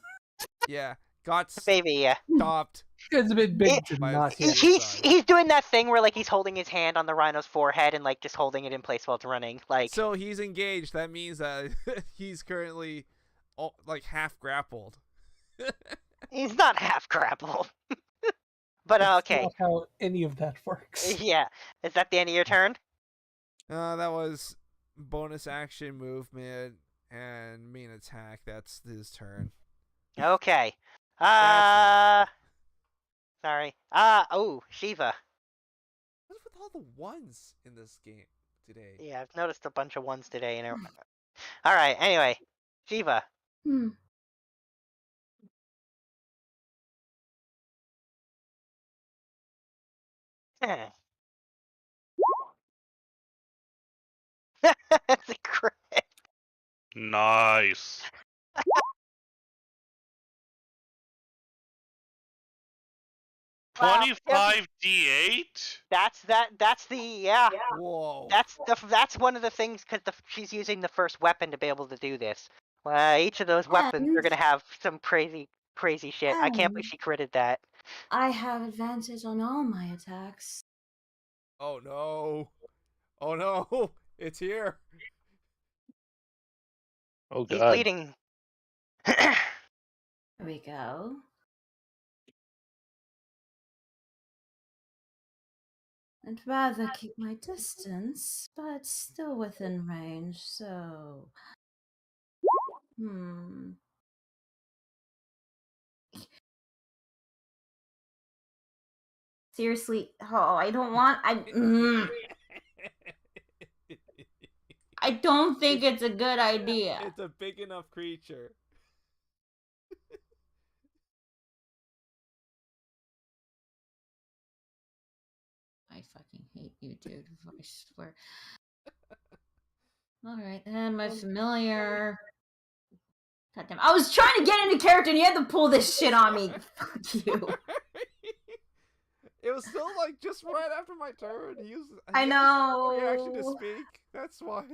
Yeah. Got Baby, yeah. stopped. It's a bit big to not hit. He's doing that thing where like he's holding his hand on the rhino's forehead and like just holding it in place while it's running. Like So he's engaged. That means that he's currently like half grappled. he's not half grappled. But That's okay. not how any of that works. Yeah. Is that the end of your turn? That was bonus action movement and main attack. That's his turn. Okay. That's Sorry. Oh, Shiva. What's with all the ones in this game today? Yeah, I've noticed a bunch of ones today. All right. Anyway, Shiva. That's a crit. Nice. Wow. 25 D8? That's the yeah. Whoa. That's one of the things because she's using the first weapon to be able to do this. Each of those weapons are gonna have some crazy shit. I can't believe she critted that. I have advantage on all my attacks. Oh no. Oh no. It's here. Oh He's god. bleeding. There we go. I'd rather keep my distance, but still within range, so. Seriously, I don't want. I don't think it's a good idea. It's a big enough creature. I fucking hate you, dude. I swear. Alright, and my familiar. Goddamn. I was trying to get into character and you had to pull this shit on me. Fuck you. It was still like just right after my turn. He used I know. reaction to speak. That's why.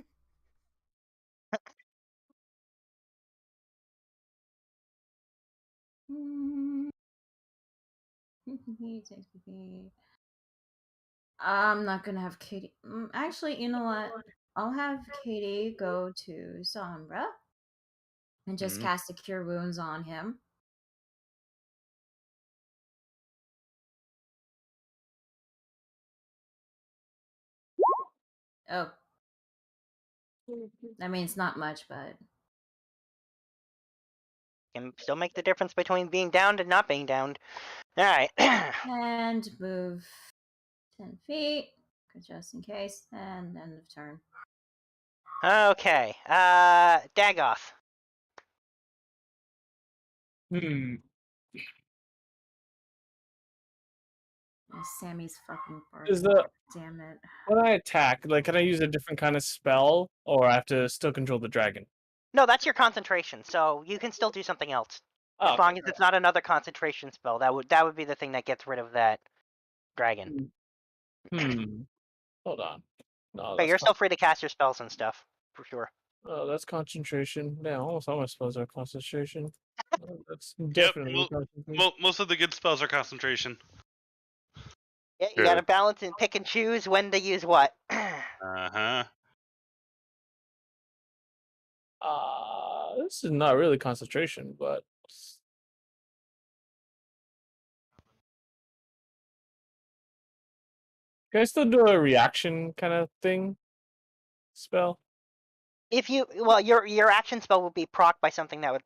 I'm not gonna have Katie. Actually, you know what? I'll have Katie go to Sombra and just cast a Cure Wounds on him. Oh. I mean, it's not much, but. Can still make the difference between being downed and not being downed. Alright. And move 10 feet, just in case, and end of turn. Okay. Dagoth. Sammy's fucking Is birthday. Damn it. when I attack, like, can I use a different kind of spell, or I have to still control the dragon? No, that's your concentration, so you can still do something else. Oh, As long as it's not another concentration spell. That would be the thing that gets rid of that dragon. Hold on. No, But you're still free to cast your spells and stuff, for sure. Oh, that's concentration. Yeah, almost all my spells are concentration. That's definitely concentration. Most of the good spells are concentration. Yeah, you gotta balance and pick and choose when to use what. Uh-huh. This is not really concentration, but can I still do a reaction kind of thing? Spell? If you your action spell would be procced by something that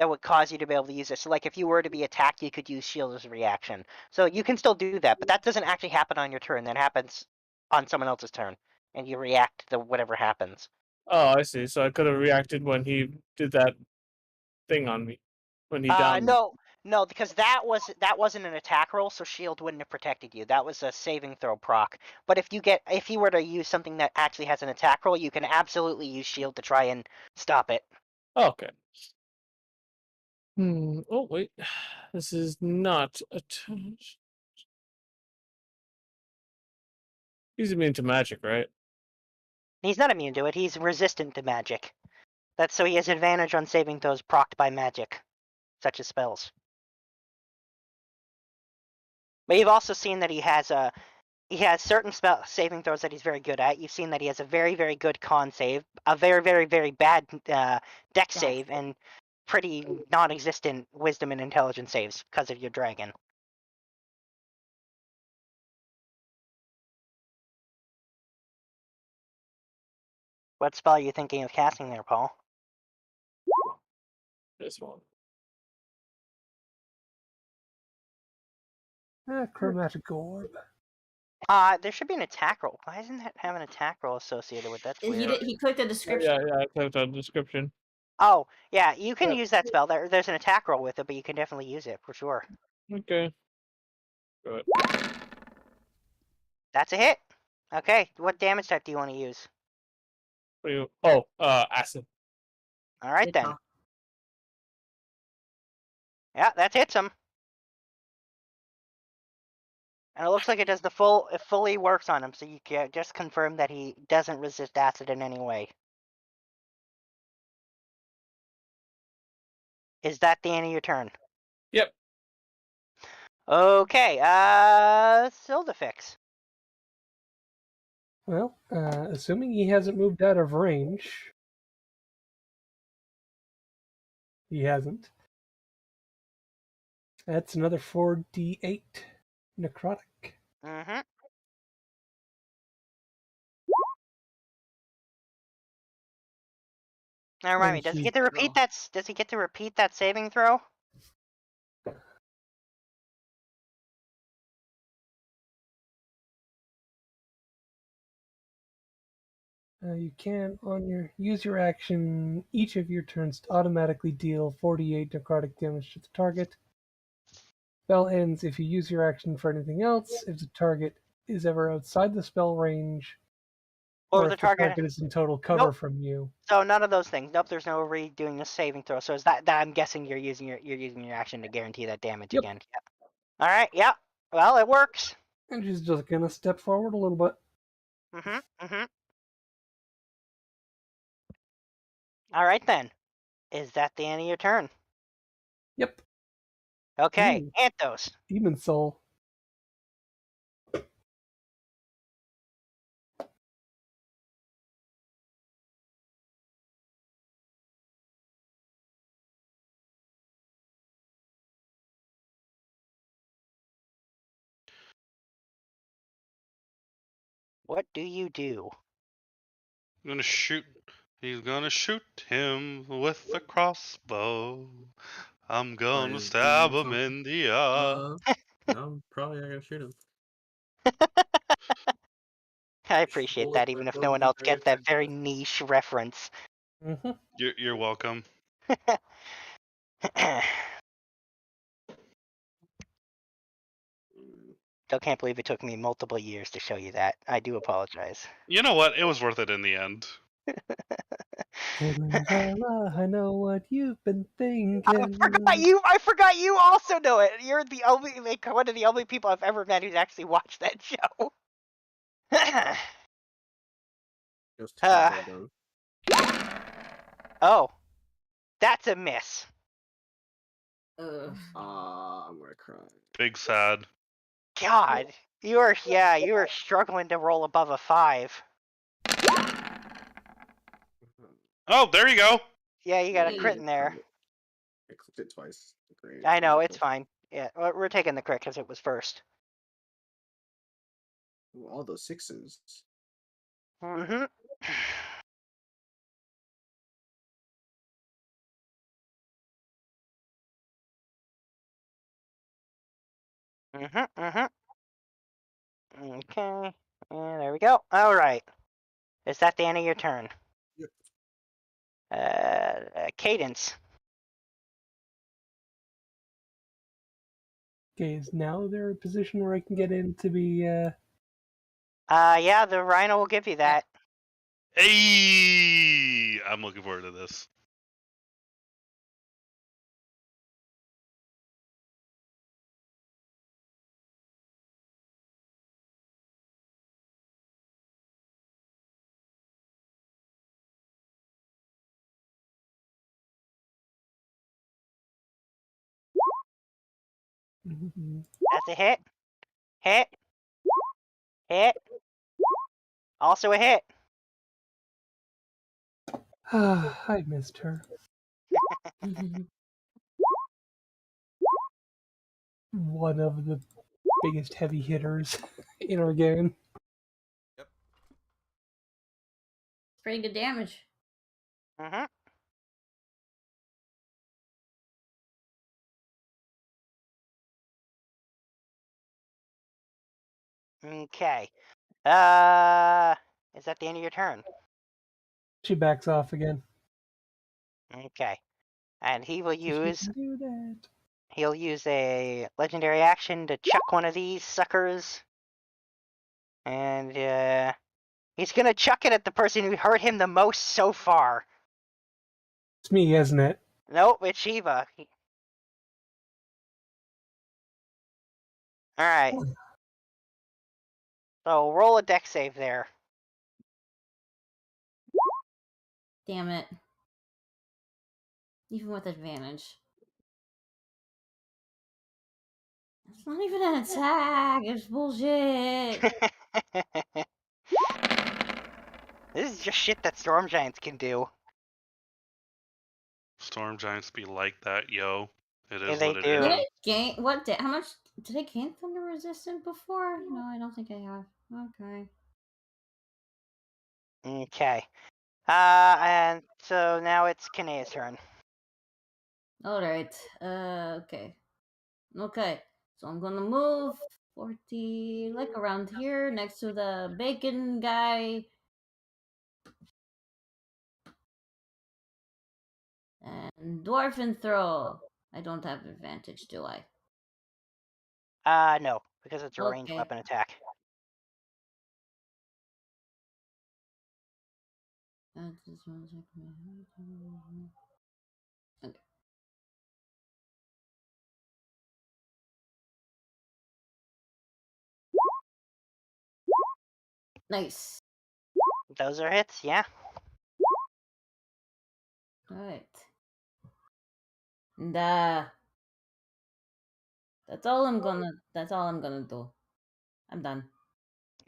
would cause you to be able to use it. So like if you were to be attacked, you could use shield as a reaction. So you can still do that, but that doesn't actually happen on your turn. That happens on someone else's turn, and you react to whatever happens. Oh, I see. So I could have reacted when he did that thing on me. When he downed me. No, because that wasn't an attack roll, so shield wouldn't have protected you. That was a saving throw proc. But if you were to use something that actually has an attack roll, you can absolutely use shield to try and stop it. Okay. Oh wait, this is not attached. He's immune to magic, right? He's not immune to it. He's resistant to magic. That's so he has advantage on saving throws procced by magic, such as spells. But you've also seen that he has certain spell saving throws that he's very good at. You've seen that he has a very, very good con save, a very, very, very bad dex save, and pretty non-existent wisdom and intelligence saves because of your dragon. What spell are you thinking of casting there, Paul? This one. Chromatic orb. There should be an attack roll. Why doesn't that have an attack roll associated with that? He clicked the description. Yeah, I clicked on the description. Oh, yeah, you can use that spell. There's an attack roll with it, but you can definitely use it for sure. Okay. Good. That's a hit. Okay, what damage type do you want to use? Acid. All right then. Yeah, that hits him. And it looks like it does it fully works on him, so you can just confirm that he doesn't resist acid in any way. Is that the end of your turn? Yep. Okay, Sildafix. Well, assuming he hasn't moved out of range. He hasn't. That's another 4d8 necrotic. Mm-hmm. Now remind me, And does he she's- get to repeat that? Does he get to repeat that saving throw? You can use your action each of your turns to automatically deal 48 necrotic damage to the target. Spell ends if you use your action for anything else, if the target is ever outside the spell range, Or if the the target- target is in total cover Nope. from you. So none of those things. Nope, there's no redoing the saving throw. So is that I'm guessing you're using your action to guarantee that damage Yep. again. Yep. All right. Yep. Well, it works. And she's just gonna step forward a little bit. All right then. Is that the end of your turn? Yep. Okay. Ooh. Anthos. Demon Soul. What do you do? I'm gonna shoot. He's gonna shoot him with the crossbow. I'm gonna Please stab do him in the eye. No, I'm probably not gonna shoot him. I appreciate that, even if no one else gets that very niche reference. Mm-hmm. You're welcome. Still can't believe it took me multiple years to show you that. I do apologize. You know what? It was worth it in the end. I know what you've been thinking. I forgot you also know it. You're the only one of the only people I've ever met who's actually watched that show. It was too well done. Oh, that's a miss. Ugh. I'm gonna cry. Big sad. God, you are struggling to roll above a 5. Oh, there you go. Yeah, you got a crit in there. I clicked it twice. Great. I know, it's fine. Yeah, we're taking the crit because it was first. Ooh, all those 6s. Mm-hmm. Okay, and there we go. All right. Is that the end of your turn? Yep. Cadence. Okay, is now there a position where I can get in to be Yeah, the Rhino will give you that. Hey, I'm looking forward to this. That's a hit. Hit. Hit. Also a hit. I missed her. One of the biggest heavy hitters in our game. Pretty good damage. Mm-hmm. Okay. Is that the end of your turn? She backs off again. Okay. And he will use She can do that. he'll use a legendary action to chuck one of these suckers. And he's gonna chuck it at the person who hurt him the most so far. It's me, isn't it? Nope, it's Shiva. Alright. So roll a dex save there. Damn it. Even with advantage. It's not even an attack. It's bullshit. This is just shit that storm giants can do. Storm giants be like that, yo. It Yeah, is they what it do. is. Did I gain how much did I gain thunder resistant before? No, I don't think I have. Okay. Okay. And so now it's Kanea's turn. All right. Okay. Okay. So I'm gonna move 40, like around here, next to the bacon guy. And dwarven throw. I don't have advantage, do I? No, because it's a ranged Okay. weapon attack. Okay. Nice. Those are hits, yeah. All right. And that's all I'm gonna do. I'm done.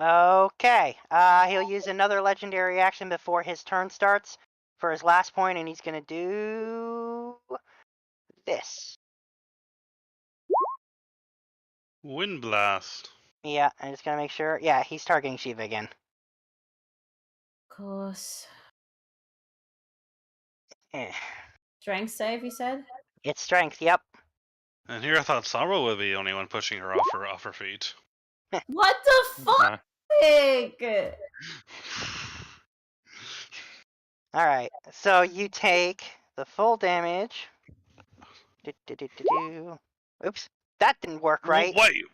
Okay. He'll use another legendary action before his turn starts for his last point, and he's gonna do this. Wind blast. Yeah, I'm just gonna make sure. Yeah, he's targeting Shiva again. Of course. Eh. Strength save, you said? It's strength. Yep. And here I thought Sorrow would be the only one pushing her off her feet. What the fuck? All right. So you take the full damage. Oops, that didn't work right. Wait.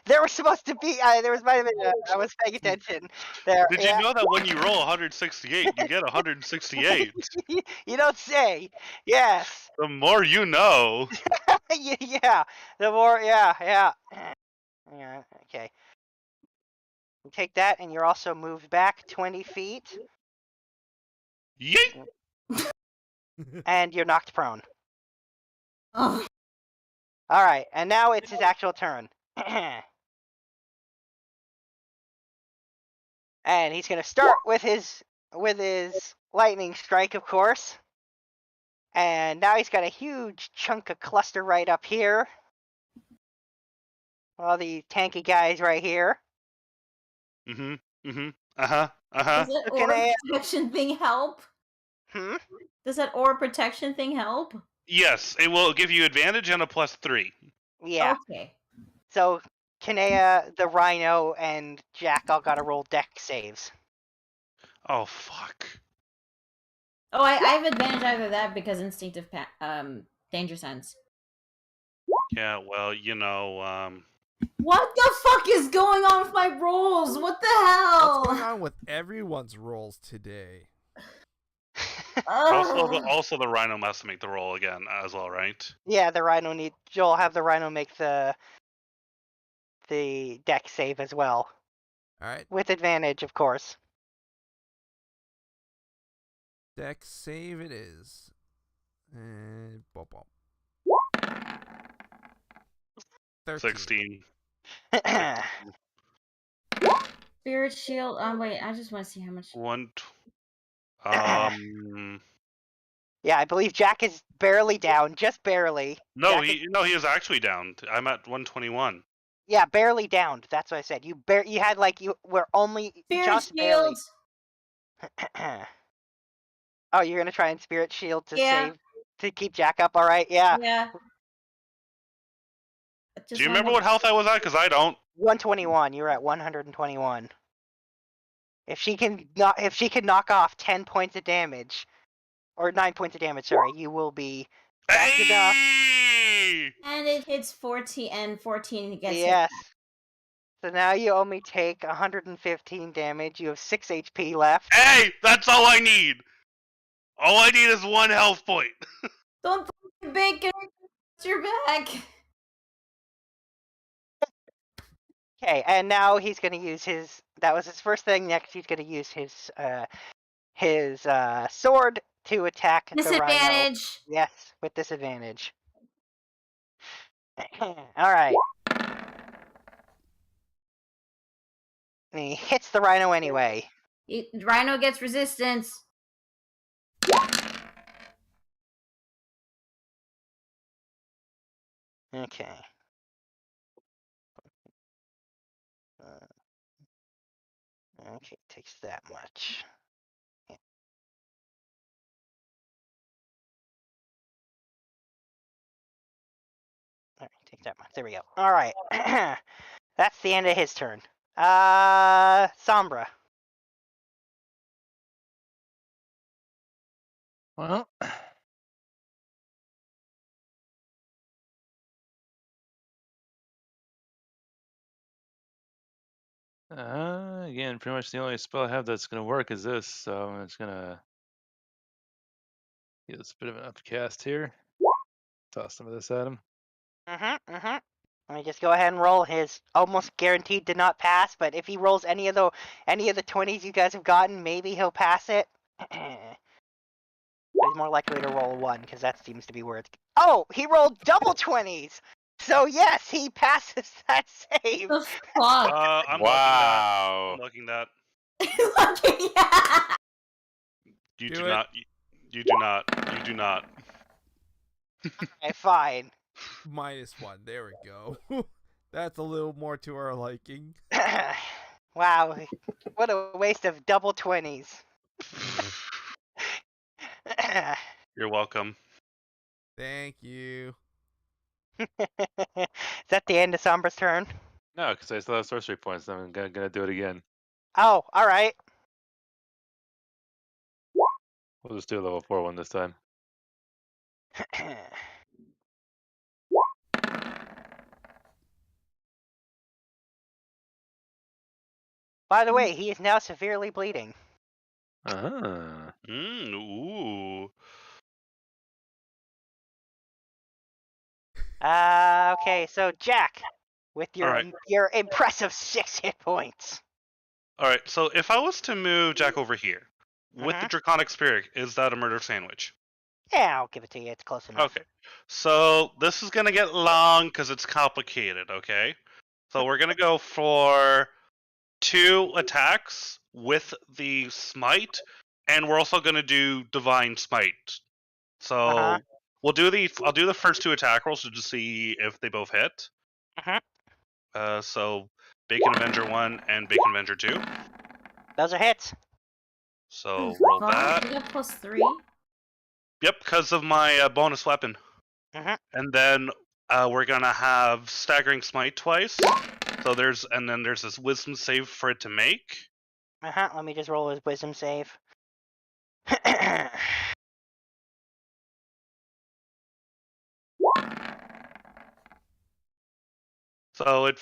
There was supposed to be. There was might have been. I was paying attention. There. Did you know that when you roll 168, you get 168? You don't say. Yes. The more you know. Yeah. The more. Yeah. Yeah. Okay. You take that, and you're also moved back 20 feet. Yeet. And you're knocked prone. Oh. All right, and now it's his actual turn. And he's gonna start with his lightning strike, of course. And now he's got a huge chunk of cluster right up here. All the tanky guys right here. Does that aura protection thing help? Hmm? Does that aura protection thing help? Yes, it will give you advantage and a +3. Yeah. Okay. So Kanea, the Rhino, and Jack all gotta roll deck saves. Oh fuck. Oh, I have advantage either that because instinctive danger sense. Yeah, well, you know, What the fuck is going on with my rolls? What the hell? What's going on with everyone's rolls today? also the Rhino must make the roll again as well, right? Yeah, the Rhino you'll have the Rhino make the deck save as well. Alright. With advantage, of course. Deck save it is. And bop bop. 16. Spirit shield. Wait, I just want to see how much. Yeah, I believe Jack is barely down, just barely. No, he is actually down. I'm at 121. Yeah, barely downed. That's what I said. You had like you were only Spirit just shield. barely. Oh, you're gonna try and spirit shield to Yeah. save to keep Jack up. All right, yeah. Yeah. Do you remember what health I was at? Because I don't. 121. You're at 121. If she can knock off 10 points of damage, or 9 points of damage, sorry, you will be back enough. And it hits 14 and 14 gets Yes. hit. So now you only take 115 damage. You have 6 HP left. Hey, that's all I need. All I need is 1 health point. Don't put bacon on your back. Okay, and now he's going to use his. That was his first thing. Next, he's going to use his sword to attack the Rhino. Disadvantage. Yes, with disadvantage. All right. And he hits the Rhino anyway. Rhino gets resistance. Okay. Okay, takes that much. step. There we go. All right. That's the end of his turn. Sombra. Well, again, pretty much the only spell I have that's gonna work is this, so I'm just gonna get this bit of an upcast here. Toss some of this at him. Let me just go ahead and roll his almost guaranteed to not pass, but if he rolls any of the 20s you guys have gotten, maybe he'll pass it. But he's more likely to roll a 1 because that seems to be where it's. Oh, he rolled double 20s. So yes, he passes that save. The fuck? I'm Wow. looking that. Looking at- You Do do it. not. You do not. You do not. Okay, fine. -1. There we go. That's a little more to our liking. Wow, what a waste of double 20s. You're welcome. Thank you. Is that the end of Sombra's turn? No, because I still have sorcery points. So I'm gonna do it again. Oh, all right. We'll just do a level 4 one this time. By the way, he is now severely bleeding. Ooh. Okay, so Jack, with your Alright. your impressive 6 hit points. All right. So if I was to move Jack over here with the Draconic Spirit, is that a murder sandwich? Yeah, I'll give it to you. It's close enough. Okay. So this is gonna get long because it's complicated. Okay. So we're gonna go for 2 attacks with the smite, and we're also gonna do divine smite. So we'll do I'll do the first 2 attack rolls to just see if they both hit. So Bacon Avenger 1 and Bacon Avenger 2. Those are hits. So roll Fuck, that. you got +3. Yep, because of my bonus weapon. And then we're gonna have staggering smite twice. So there's this wisdom save for it to make. Let me just roll his wisdom save. So it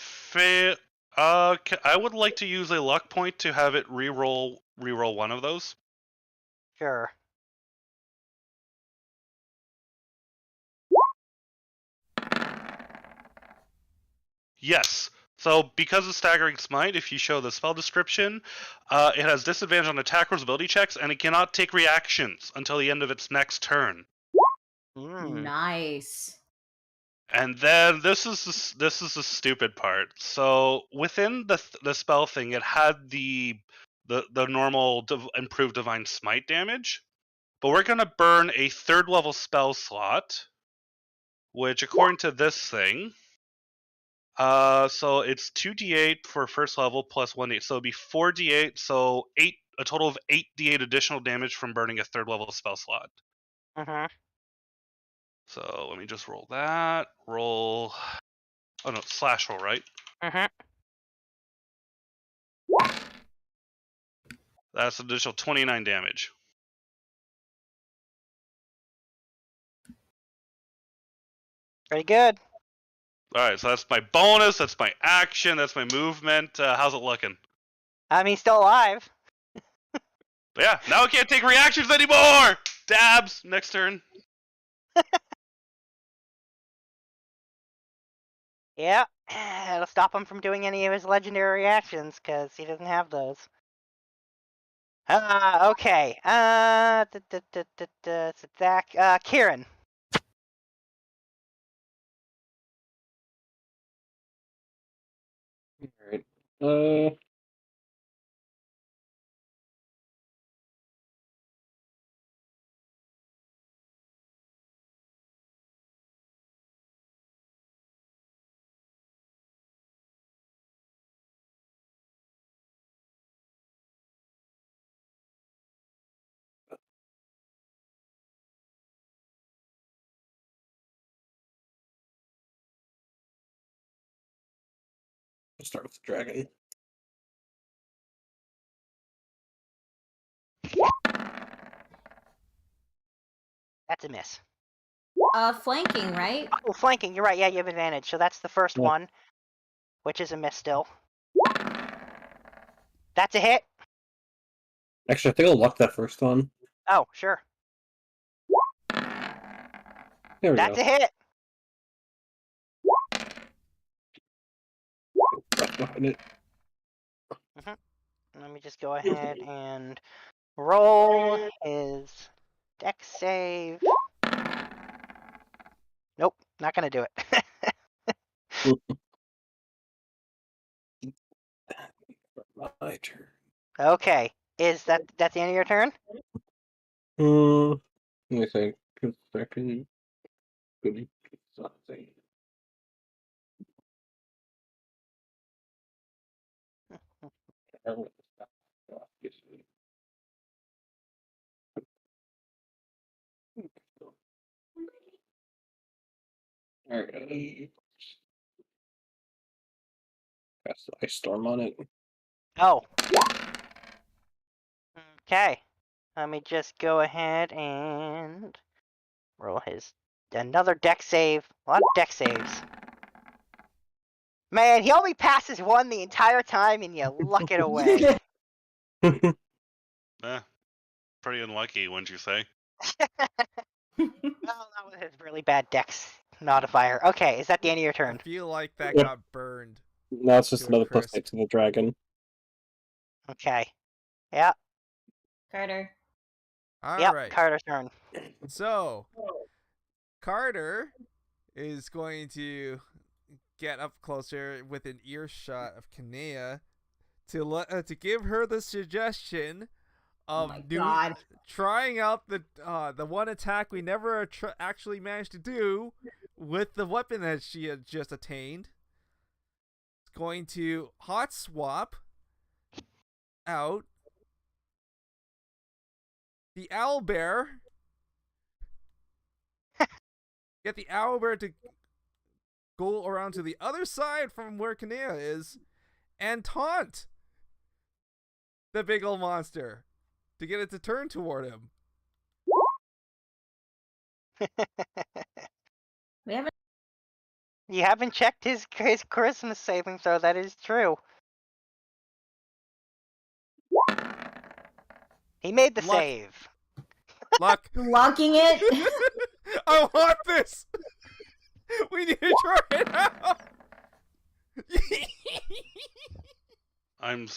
I would like to use a luck point to have it reroll one of those. Sure. Yes. So because of staggering smite, if you show the spell description, it has disadvantage on attack rolls, ability checks, and it cannot take reactions until the end of its next turn. Nice. And then this is the stupid part. So within the spell thing, it had the normal improved divine smite damage, but we're gonna burn a 3rd level spell slot, which according to this thing, so it's 2d8 for first level plus 1d8, so it'd be 4d8, so a total of 8d8 additional damage from burning a 3rd level spell slot. So let me just roll that. Roll. Oh no, slash roll, right? That's an additional 29 damage. Pretty good. Alright, so that's my bonus, that's my action, that's my movement. How's it looking? He's still alive. But yeah, now I can't take reactions anymore! Dabs, next turn. Yeah, it'll stop him from doing any of his legendary reactions because he doesn't have those. Okay. Zach. Kieran. Alright. start with the dragon. That's a miss. Flanking, right? Oh, flanking. You're right. Yeah, you have advantage. So that's the first Yep. one, which is a miss still. That's a hit. Actually, I think I'll luck that first one. Oh, sure. There we That's go. a hit. Right behind it. Let me just go ahead and roll his dex save. Nope, not gonna do it. My turn. Okay, is that's the end of your turn? Let me think. 2 seconds. Good something. Alright. Cast the ice storm on it. Oh. Okay. Let me just go ahead and roll his another dex save. A lot of dex saves. Man, he only passes one the entire time, and you luck it away. Pretty unlucky, wouldn't you say? Well, that was his really bad dex modifier. Okay, is that the end of your I turn? feel like that Yep. got burned. Now it's just To a another crisp. +8 to the dragon. Okay. Yeah. Carter. All Yep. right. Carter's turn. So, Carter is going to get up closer with an earshot of Kanea to give her the suggestion of my God. trying out the one attack we never actually managed to do with the weapon that she had just attained. It's going to hot swap out the owlbear. Get the owlbear to go around to the other side from where Kanea is and taunt the big old monster to get it to turn toward him. We haven't. You haven't checked his charisma saving throw. That is true. He made the Luck. save. Luck. Locking it. I want this. We need to try it out. I'm.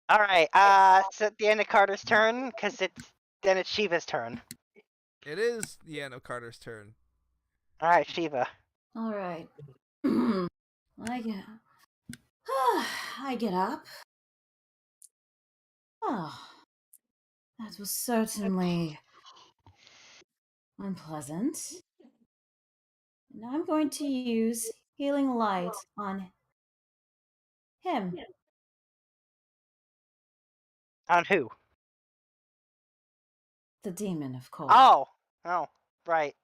All right. So at the end of Carter's turn, because then it's Shiva's turn. It is the end of Carter's turn. All right, Shiva. All right. I get up. Oh, that was certainly unpleasant. And I'm going to use healing light on him. On who? The demon, of course. Oh, right.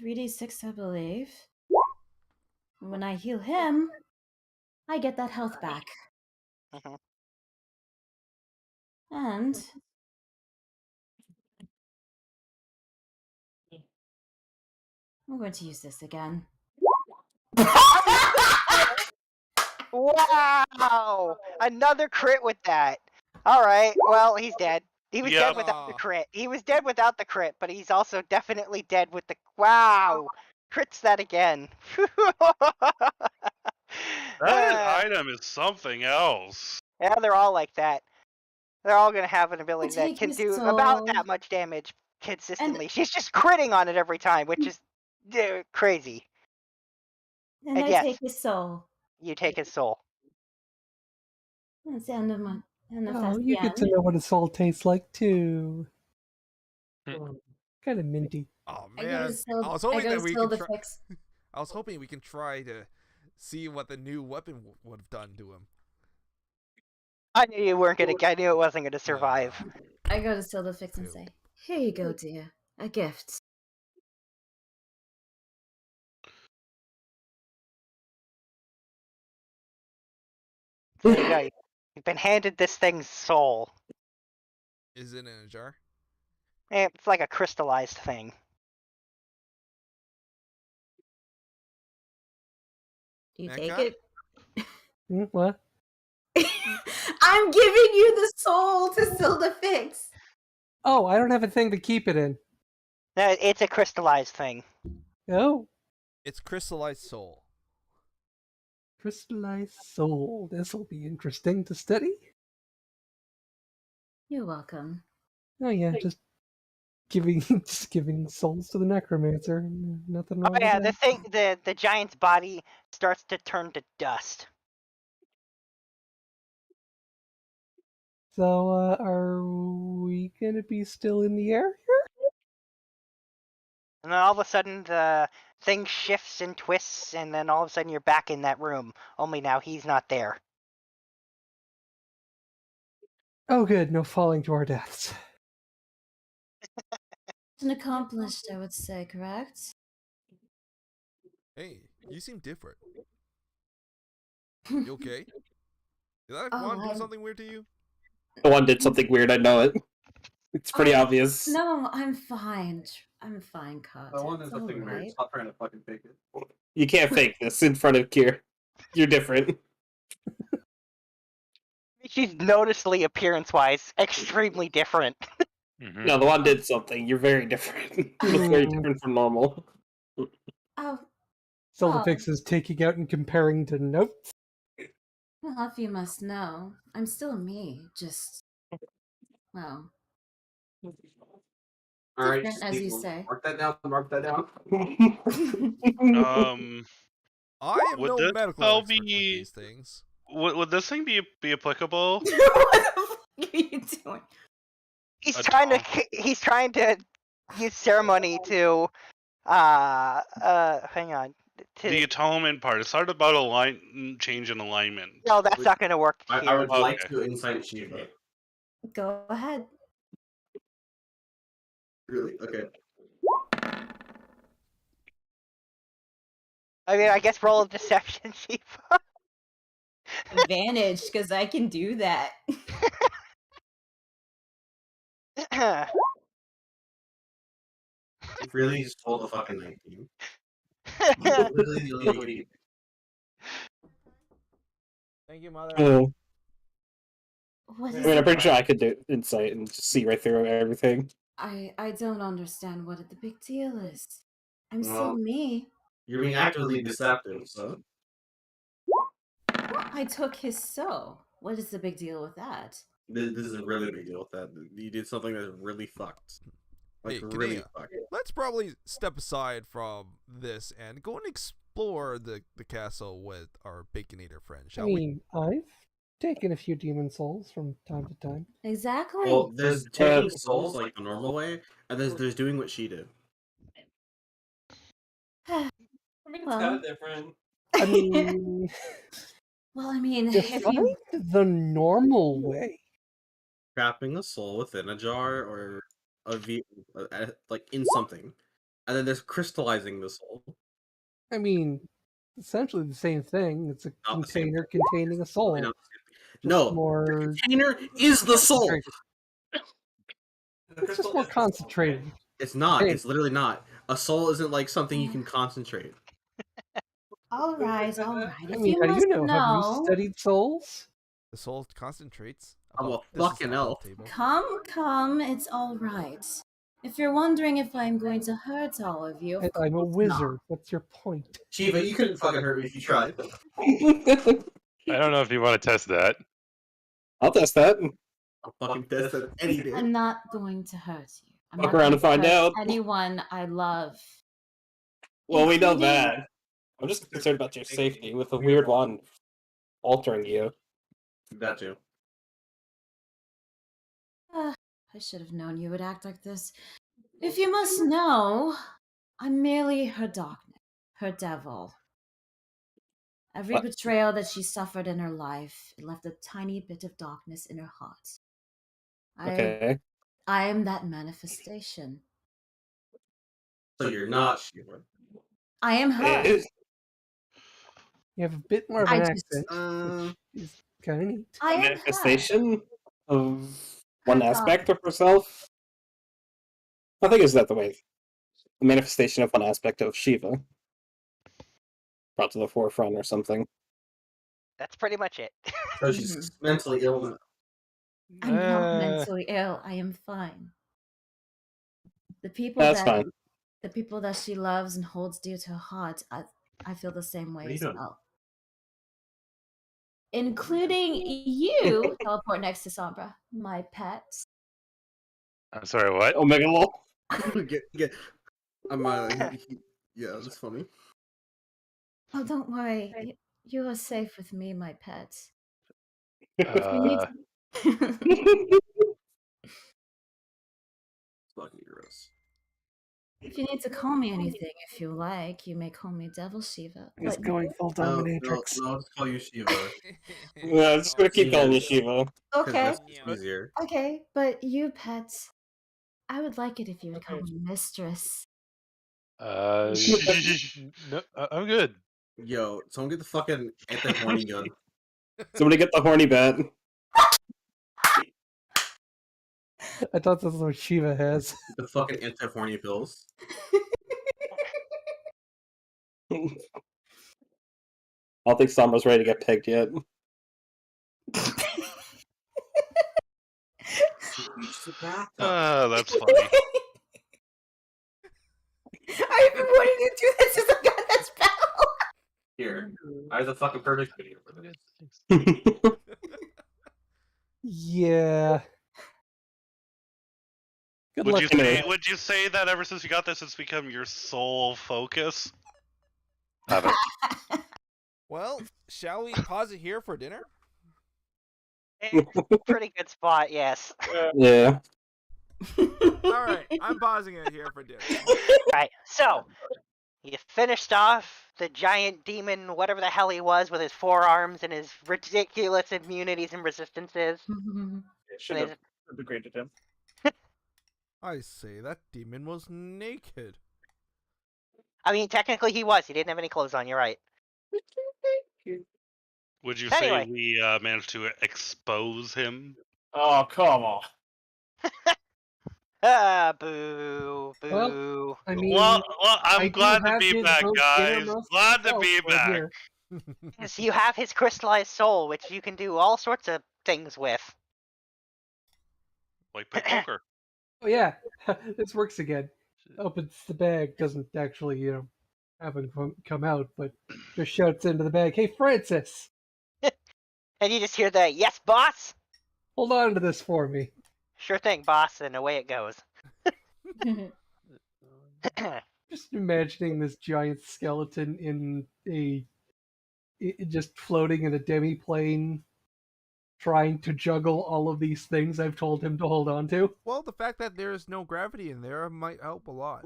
3d6, I believe. And when I heal him, I get that health back. And I'm going to use this again. Wow! Another crit with that. All right. Well, he's dead. He was dead without the crit. He was dead without the crit, but he's also definitely dead with the. Wow! Crits that again. That item is something else. Yeah, they're all like that. They're all gonna have an ability that Take can his do about soul. that much damage consistently. She's just critting on it every time, which is crazy. And I yes, take his soul. you take his soul. That's the end of my. And if Oh, that's you the get to end. know what a soul tastes like too. Kind of minty. Oh I go man, to still, I was I hoping go that to we still could the try. fix. I was hoping we can try to see what the new weapon would have done to him. I knew you weren't gonna. I knew it wasn't gonna survive. I go to still the fix and say, "Here you go, dear. A gift. There you go. You've been handed this thing's soul. Is it in a jar? It's like a crystallized thing. Do you That take guy? it? What? I'm giving you the soul to still the fix. Oh, I don't have a thing to keep it in. No, it's a crystallized thing. Oh, It's crystallized soul. crystallized soul. This will be interesting to study. You're welcome. Oh yeah, just giving souls to the necromancer. Nothing Oh wrong yeah, with that. the giant's body starts to turn to dust. So, are we gonna be still in the air here? And then all of a sudden the thing shifts and twists, and then all of a sudden you're back in that room. Only now he's not there. Oh, good. No falling to our deaths. Mission accomplished, I would say, correct? Hey, you seem different. You okay? Did that Oh, one do I'm- something weird to you? The one did something weird. I know it. It's pretty obvious. No, I'm fine. I'm fine, Kat. I wanted It's something all weird. right. Stop trying to fucking fake it. You can't fake this in front of Kier. You're different. She's noticeably appearance-wise extremely different. Mhm. No, the one did something. You're very different. You look very different from normal. Oh, Solifix is taking out and comparing to notes. well, if you must know, I'm still me. Just, well, All right, different, as you say. mark that down. Mark that down. I am Would no this medical spell expert with be- these things. Would this thing be applicable? What the fuck are you doing? He's A trying tom- he's trying to use ceremony to hang on. The atonement part. It's not about change in alignment. No, that's not gonna work I here. would like Okay. to insight Shiva. Go ahead. Really? Okay. I mean, I guess roll a deception, Shiva. Advantage, because I can do that. Really, just roll the fucking 19. Literally the only way. Thank you, mother. Oh. What I is mean, I'm it? pretty sure I could do insight and just see right through everything. I don't understand what the big deal is. I'm Well, still me. You're being actively deceptive, so. I took his soul. What is the big deal with that? This is a really big deal with that. You did something that's really fucked. Like, Hey, really Kanea, fucked. let's probably step aside from this and go and explore the castle with our Baconator friend, I shall we? mean, I've taken a few demon souls from time to time. Exactly. Well, there's taking souls like the normal way, and there's doing what she did. I mean, it's kinda different. I mean, well, I mean, if define you the normal way. Trapping a soul within a jar or like in something, and then there's crystallizing the soul. I mean, essentially the same thing. It's a Not the same container containing a soul. Really not the same thing. Just No, more the container is the soul. It's just more concentrated. It's not. Hey. It's literally not. A soul isn't like something you can concentrate. all right. I If mean, you how do must you know? Have you studied souls? The soul concentrates. I'm a above- this is fucking above elf. table. Come, it's all right. If you're wondering if I'm going to hurt all of you, of And I'm a course wizard. What's your point? Shiva, you couldn't fucking hurt me if you tried. I don't know if you want to test that. I'll test that. I'll fucking test that any day. I'm not going to hurt you. I'm Fuck not around going and find to hurt out. anyone I love. Well, we know Including- that. I'm just concerned about your safety with the weird one altering you. That too. I should have known you would act like this. If you must know, I'm merely her darkness, her devil. Every What? betrayal that she suffered in her life, it left a tiny bit of darkness in her heart. Okay. I am that manifestation. So you're not Shiva. I am her. You have a bit more of I an just- accent, which is kind of neat. I A am her. manifestation of one Her aspect of herself. I think is that the way. A manifestation of one aspect of Shiva brought to the forefront or something. That's pretty much it. So she's mentally ill now. I'm not mentally ill. I am fine. The people That's that fine. the people that she loves and holds dear to her heart, I feel the same way What are you as doing? well. Including you, teleport next to Sombra, my pet. I'm sorry, what? Omega Lol. get. I'm yeah, that's funny. Oh, don't worry. You are safe with me, my pet. Fucking gross. If you need to call me anything, if you like, you may call me Devil Shiva. He's But going full dominatrix. No, I'll just call you Shiva. Yeah, I'm just gonna keep calling you Shiva. Because okay, that's just easier. okay, but you pets, I would like it if you would call me Mistress. No, I'm good. Yo, someone get the fucking anti-horny gun. Somebody get the horny bat. I thought that's what Shiva has. The fucking anti-horny pills. I don't think Sombra's ready to get pegged yet. That's funny. I've been wanting to do this since I got that spell. Here, I have the fucking perfect video for this. Yeah. Good luck. Would you say that ever since you got this, it's become your sole focus? Have it. Well, shall we pause it here for dinner? Pretty good spot, yes. Yeah. All right, I'm pausing it here for dinner. Right, so you finished off the giant demon, whatever the hell he was, with his forearms and his ridiculous immunities and resistances. Should have degraded him. I say that demon was naked. I mean, technically he was. He didn't have any clothes on. You're right. Would you Anyway. say we managed to expose him? Oh, come on. Ah, boo, boo. Well, I mean, Well, I'm I do glad to have be his back, most guys. innermost Glad to self be right back. here. Yes, you have his crystallized soul, which you can do all sorts of things with. Like play poker. Oh yeah, this works again. Opens the bag, doesn't actually, have him come out, but just shouts into the bag, "Hey, Francis, And you just hear the, yes, boss? hold on to this for me." Sure thing, boss, and away it goes. Just imagining this giant skeleton in just floating in a demi-plane, trying to juggle all of these things I've told him to hold on to. Well, the fact that there is no gravity in there might help a lot.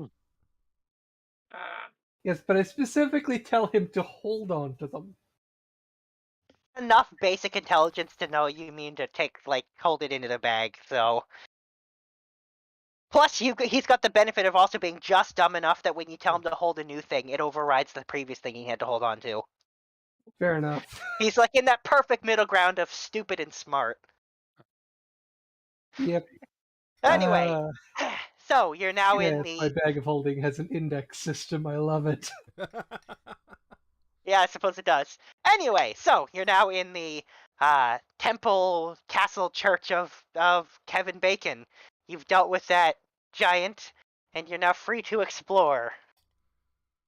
Yes, but I specifically tell him to hold on to them. Enough basic intelligence to know you mean to hold it into the bag, so... Plus, he's got the benefit of also being just dumb enough that when you tell him to hold a new thing, it overrides the previous thing he had to hold on to. Fair enough. He's like in that perfect middle ground of stupid and smart. Yep. Anyway, so you're now in yes, my the... bag of holding has an index system. I love it. Yeah, I suppose it does. Anyway, so you're now in the temple, castle, church of Kevin Bacon. You've dealt with that giant, and you're now free to explore.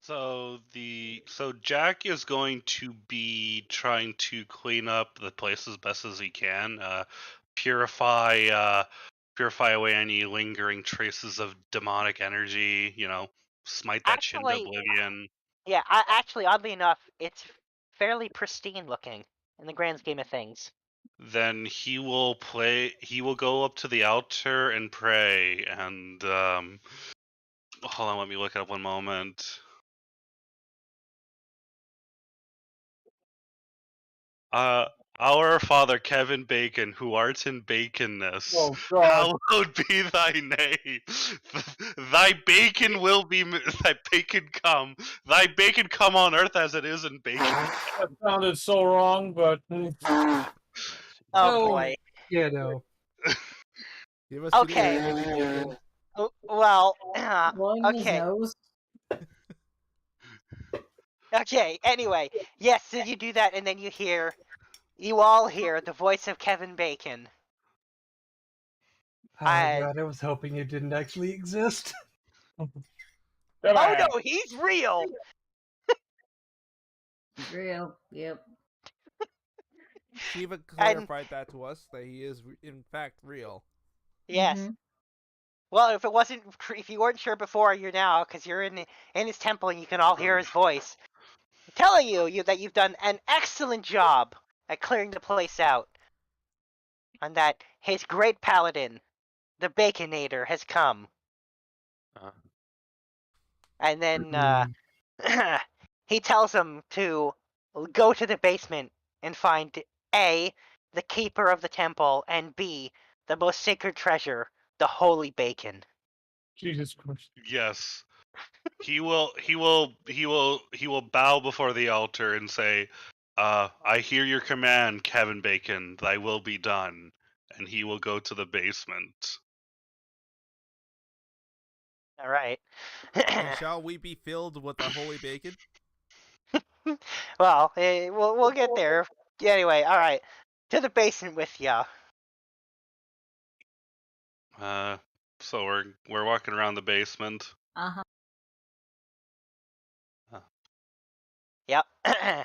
So Jack is going to be trying to clean up the place as best as he can, purify away any lingering traces of demonic energy. Smite that chin to oblivion. Yeah, actually, oddly enough, it's fairly pristine looking in the grand scheme of things. Then he will go up to the altar and pray, and hold on, let me look it up one moment. Our Father Kevin Bacon, who art in baconness, Oh God! hallowed be thy name. Thy bacon will be. Thy bacon come. Thy bacon come on earth as it is in bacon. That sounded so wrong, but Oh Oh, boy. Yeah, no. Give us to the Okay. Kevin Bacon. Well, Blowing his okay. nose. Okay, anyway. Yes, so you do that, and then you all hear the voice of Kevin Bacon. Oh God, I was hoping it didn't actually exist. Oh no, he's real! Real. Yep. Shiva clarified that to us, that he is in fact real. Yes. Mhm. Well, if you weren't sure before, you're now, because you're in his temple and you can all hear his voice. Telling you that you've done an excellent job at clearing the place out. And that his great paladin, the Baconator, has come. And then he tells them to go to the basement and find A, the keeper of the temple, and B, the most sacred treasure, the holy bacon. Jesus Christ! Yes. He will bow before the altar and say, I hear your command, Kevin Bacon, thy will be done. And he will go to the basement. All right. And shall we be filled with the holy bacon? Well, we'll get there. Anyway, all right. To the basement with ya. So we're walking around the basement. Uh-huh. Yep.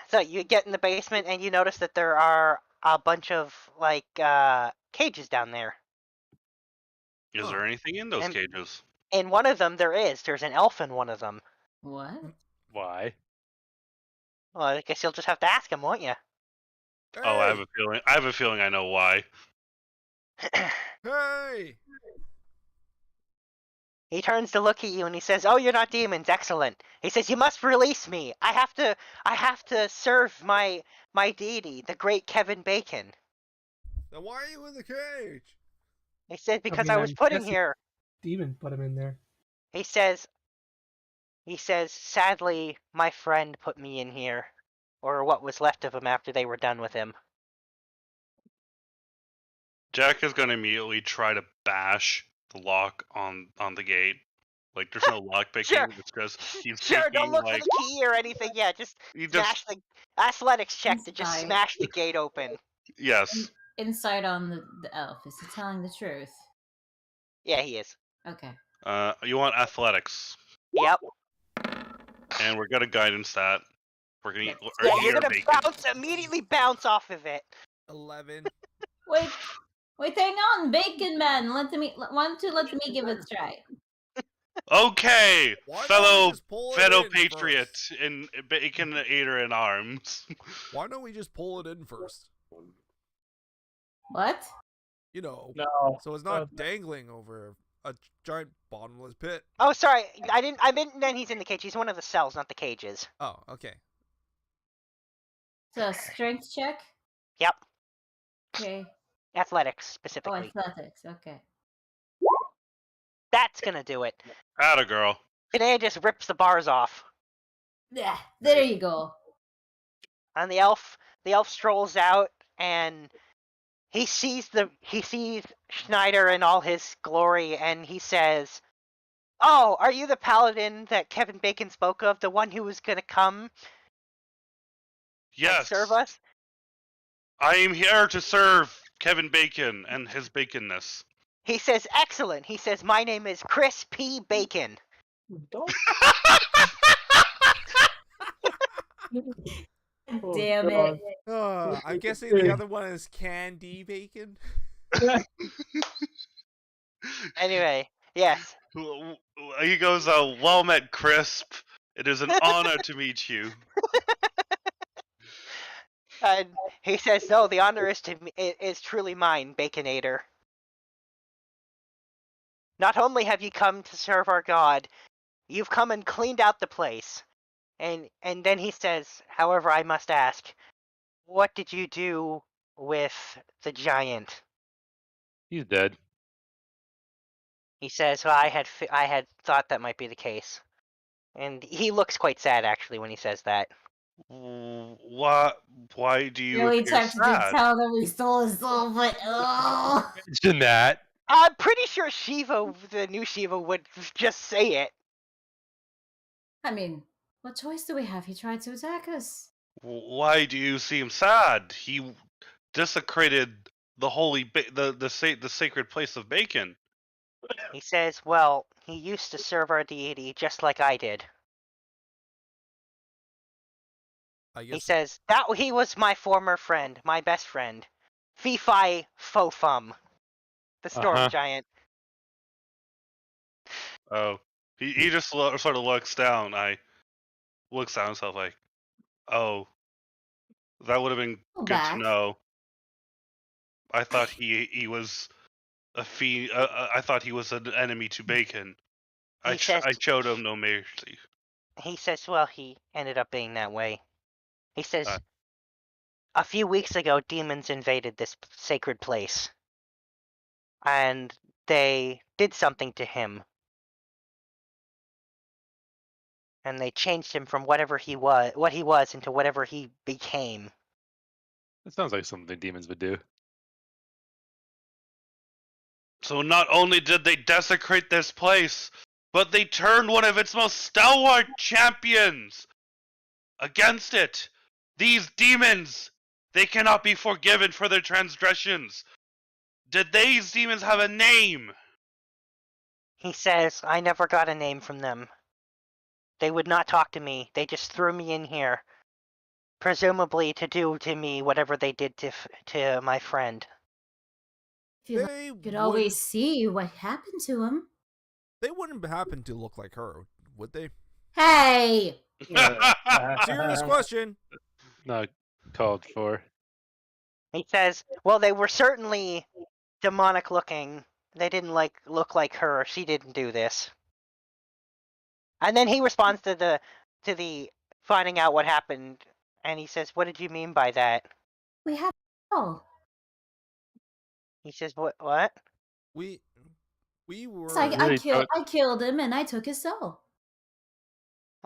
So you get in the basement and you notice that there are a bunch of cages down there. Is there anything in those cages? In one of them there's an elf in one of them. What? Why? Well, I guess you'll just have to ask him, won't you? Oh, I have a feeling I know why. Hey! He turns to look at you and he says, "Oh, you're not demons. Excellent." He says, "You must release me. I have to serve my deity, the great Kevin Bacon." Then why are you in the cage? He said, "Because mean, I was I'm put in guessing here." Demon put him in there. He says, "Sadly, my friend put me in here, or what was left of him after they were done with him." Jack is gonna immediately try to bash the lock on the gate. Like there's no lock picking. Sure. It's just he's Sure, taking don't look like for the key or anything. Yeah, just he smash the athletics check to just Inside. smash the gate open. yes. Inside on the elf. Is he telling the truth? Yeah, he is. Okay. You want athletics, Yep. and we're gonna guidance that. We're gonna eat. Yeah, eat you're our gonna bacon. immediately bounce off of it. 11. Wait, hang on, Bacon Man. Why don't you let me give it a try? Okay, Why don't we fellow just pull it in patriot first? and Baconator in arms. Why don't we just pull it in first? What? You know, No. so it's not dangling over a giant bottomless pit. Oh, sorry, I meant then he's in the cage. He's one of the cells, not the cages. Oh, okay. So strength check. Yep. Okay. Athletics Oh, specifically. athletics. Okay. That's gonna do it. Atta girl. Kanea just rips the bars off. Yeah. There you go. And the elf strolls out and he sees Schnider in all his glory and he says, "Oh, are you the paladin that Kevin Bacon spoke of, the one who was gonna come Yes. and serve us?" I am here to serve Kevin Bacon and his baconness. He says, "Excellent." He says, "My name is Chris P. Bacon." Don't. Damn it. I'm guessing the other one is Candy Bacon. Anyway, yes. He goes, well met, Crisp. It is an honor to meet you. And he says, "No, the honor is truly mine, Baconator. Not only have you come to serve our god, you've come and cleaned out the place." And then he says, "However, I must ask, what did you do with the giant. He's dead. He says, well, I had thought that might be the case. And he looks quite sad, actually, when he says that. Why do you Really appear tempted to sad? tell them we stole his soul, but oh. Imagine that. I'm pretty sure Shiva, the new Shiva, would just say it. I mean, what choice do we have? He tried to attack us. Why do you seem sad? He desecrated the the sacred place of Bacon. He says, well, he used to serve our deity just like I did. I He guess says, that he was my former friend, my best friend. Fee-fi fo-fum. The storm Uh-huh. giant. Oh, he just sort of looks down. Looks down himself like, oh, that would have been Go good to back. know. I thought he was I thought he was an enemy to Bacon. I showed him no mercy. He says, well, he ended up being that way. He says, Uh. a few weeks ago, demons invaded this sacred place. And they did something to him. And they changed him from what he was into whatever he became. That sounds like something demons would do. So not only did they desecrate this place, but they turned one of its most stalwart champions against it. These demons, they cannot be forgiven for their transgressions. Did these demons have a name? He says, I never got a name from them. They would not talk to me. They just threw me in here. Presumably to do to me whatever they did to my friend. You they could always see what happened to him. They wouldn't happen to look like her, would they? Hey! Serious question. Not called for. He says, well, they were certainly demonic looking. They didn't look like her. She didn't do this. And then he responds to the finding out what happened, and he says, what did you mean by that? We have all. He says, what? We were. So I killed him and I took his soul.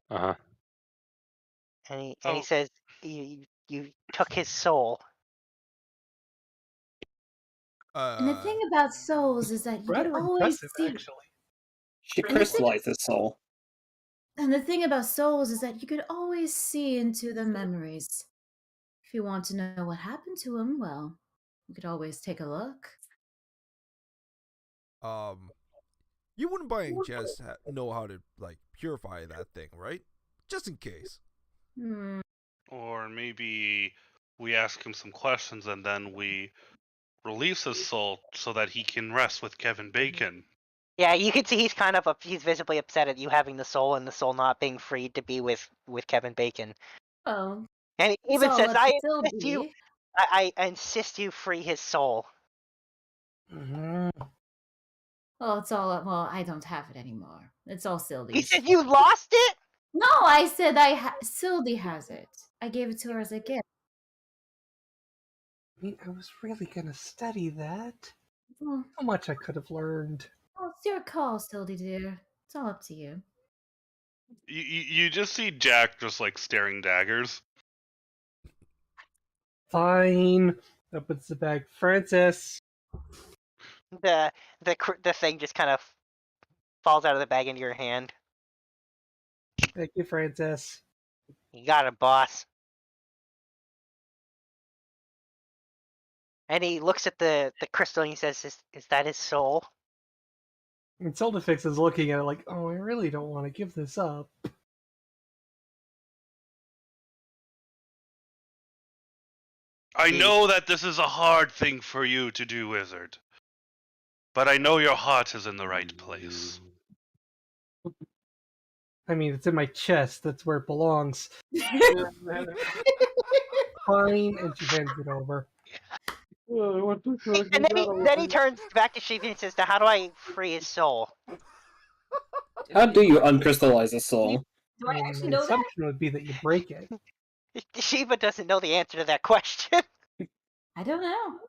Uh-huh. And he says, you took his soul. And the thing about souls is that you Rather can always impressive, see. actually. She crystallized his soul. And the thing about souls is that you could always see into the memories. If you want to know what happened to him, well, you could always take a look. You wouldn't by any chance know how to purify that thing, right? Just in case. Or maybe we ask him some questions and then we release his soul so that he can rest with Kevin Bacon. Yeah, you can see he's visibly upset at you having the soul and the soul not being freed to be with Kevin Bacon. Oh. And he even So says, let's I insist you free his soul. Well, it's all. Well, I don't have it anymore. It's all Sylvie's. He said you lost it? No, I said Sylvie has it. I gave it to her as a gift. I mean, I was really gonna study that. Well, How much I could have learned. well, it's your call, Sylvie dear. It's all up to you. You just see Jack just staring daggers. Fine. Opens the bag. Francis. The thing just kind of falls out of the bag into your hand. Thank you, Francis. You got it, boss. And he looks at the crystal and he says, is that his soul? And Soldafix is looking at it like, oh, I really don't want to give this up. I know that this is a hard thing for you to do, Wizard. But I know your heart is in the right place. I mean, it's in my chest. That's where it belongs. Fine, and she hands it over. And then he turns back to Shiva and says, now how do I free his soul? How do you uncrystallize a soul? Do I actually The know that? assumption would be that you break it. Shiva doesn't know the answer to that question. I don't know.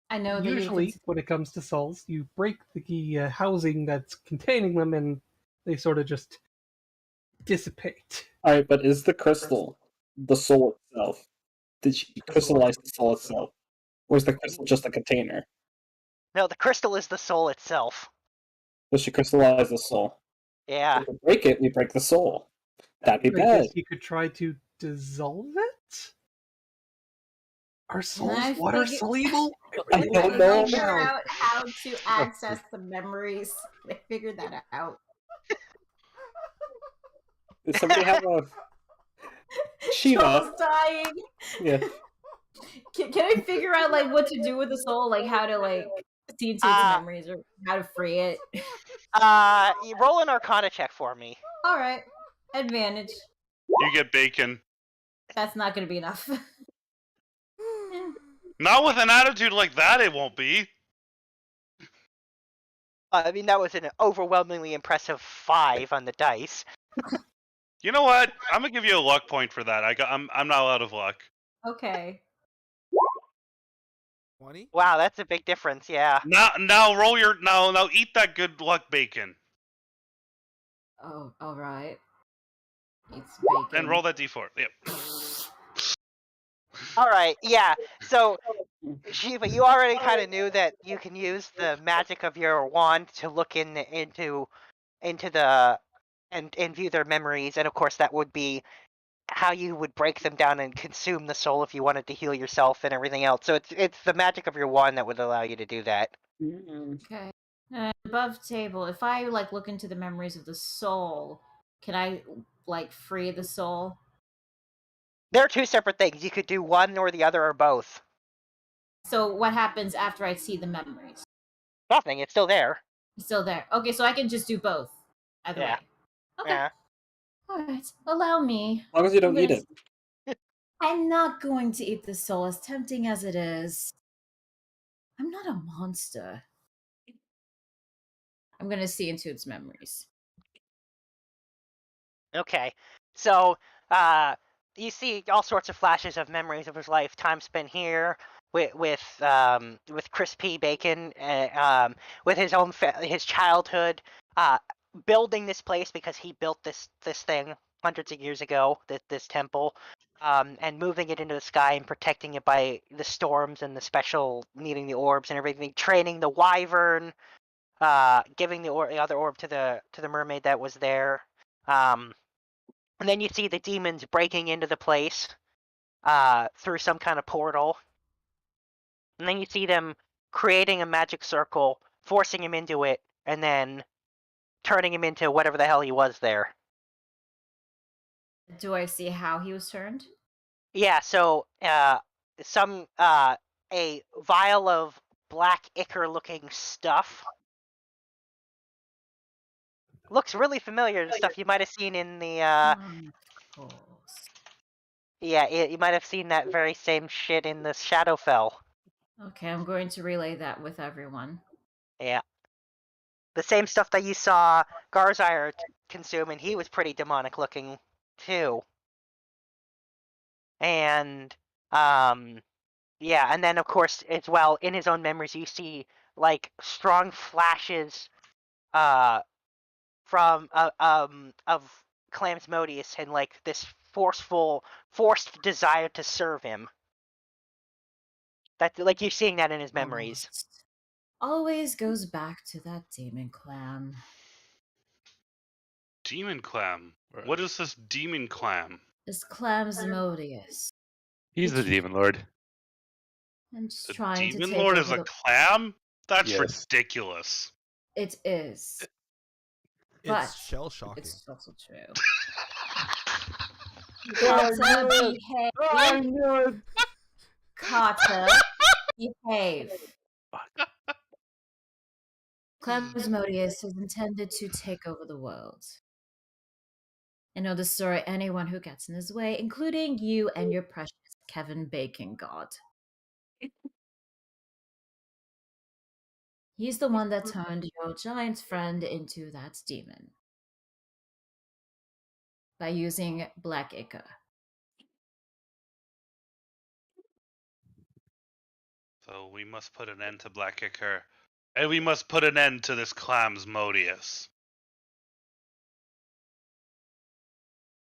I know that Usually, when it comes to souls, you break the housing that's containing them, and they sort of just dissipate. All right, but is the crystal the soul itself? Did she crystallize the soul itself, or is the crystal just a container? No, the crystal is the soul itself. Does she crystallize the soul? Yeah. If we break it, we break the soul. That'd be I bad. guess you could try to dissolve it. Are souls I water figure- soluble? I don't know. Figure out how to access the memories. They figured that out. Does somebody have a Shiva? Joel's dying. Yeah. Can I figure out like what to do with the soul? Like how to like see into its memories or how to free it? You roll an Arcana check for me. All right, advantage. You get bacon. That's not going to be enough. Not with an attitude like that, it won't be. I mean, that was an overwhelmingly impressive 5 on the dice. You know what? I'm gonna give you a luck point for that. I'm not out of luck. Okay. 20? Wow, that's a big difference. Yeah. Now roll your now eat that good luck bacon Oh, all right. It's bacon. and roll that d4. Yep. All right. Yeah. So, Shiva, you already kind of knew that you can use the magic of your wand to look into the and view their memories, and of course that would be how you would break them down and consume the soul if you wanted to heal yourself and everything else. So it's the magic of your wand that would allow you to do that. Okay. Above table, if I like look into the memories of the soul, can I like free the soul? There are 2 separate things. You could do one or the other or both. So what happens after I see the memories? Nothing. It's still there. It's still there. Okay, so I can just do both. Either Yeah. way. Okay. Yeah. All right. Allow me. As long as you don't eat it. I'm not going to eat the soul, as tempting as it is. I'm not a monster. I'm going to see into its memories. Okay. So, you see all sorts of flashes of memories of his life, time spent here with Chris P. Bacon, with his own his childhood, building this place because he built this thing hundreds of years ago, this temple, and moving it into the sky and protecting it by the storms and the special needing the orbs and everything, training the wyvern, giving the other orb to the mermaid that was there. And then you see the demons breaking into the place through some kind of portal. And then you see them creating a magic circle, forcing him into it, and then turning him into whatever the hell he was there. Do I see how he was turned? Yeah, so a vial of black ichor looking stuff. Looks really familiar to stuff you might have seen in the Of course. yeah, you might have seen that very same shit in the Shadowfell. Okay, I'm going to relay that with everyone. Yeah. The same stuff that you saw Garzire consume, and he was pretty demonic looking too. And yeah, and then of course as well in his own memories you see like strong flashes from of Clam's Modius and like this forced desire to serve him. That like you're seeing that in his memories. Always goes back to that demon clam. Demon clam. What is this demon clam? This Clam's Modius. He's the demon lord. I'm just The trying to demon take lord over is a the... clam? That's Yes. ridiculous. It is. It's But shell shocking. it's also true. I Kata, knew it! behave. I knew it! Kata, behave. Clam's Modius is intended to take over the world. And he'll destroy anyone who gets in his way, including you and your precious Kevin Bacon god. He's the one that turned your giant friend into that demon. By using black ichor. So we must put an end to Black Ichor. And we must put an end to this Clams Modius.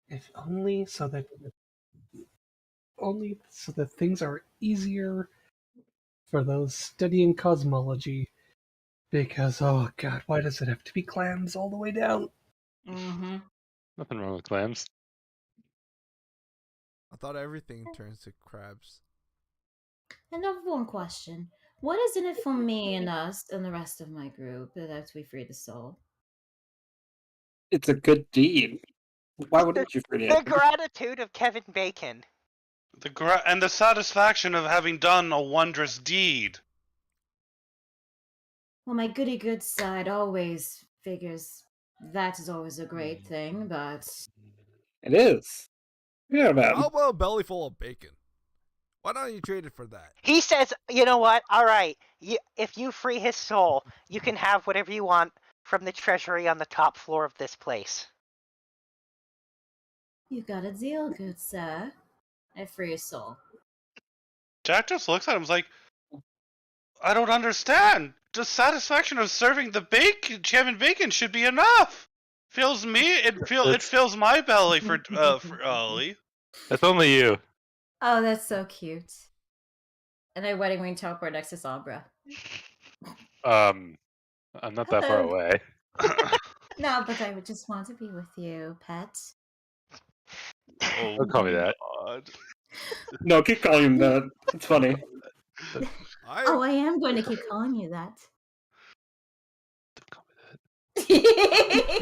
If only so that things are easier for those studying cosmology. Because, oh god, why does it have to be clams all the way down? Mm-hmm. Nothing wrong with clams. I thought everything turns to crabs. And I have one question. What is in it for me and us and the rest of my group that we free the soul? It's a good deed. Why wouldn't you free The it? gratitude of Kevin Bacon. And the satisfaction of having done a wondrous deed. Well, my goody good side always figures that is always a great thing, but It is. Yeah, How man. about a belly full of bacon? Why don't you trade it for that? He says, you know what? All right, if you free his soul, you can have whatever you want from the treasury on the top floor of this place. you got a deal, good sir. I free your soul. Jack just looks at him and is like, I don't understand. The satisfaction of serving the Kevin Bacon should be enough. It fills my belly for Ollie. That's only you. Oh, that's so cute. And I wedding ring teleport next to Sombra. I'm not that far Hello. away. No, but I would just want to be with you, pet. Oh, Don't call me that. God. No, keep calling him that. It's funny. Oh, I am going to keep calling you that. Don't call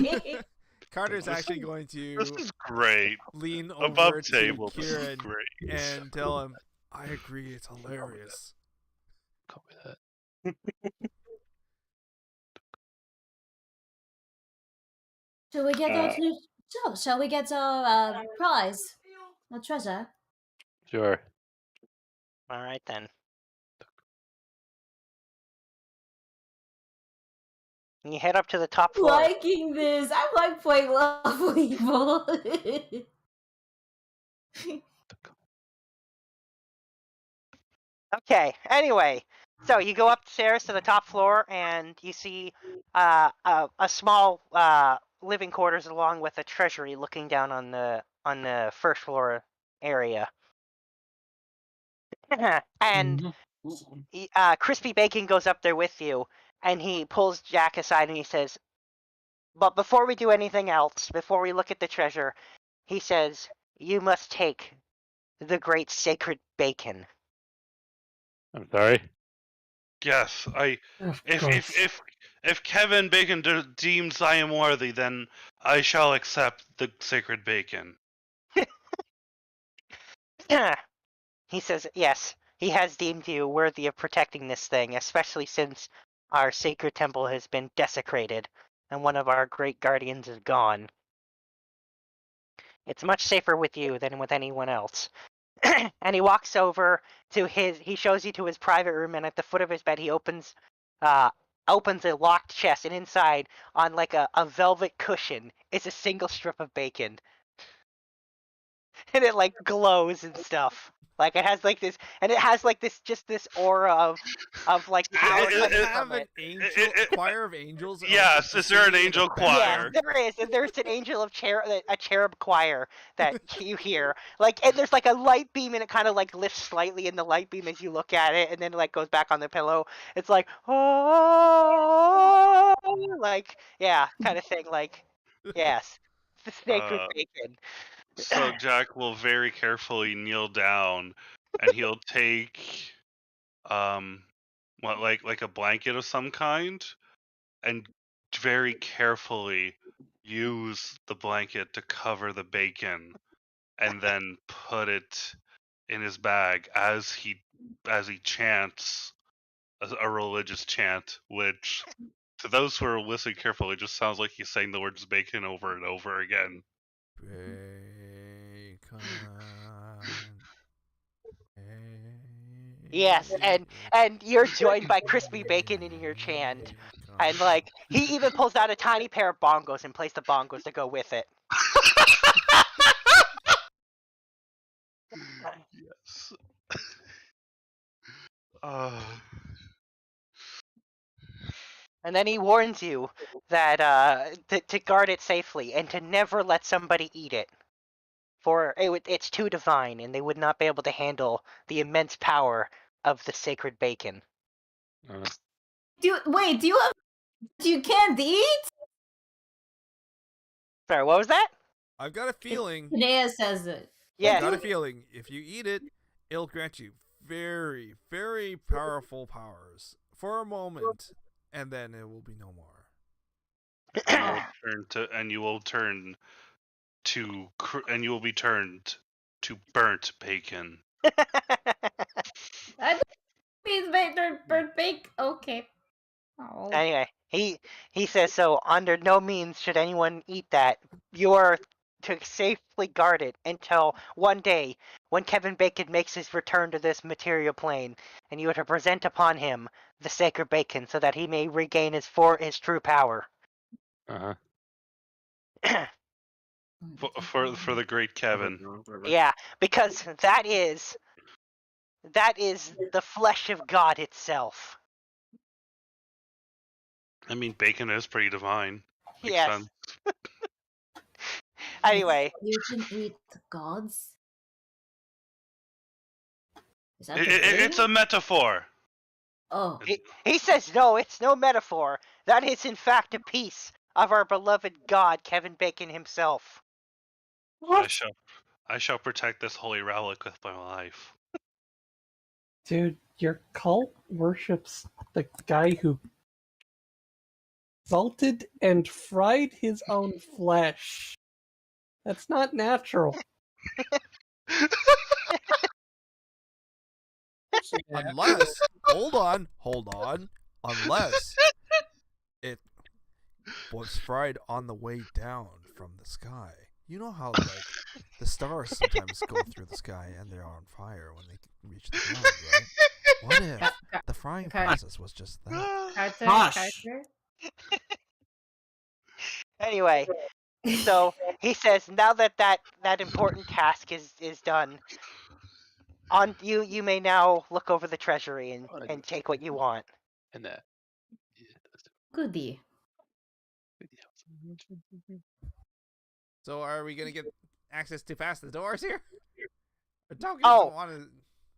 me Carter's actually going This to is great. lean Above over to table, this is Kieran great. and tell him, I agree, it's hilarious. Call me that. Shall we get our shall we get our prize? Our treasure? Sure. All right then. And you head up to the top floor. Liking this. I like playing Love Evil. Okay. Anyway, so you go upstairs to the top floor, and you see a small living quarters along with a treasury looking down on the first floor area. And Crispy Bacon goes up there with you, and he pulls Jack aside and he says, "But before we do anything else, before we look at the treasure," he says, "you must take the great sacred bacon." I'm sorry. Yes, Of course. if Kevin Bacon deems I am worthy, then I shall accept the sacred bacon. He says, "Yes, he has deemed you worthy of protecting this thing, especially since our sacred temple has been desecrated and one of our great guardians is gone. It's much safer with you than with anyone else." And he walks over to he shows you to his private room, and at the foot of his bed he opens a locked chest, and inside, on like a velvet cushion, is a single strip of bacon. And it like glows and stuff. Like it has like this, and it has like this aura of like power coming have from an it. angel choir of angels. Yes, is there an singing in angel the background? choir? Yes, there is. And there's an angel of a cherub choir that you hear. Like, and there's like a light beam, and it kind of like lifts slightly in the light beam as you look at it, and then like goes back on the pillow. It's like, oh, like yeah, kind of thing. Like, yes, the sacred bacon. So Jack will very carefully kneel down, and he'll take like a blanket of some kind, and very carefully use the blanket to cover the bacon, and then put it in his bag as he chants a religious chant, which to those who are listening carefully just sounds like he's saying the words bacon over and over again. Bacon. Yes, and you're joined by Crispy Bacon in your chant. And like he even pulls out a tiny pair of bongos and plays the bongos to go with it. Yes. And then he warns you that to guard it safely and to never let somebody eat it, for it's too divine, and they would not be able to handle the immense power of the sacred bacon. Do you can't eat? Sorry, what was that? I've got a feeling. Tanea says it. Yeah. I've got a feeling if you eat it, it'll grant you very, very powerful powers for a moment, and then it will be no more. And you will be turned to burnt bacon. That means burnt bake. Okay. Oh. Anyway, he says so. Under no means should anyone eat that. You are to safely guard it until one day when Kevin Bacon makes his return to this material plane, and you are to present upon him the sacred bacon so that he may regain his true power. For the great Kevin. Yeah, because that is the flesh of God itself. I mean, bacon is pretty divine. Makes Yes. sense. Anyway. You can eat gods? Is that It's a metaphor. Oh. He says no, it's no metaphor. That is in fact a piece of our beloved God, Kevin Bacon himself. I shall protect this holy relic with my life. Dude, your cult worships the guy who salted and fried his own flesh. That's not natural. Unless, hold on, unless it was fried on the way down from the sky. You know how, like, the stars sometimes go through the sky and they're on fire when they reach the ground, right? What if the frying process was just that? Carter? Anyway, so he says now that important task is done, on you may now look over the treasury and take what you want. And that. Goodie. So are we gonna get access to past the doors here? The tokens Oh. don't want to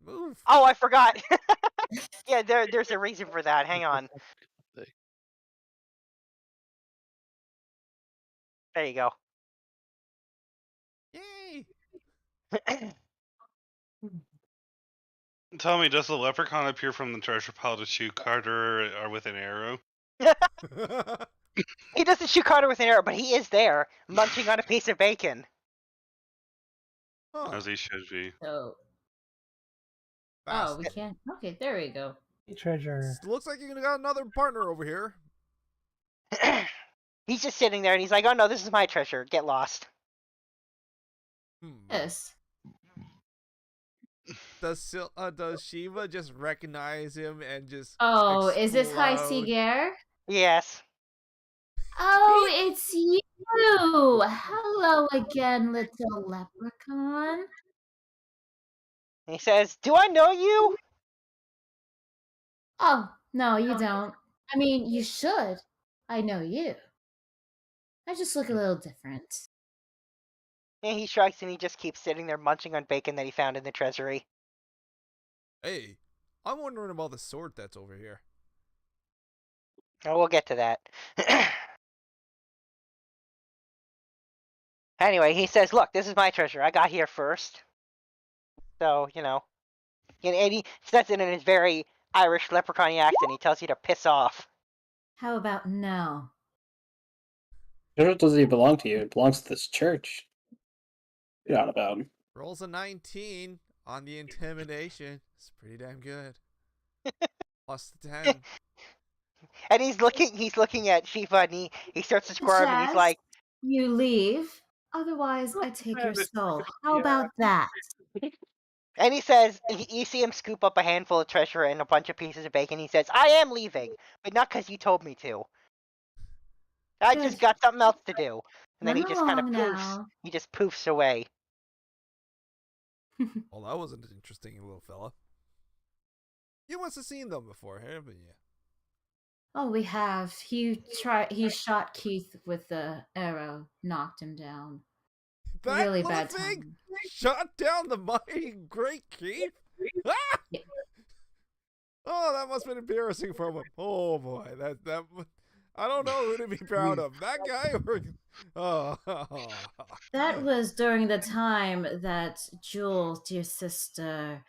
move. Oh, I forgot. Yeah, there's a reason for that. Hang on. There you go. Yay! Tell me, does the leprechaun appear from the treasure pile to shoot Carter or with an arrow? He doesn't shoot Carter with an arrow, but he is there, munching on a piece of bacon. Huh. As he should be. So. Fast. Oh, we can't. Okay, there we go. Treasure. Looks like you're gonna got another partner over here. He's just sitting there and he's like, "Oh no, this is my treasure. Get lost." Yes. Does Shiva just recognize him and just? Oh, is this High explode? Seager? Yes. Oh, it's you! Hello again, little leprechaun. He says, "Do I know you?" Oh, no, you don't. I mean, you should. I know you. I just look a little different. And he shrugs and he just keeps sitting there munching on bacon that he found in the treasury. Hey, I'm wondering about the sword that's over here. Oh, we'll get to that. Anyway, he says, "Look, this is my treasure. I got here first." So, and he says it in his very Irish leprechaun accent. He tells you to piss off. How about now? It doesn't even belong to you. It belongs to this church. You're not about. Rolls a 19 on the intimidation. It's pretty damn good. Plus the 10. And he's looking at Shiva and he starts to squirm and he's Jazz, like, you leave. Otherwise, I take your soul. How about that? and he says, you see him scoop up a handful of treasure and a bunch of pieces of bacon. He says, "I am leaving, but not because you told me to. I just Good. got something else to do." And then he Run just kind of along poofs. now. He just poofs away. Well, that was an interesting little fella. You must have seen them before, haven't you? Oh, we have. He shot Keith with the arrow, knocked him down. That Really little bad thing time. shot down the mighty great Keith. Ah! Yeah. Oh, that must have been embarrassing for him. Oh boy, that. I don't know who to be proud of. That guy or That was during the time that Jewel, dear sister,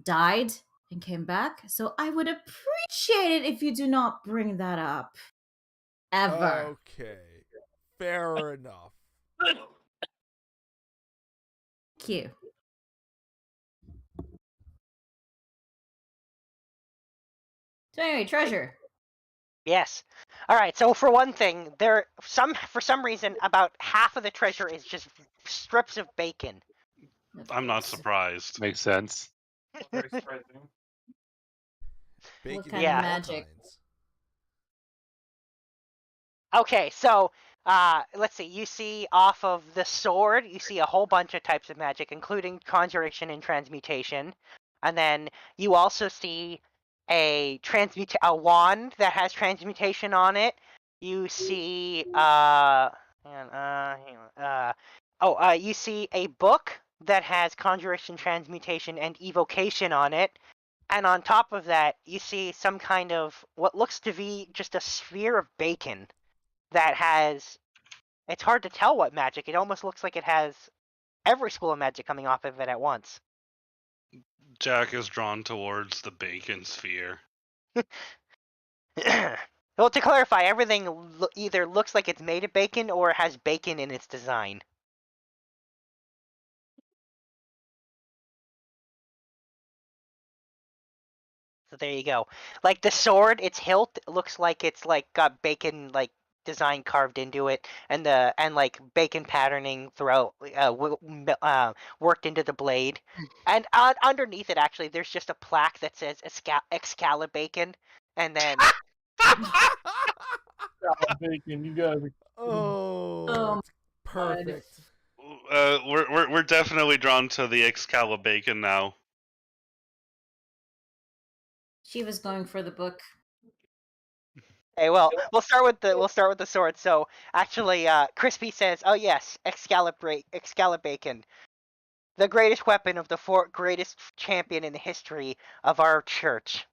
died and came back. So I would appreciate it if you do not bring that up. Ever. Okay, fair enough. Thank you. So anyway, treasure. Yes. All right. So for one thing, for some reason about half of the treasure is just strips of bacon. I'm not surprised. Makes sense. Very surprising. Bacon kind of of all magic? kinds. Okay, so let's see. You see off of the sword, you see a whole bunch of types of magic, including conjuration and transmutation. And then you also see a wand that has transmutation on it. You see you see a book that has conjuration, transmutation, and evocation on it. And on top of that, you see some kind of what looks to be just a sphere of bacon that has, it's hard to tell what magic. It almost looks like it has every school of magic coming off of it at once. Jack is drawn towards the bacon sphere. Well, to clarify, everything either looks like it's made of bacon or has bacon in its design. So there you go. Like the sword, its hilt looks like it's like got bacon like design carved into it, and like bacon patterning throughout worked into the blade. And underneath it, actually, there's just a plaque that says Excalibur Bacon, and then Bacon, you gotta be. Oh, it's perfect. We're definitely drawn to the Excalibur bacon now. She was going for the book. hey, well, we'll start with the sword. So actually, Crispy says, "Oh yes, Excalibur Bacon, the greatest weapon of the greatest champion in the history of our church."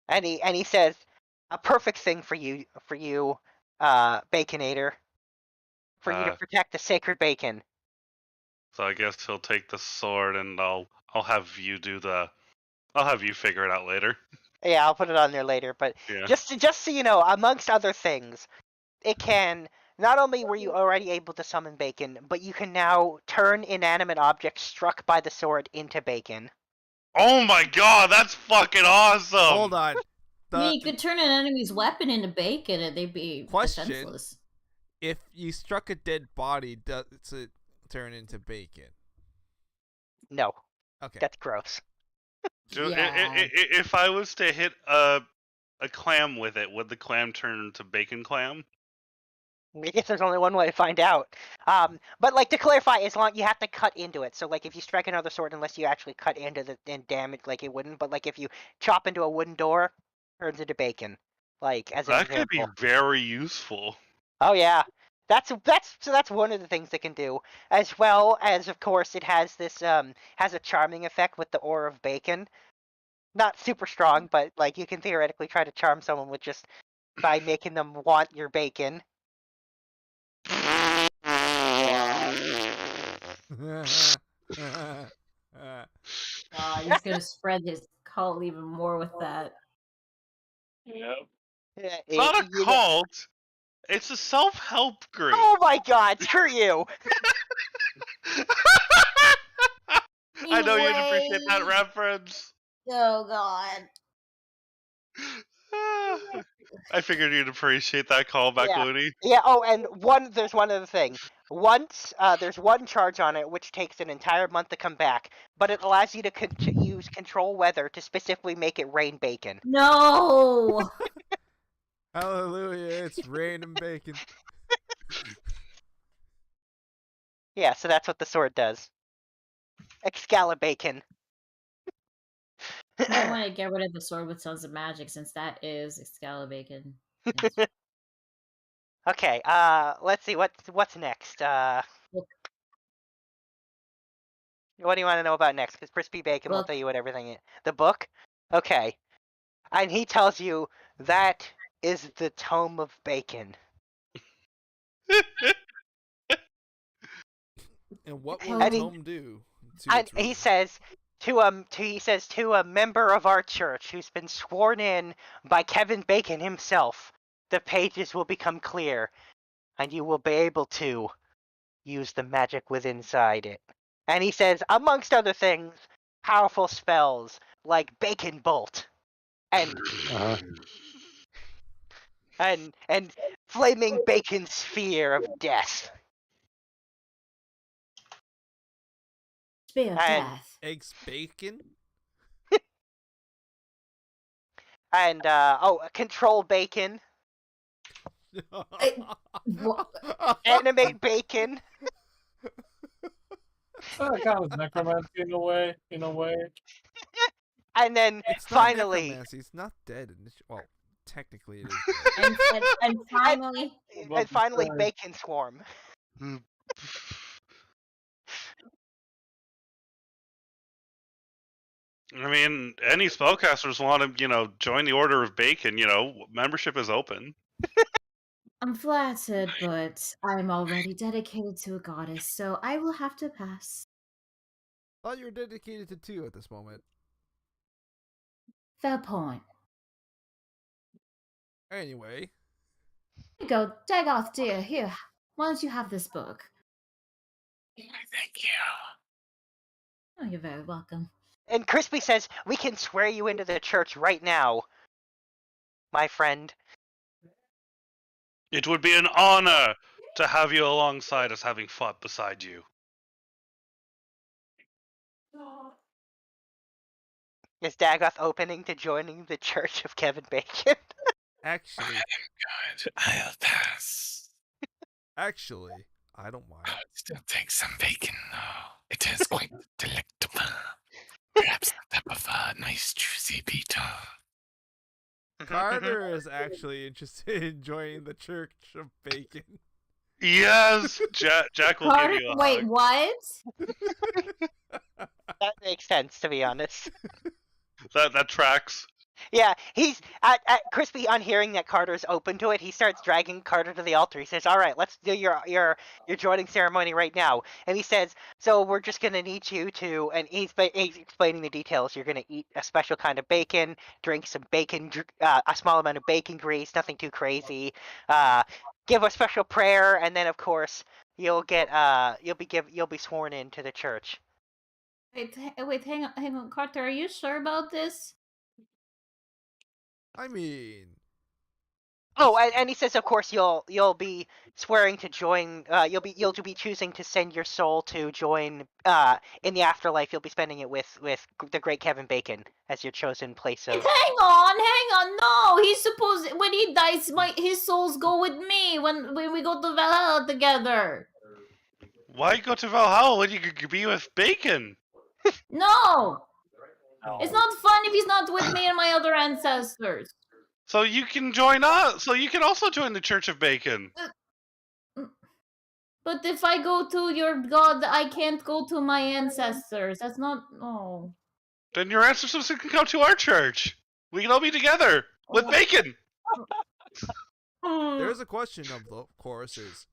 And he says, "A perfect thing for you, Baconator, for you to protect the sacred bacon." So I guess he'll take the sword, and I'll have you I'll have you figure it out later. Yeah, I'll put it on there later. But Yeah. just so you know, amongst other things, it can. Not only were you already able to summon bacon, but you can now turn inanimate objects struck by the sword into bacon. Oh my god, that's fucking awesome! Hold on. I mean, you could turn an enemy's weapon into bacon and they'd be defenseless. If you struck a dead body, does it turn into bacon? No. Okay. That's gross. If I was to hit a clam with it, would the clam turn into bacon clam? I guess there's only one way to find out. But like to clarify, as long you have to cut into it. So like if you strike another sword, unless you actually cut into the and damage, like it wouldn't. But like if you chop into a wooden door, it turns into bacon. Like as an That example. could be very useful. Oh yeah, that's one of the things it can do, as well as of course it has this has a charming effect with the ore of bacon. Not super strong, but like you can theoretically try to charm someone with just by making them want your bacon. He's gonna spread his cult even more with that. Yep. It's not a cult. It's a self-help group. Oh my god, screw you! I know you'd appreciate that reference. Oh god. I figured you'd appreciate that callback, Looney. Yeah. Oh, and there's one other thing. Once there's one charge on it, which takes an entire month to come back, but it allows you to use control weather to specifically make it rain bacon. No. Hallelujah! It's raining bacon. Yeah, so that's what the sword does. Excalibur bacon. I want to get rid of the sword with Sons of Magic since that is Excalibur. Okay, let's see what's next. Look. What do you want to know about next? Because Crispy Bacon will Book. tell you what everything is. The book? Okay. And he tells you that is the Tome of Bacon. And what will And the he- tome do? And he says to a member of our church who's been sworn in by Kevin Bacon himself, the pages will become clear, and you will be able to use the magic within inside it. And he says, amongst other things, powerful spells like Bacon Bolt and and flaming bacon sphere of death. Spear of And- Death. Eggs bacon? And control bacon, animate bacon, That counts necromancy in a way. and then It's finally, not necromancy. It's not dead. Well, technically it is dead. And finally, and finally, Bacon Swarm. I mean, any spellcasters want to, join the Order of Bacon. Membership is open. I'm flattered, but I'm already dedicated to a goddess, so I will have to pass. Thought you were dedicated to 2 at this moment. Fair point. Anyway. Here you go, Dagoth dear, here. Why don't you have this book? Thank you. Oh, you're very welcome. And Crispy says, we can swear you into the church right now, my friend. It would be an honor to have you alongside us, having fought beside you. Is Dagoth opening to joining the Church of Kevin Bacon? Actually, Good. I'll pass. actually, I don't mind. I'll still take some bacon, though. It is quite delectable. Perhaps on top of a nice juicy pita. Carter is actually interested in joining the Church of Bacon. Yes, Jack will give you a Wait, hug. what? That makes sense, to be honest. That tracks. Yeah, he's at Crispy on hearing that Carter's open to it. He starts dragging Carter to the altar. He says, "All right, let's do your joining ceremony right now." And he says, "So we're just gonna need you to," and he's explaining the details. You're gonna eat a special kind of bacon, drink some bacon, a small amount of bacon grease, nothing too crazy. Give a special prayer, and then of course you'll be sworn into the church. Wait, hang on, Carter. Are you sure about this? I mean, Oh, and he says, of course, you'll be swearing to join. You'll be choosing to send your soul to join. In the afterlife, you'll be spending it with the great Kevin Bacon as your chosen place of. Hang on. No, he's supposed when he dies, his souls go with me when we go to Valhalla together. Why go to Valhalla when you could be with Bacon? No, it's not fun if he's not with me and my other ancestors. So you can join us. So you can also join the Church of Bacon. But if I go to your god, I can't go to my ancestors. That's not. Oh. Then your ancestors can come to our church. We can all be together with Bacon. there's a question of course is,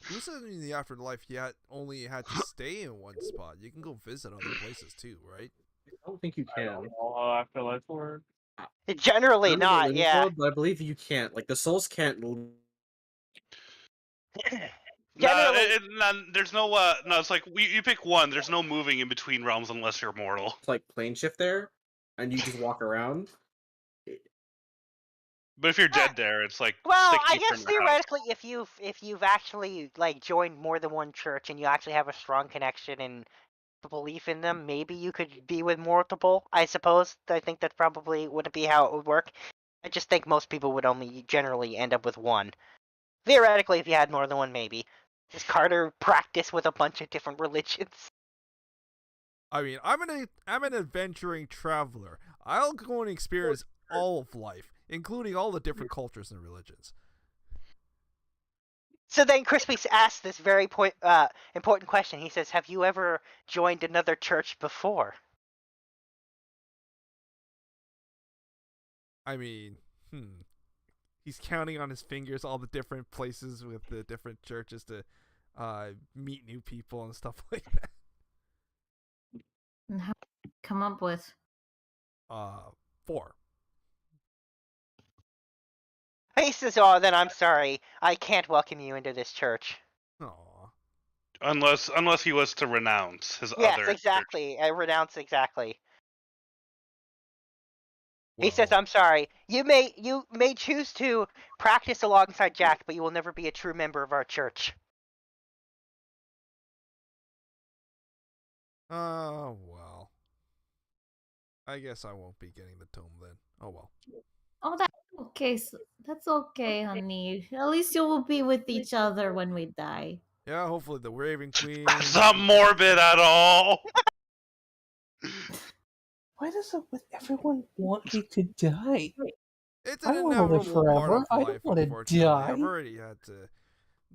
who said in the afterlife you only had to stay in one spot? You can go visit other places too, right? I don't think you can. Afterlife work. Generally Under the not, Living yeah. Code, but I believe you can't. Like the souls can't. Generally, There's no. No, it's like you pick one. There's no moving in between realms unless you're mortal. It's like plane shift there, and you just walk around. But if you're dead there, it's like. well, stick I deeper guess in your house. theoretically, if you've actually like joined more than one church and you actually have a strong connection and belief in them, maybe you could be with multiple. I suppose. I think that probably wouldn't be how it would work. I just think most people would only generally end up with one. Theoretically, if you had more than one, maybe. Does Carter practice with a bunch of different religions? I mean, I'm an adventuring traveler. I'll go and experience all of life, including all the different cultures and religions. So then Crispy asks this very important question. He says, "Have you ever joined another church before?" I mean, he's counting on his fingers all the different places with the different churches to meet new people and stuff like that. And how come up with? 4. He says, "Oh, then I'm sorry. I can't welcome you into this church." Aw. Unless he was to renounce his Yes, other. exactly. I renounce exactly. He Well, says, "I'm sorry. You may choose to practice alongside Jack, but you will never be a true member of our church." well. I guess I won't be getting the tome then. Oh well. Oh, that's okay. That's okay, honey. At least you will be with each other when we die. Yeah, hopefully the Raven Queen. That's not morbid at all. Why does everyone want me to die? It's I an wanna live inevitable part forever. of I don't life, wanna unfortunately. die. I've already had to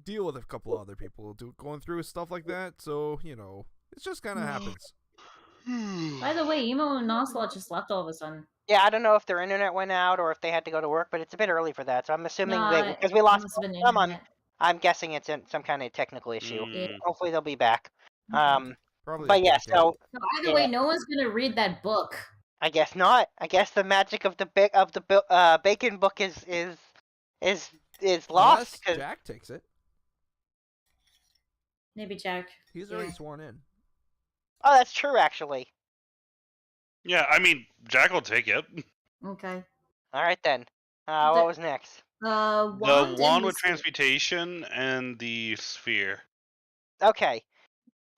deal with a couple other people going through stuff like that, so, it just kind of happens. By the way, Emo and Ocelot just left all of a sudden. Yeah, I don't know if their internet went out or if they had to go to work, but it's a bit early for that. So I'm assuming Nah, because we it lost must have been some, internet. I'm guessing it's some kind of technical issue. Mm. Hopefully they'll be back. Probably But a yeah, back end. so So either yeah. way, no one's gonna read that book. I guess not. I guess the magic of the bacon book is lost. Unless 'cause- Jack takes it. Maybe Jack. He's already sworn in. Oh, that's true, actually. Yeah, I mean, Jack will take it. Okay. All right then. What was next? The Wand wand and with the transmutation and the sphere. Okay,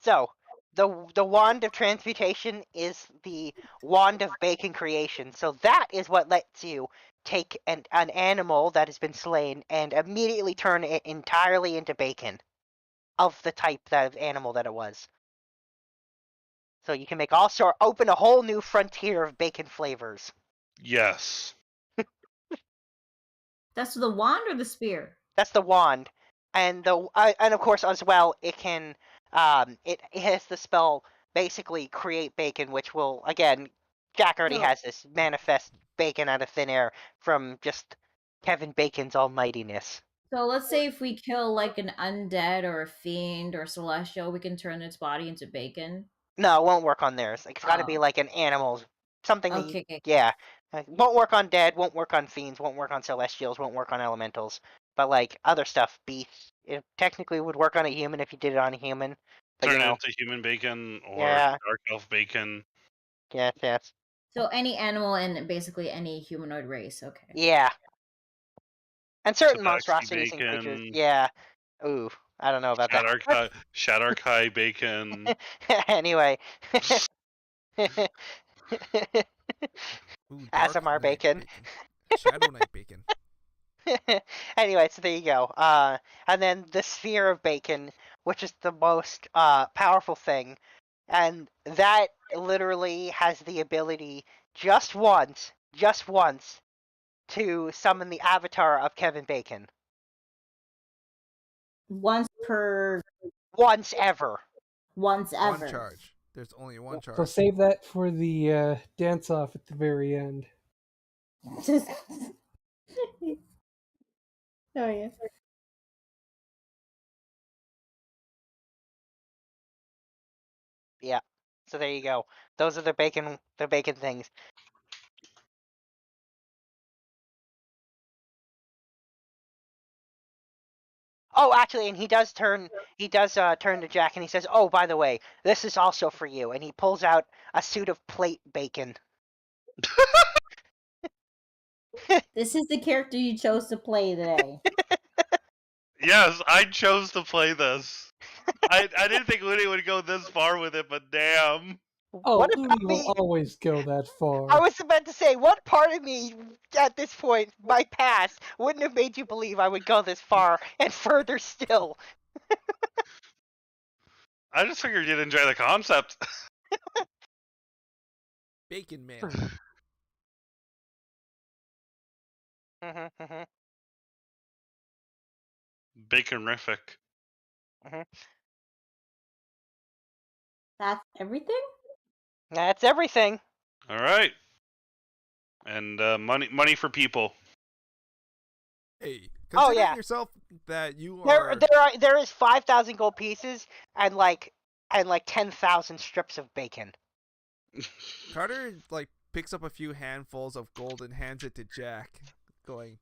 so the wand of transmutation is the wand of bacon creation. So that is what lets you take an animal that has been slain and immediately turn it entirely into bacon, of the type of animal that it was. So you can open a whole new frontier of bacon flavors. Yes. That's the wand or the spear? That's the wand, and and of course as well it can it has the spell basically create bacon, which will again Jack already has this manifest bacon out of thin air from just Kevin Bacon's almightiness. So let's say if we kill like an undead or a fiend or celestial, we can turn its body into bacon. No, it won't work on theirs. It's got to be like an animal, something. Okay. Yeah, won't work on dead, won't work on fiends, won't work on celestials, won't work on elementals. But like other stuff, beasts, it technically would work on a human if you did it on a human. But, Turn it into human bacon or Yeah. dark elf bacon. Yes. So any animal and basically any humanoid race. Okay. Yeah. And certain Tabaxi monstrosities and creatures. bacon. Yeah. Ooh, I don't know about that. Shadarkai bacon. Anyway. Ooh, Asimar Dark Knight bacon. Shadow Knight bacon. Anyway, so there you go. And then the sphere of bacon, which is the most powerful thing, and that literally has the ability just once, to summon the avatar of Kevin Bacon. Once ever. Once ever. One charge. There's only one charge. So save that for the dance off at the very end. Oh yeah. Yeah. So there you go. Those are the bacon things. Oh, actually, and he does turn to Jack and he says, "Oh, by the way, this is also for you." And he pulls out a suit of plate bacon. This is the character you chose to play today. Yes, I chose to play this. I didn't think Looney would go this far with it, but damn. Oh, What Looney about will me? always go that far. I was about to say, what part of me at this point, my past, wouldn't have made you believe I would go this far and further still? I just figured you'd enjoy the concept. Bacon man. Bacon-rific. That's everything? That's everything. All right. And money for people. Hey, Oh, considering yeah. yourself that you are There is 5,000 gold pieces and like 10,000 strips of bacon. Carter like picks up a few handfuls of gold and hands it to Jack, going,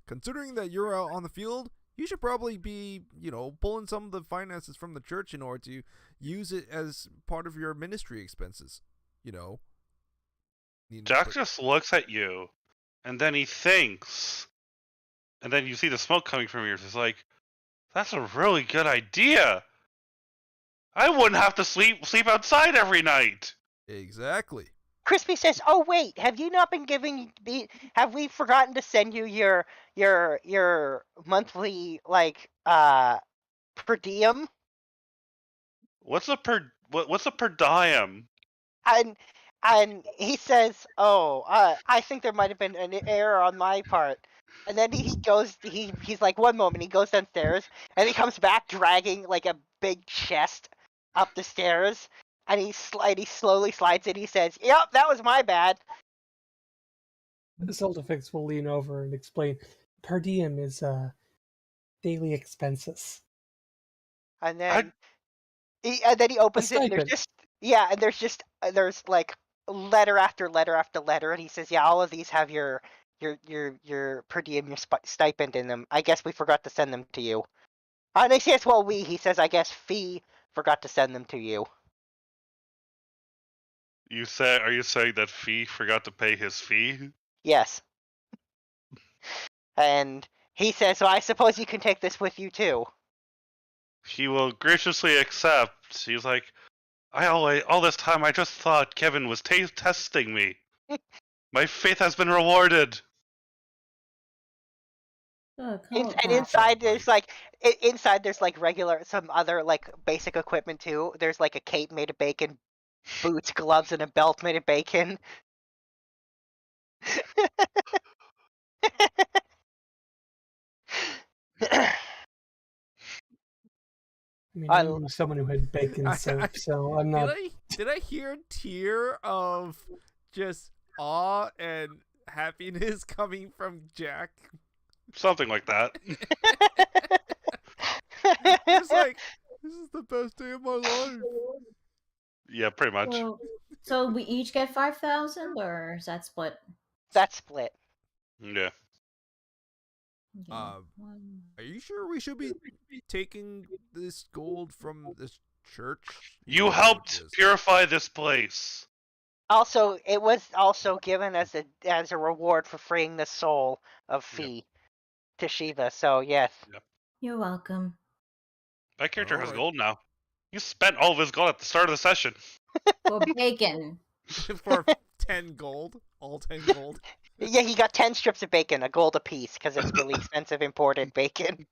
considering that you're out on the field, you should probably be, pulling some of the finances from the church in order to use it as part of your ministry expenses. Jack just looks at you, and then he thinks, and then you see the smoke coming from yours. It's like, that's a really good idea. I wouldn't have to sleep outside every night. Exactly. Crispy says, "Oh wait, have you not been giving? Have we forgotten to send you your monthly per diem?" What's a per diem? And he says, "Oh, I think there might have been an error on my part." And then he's like, one moment he goes downstairs and he comes back dragging like a big chest up the stairs, and he slowly slides it. He says, "Yep, that was my bad." The Soltifix will lean over and explain. Per diem is daily expenses. And then he opens it, and there's like letter after letter after letter, and he says, "Yeah, all of these have your per diem, your stipend in them. I guess we forgot to send them to you." And he says, "Well, he says, I guess Fee forgot to send them to you." Are you saying that Fee forgot to pay his fee? Yes. And he says, "So I suppose you can take this with you too." He will graciously accept. He's like, all this time I just thought Kevin was testing me. My faith has been rewarded. And inside there's like regular, some other like basic equipment too. There's like a cape made of bacon, boots, gloves, and a belt made of bacon. I mean, I knew someone who had bacon soap, so I'm not. Did I hear a tear of just awe and happiness coming from Jack? Something like that. It's like, this is the best day of my life. Yeah, pretty much. So we each get 5,000, or is that split? That's split. Yeah. Okay. Are you sure we should be taking this gold from this church? You helped purify this place. Also, it was also given as a reward for freeing the soul of Fee to Shiva. So yes. Yep. You're welcome. My character has gold now. You spent all of his gold at the start of the session. For bacon. For 10 gold? All 10 gold? Yeah, he got 10 strips of bacon, a gold apiece, because it's really expensive imported bacon.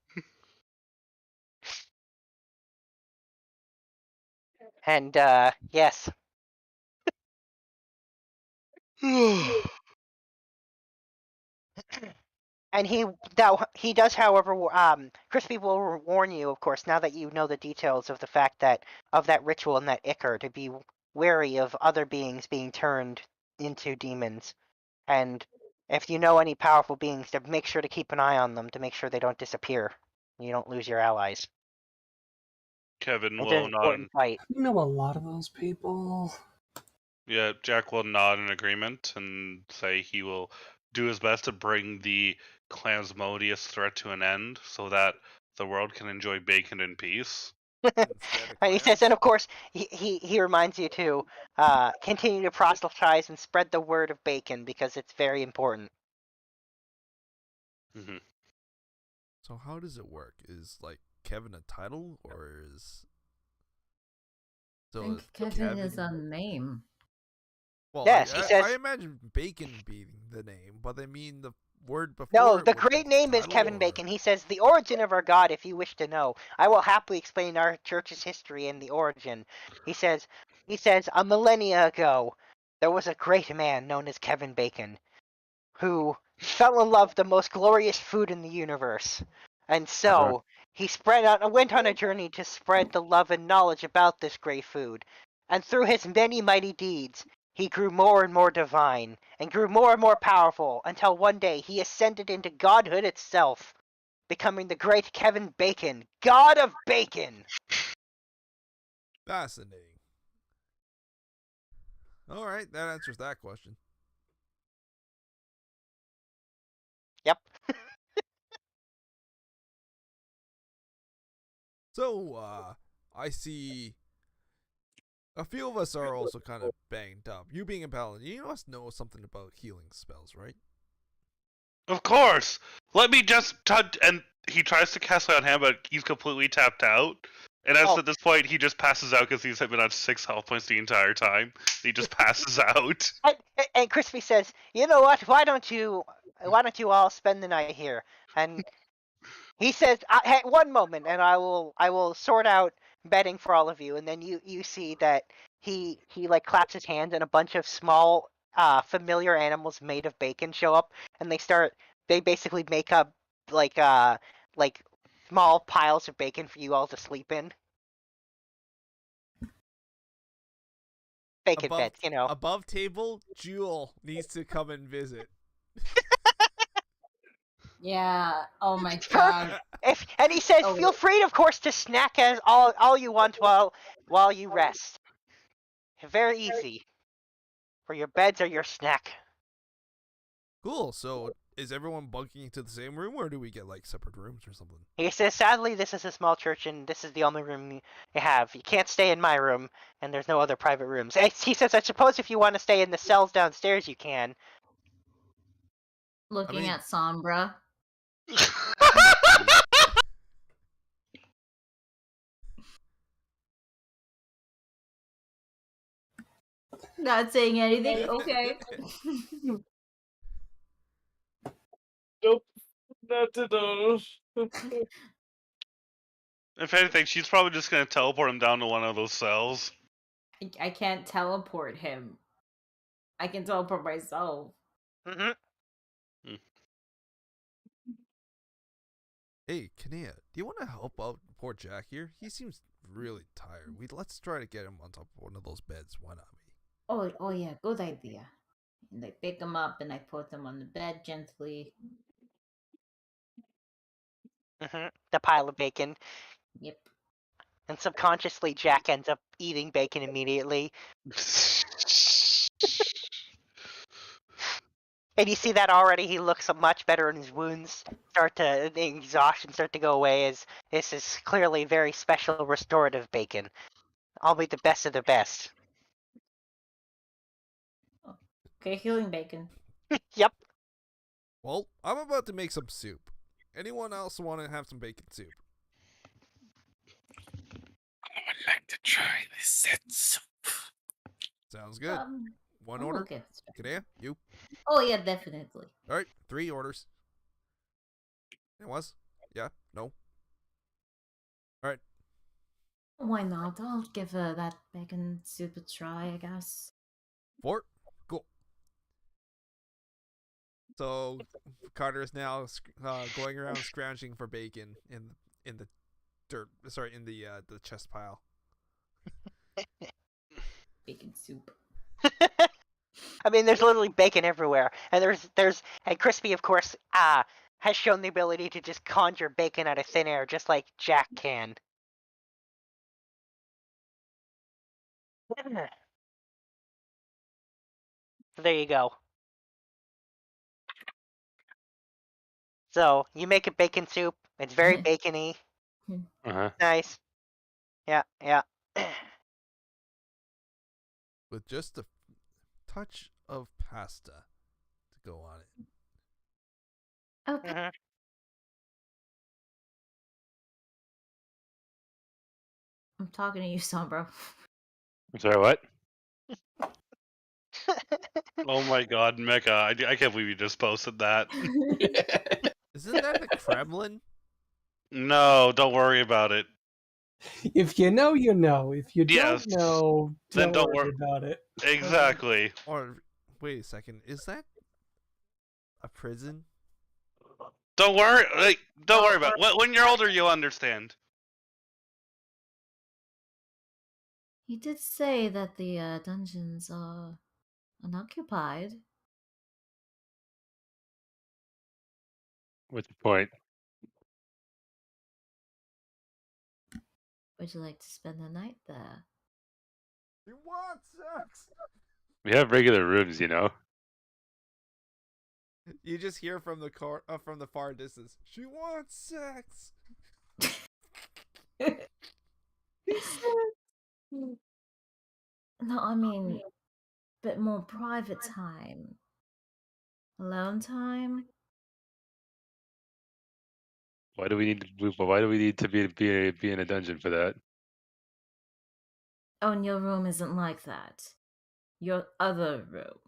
And yes. And he does, however, Crispy will warn you, of course, now that you know the details of the fact that of that ritual and that ichor, to be wary of other beings being turned into demons, and if you know any powerful beings, to make sure to keep an eye on them to make sure they don't disappear, and you don't lose your allies. Kevin It's will an nod. important fight. You know a lot of those people. Yeah, Jack will nod in agreement and say he will do his best to bring the Clamsmodious threat to an end so that the world can enjoy bacon in peace. And he says, and of course, he reminds you to continue to proselytize and spread the word of bacon because it's very important. Mm-hmm. So how does it work? Is like Kevin a title, or is I think Kevin is a name. Well, yes, he says. I imagine Bacon being the name, but I mean the word before. No, the great name is Kevin Bacon. He says, "The origin of our God, if you wish to know, I will happily explain our church's history and the origin." He says, He says, a millennia ago, there was a great man known as Kevin Bacon, who fell in love with the most glorious food in the universe. And so, he went on a journey to spread the love and knowledge about this great food. And through his many mighty deeds, he grew more and more divine, and grew more and more powerful, until one day he ascended into godhood itself, becoming the great Kevin Bacon, God of Bacon! Fascinating. All right, that answers that question. Yep. So, I see a few of us are also kind of banged up. You being a paladin, you must know something about healing spells, right? Of course. Let me just touch. And he tries to cast Lay on Hand, but he's completely tapped out. And as at this point, he just passes out because he's been on 6 health points the entire time. He just passes out. And Crispy says, "You know what? Why don't you all spend the night here?" And he says, "Hey, one moment, and I will sort out bedding for all of you." And then you see that he like claps his hands, and a bunch of small familiar animals made of bacon show up, and they basically make up like small piles of bacon for you all to sleep in. Bacon beds, you know. Above table, Jewel needs to come and visit. Yeah. Oh my god. And he says, "Feel free, of course, to snack as all you want while you rest. Very easy. For your beds or your snack." Cool. So, is everyone bunking into the same room, or do we get like separate rooms or something? He says, "Sadly, this is a small church, and this is the only room you have. You can't stay in my room, and there's no other private rooms." He says, "I suppose if you want to stay in the cells downstairs, you can." Looking at Sombra. Not saying anything. Okay. Nope. Not to those. If anything, she's probably just going to teleport him down to one of those cells. I can't teleport him. I can teleport myself. Mm-hmm. Hey, Kania, do you want to help out poor Jack here? He seems really tired. Let's try to get him on top of one of those beds. Why not me? Oh yeah, good idea. And I pick him up and I put him on the bed gently. Mm-hmm. The pile of bacon. Yep. And subconsciously, Jack ends up eating bacon immediately. And you see that already. He looks much better, and his wounds the exhaustion start to go away. As this is clearly very special restorative bacon. I'll be the best of the best. Okay, healing bacon. Yep. Well, I'm about to make some soup. Anyone else want to have some bacon soup? I would like to try this set soup. Sounds good. One order. Okay. Kania, you. Oh yeah, definitely. All right, 3 orders. It was? Yeah? No? All right. Why not? I'll give that bacon soup a try, I guess. 4. Cool. So Carter is now going around scrounging for bacon in the dirt. Sorry, in the chest pile. Bacon soup. I mean, there's literally bacon everywhere, and and Crispy, of course, has shown the ability to just conjure bacon out of thin air, just like Jack can. There you go. So you make a bacon soup. It's very bacony. Nice. Yeah, yeah. With just a touch of pasta to go on it. Okay. Mm-hmm. I'm talking to you, Sombra. Sorry, what? Oh my god, Mecha. I can't believe you just posted that. Isn't that the Kremlin? No, don't worry about it. If you know, you know. If you Yes. don't know, Then don't worry worry. about it. Exactly. Or wait a second, is that a prison? Don't worry. Don't worry about it. When you're older, you'll understand. He did say that the dungeons are unoccupied. What's the point? Would you like to spend the night there? She wants sex. We have regular rooms, you know. You just hear from the from the far distance. She wants sex. No, I mean, bit more private time. Alone time. Why do we need to be in a dungeon for that? Oh, and your room isn't like that. Your other room.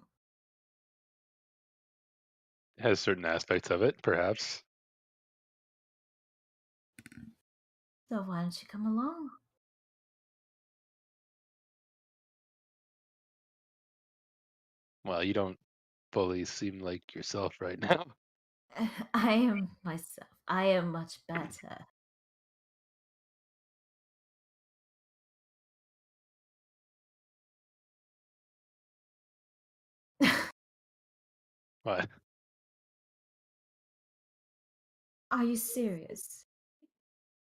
It has certain aspects of it, perhaps. So why don't you come along? Well, you don't fully seem like yourself right now. I am myself. I am much better. What? Are you serious?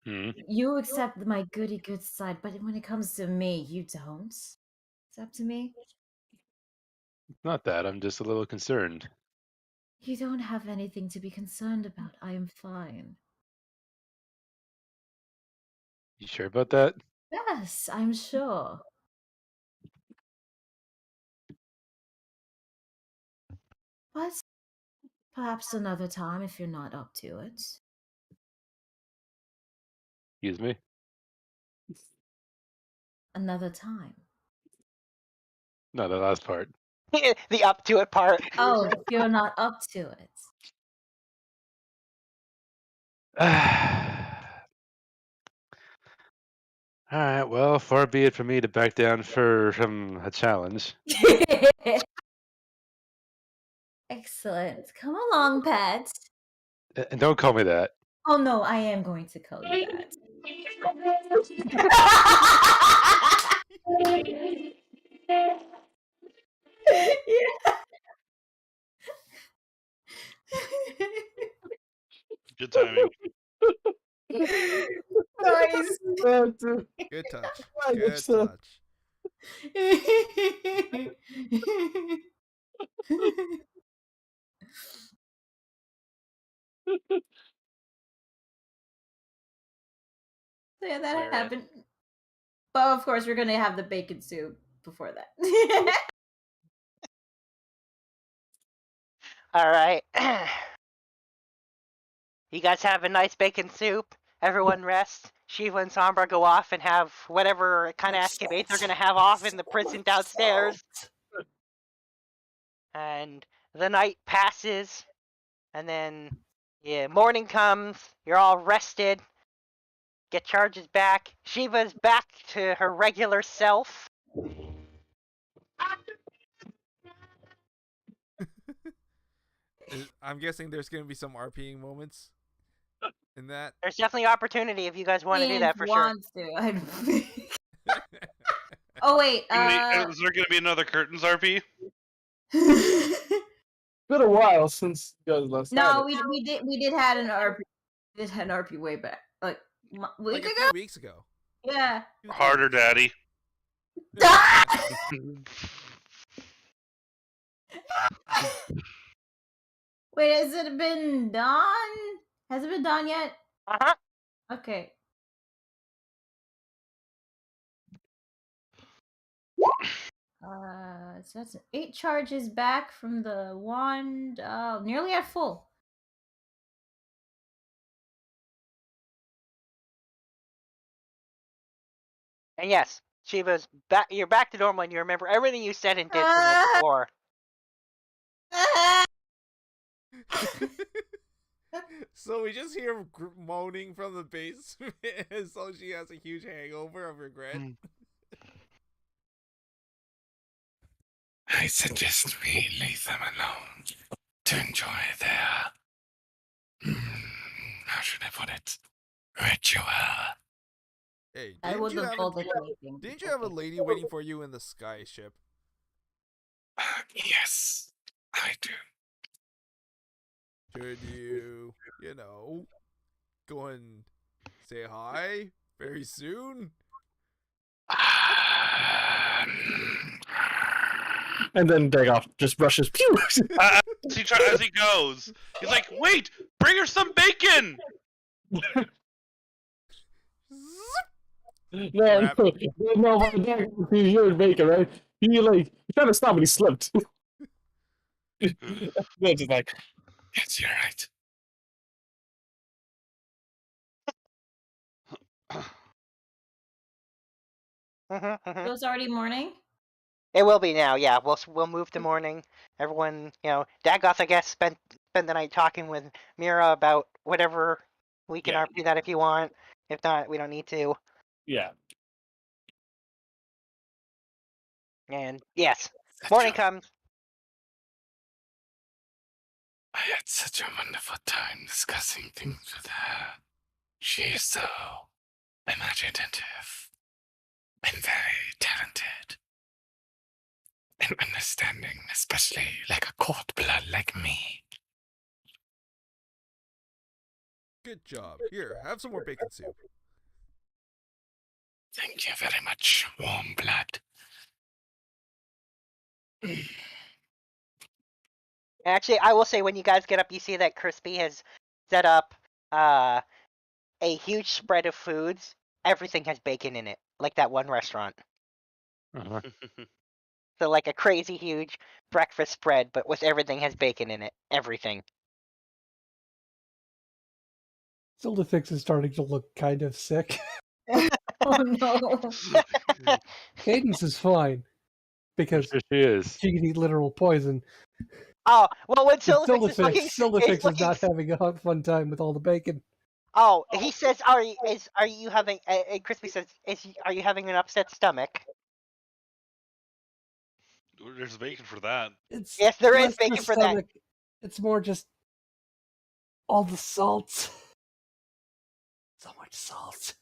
Hmm? You accept my goody good side, but when it comes to me, you don't. It's up to me. Not that. I'm just a little concerned. You don't have anything to be concerned about. I am fine. You sure about that? Yes, I'm sure. But perhaps another time if you're not up to it. Excuse me? Another time. No, the last part. The up to it part. Oh, if you're not up to it. Alright, well, far be it for me to back down from a challenge. Excellent. Come along, pet. And don't call me that. Oh no, I am going to call you that. Good timing. Nice. Good touch. I Good guess so. touch. So yeah, that Where happened. But of course, we're gonna have the bacon soup before that. All right. You guys have a nice bacon soup. Everyone rests. Shiva and Sombra go off and have whatever kind of escapades they're going to have off in the prison downstairs. And the night passes. And then, yeah, morning comes. You're all rested. Get charges back. Shiva's back to her regular self. I'm guessing there's going to be some RPing moments in that. There's definitely opportunity if you guys want to do that for sure. Wants to. I don't think. Oh wait. Is there going to be another curtains RP? Been a while since you guys last No, had it. we did had an RP. We did had an RP way back, like a week Like a ago. few weeks ago. Yeah. Harder, daddy. Wait, has it been done? Has it been done yet? Uh-huh. Okay. So that's 8 charges back from the wand. Nearly at full. And yes, Shiva's back. You're back to normal, and you remember everything you said and did from the before. So we just hear moaning from the basement, so she has a huge hangover of regret. I suggest we leave them alone to enjoy their. How should I put it? Ritual. Hey, I wasn't told that anything. didn't you have a lady waiting for you in the sky ship? Yes, I do. Should you, go and say hi very soon? And then Dagoff just brushes. Pew! As he goes, he's like, "Wait, bring her some bacon." No, but Dagoff, he heard bacon, right? He tried to stop, but he slipped. They're just like, Yes, you're right. It was already morning. It will be now. Yeah, we'll move to morning. Everyone, Dagoth, I guess, spend the night talking with Mira about whatever. We can RP that if you want. If not, we don't need to. yeah. And yes, morning comes. I had such a wonderful time discussing things with her. She is so imaginative and very talented and understanding, especially like a court blood like me. Good job. Here, have some more bacon soup. Thank you very much, warm blood. Actually, I will say when you guys get up, you see that Crispy has set up a huge spread of foods. Everything has bacon in it, like that one restaurant. So like a crazy huge breakfast spread, but with everything has bacon in it. Everything. Zildafix is starting to look kind of sick. Oh no. Cadence is fine because Sure she is. she can eat literal poison. Oh, well, when But Zildafix is looking, Zildafix is not having a fun time with all the bacon. Oh, he says, "Are you having?" Crispy says, "Are you having an upset stomach?" There's bacon for that. Yes, there is less the bacon for that. stomach. It's more just all the salt. So much salt.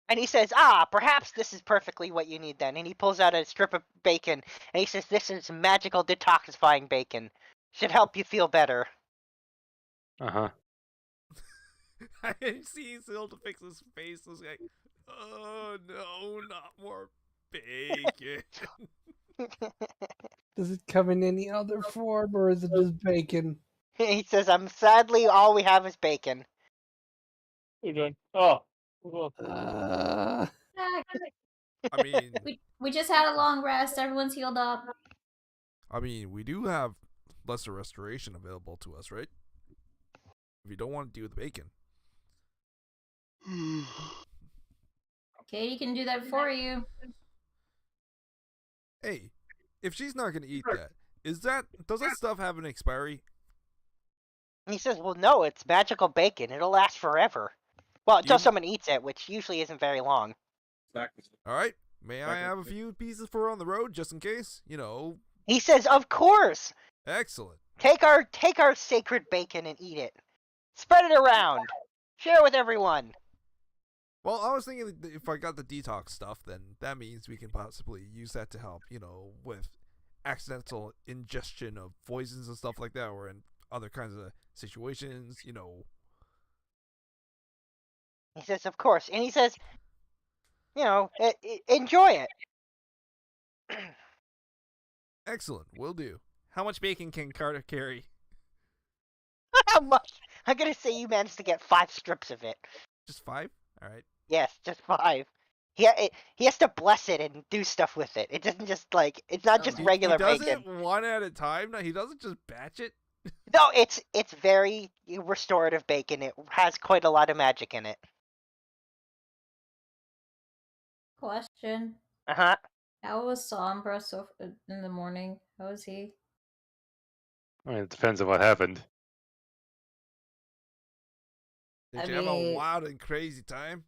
And he says, perhaps this is perfectly what you need then. And he pulls out a strip of bacon, and he says, "This is magical detoxifying bacon. Should help you feel better." Uh-huh. I see Zildafix's face was like, oh no, not more bacon. Does it come in any other form, or is it just bacon? He says, sadly, all we have is bacon." You're doing. Oh. I mean, We just had a long rest. Everyone's healed up. we do have lesser restoration available to us, right? If you don't want to do the bacon. Katie can do that for you. Hey, if she's not gonna eat that, does that stuff have an expiry? He says, "Well, no, it's magical bacon. It'll last forever. Well, until someone eats it, which usually isn't very long." Alright, may I have a few pieces for on the road, just in case? He says, "Of course. Excellent. Take our sacred bacon and eat it. Spread it around. Share with everyone." Well, I was thinking that if I got the detox stuff, then that means we can possibly use that to help, with accidental ingestion of poisons and stuff like that, or in other kinds of situations, He says, "Of course." And he says, enjoy it. Excellent, will do. How much bacon can Carter carry? How much? I'm going to say you managed to get 5 strips of it. Just 5? Alright. Yes, just 5. He has to bless it and do stuff with it. It doesn't just it's not just regular bacon. He does bacon. it one at a time? No, he doesn't just batch it? No, it's very restorative bacon. It has quite a lot of magic in it. Question. Uh-huh. How was Sombra in the morning? How was he? I mean, it depends on what happened. Did you have a wild and crazy time?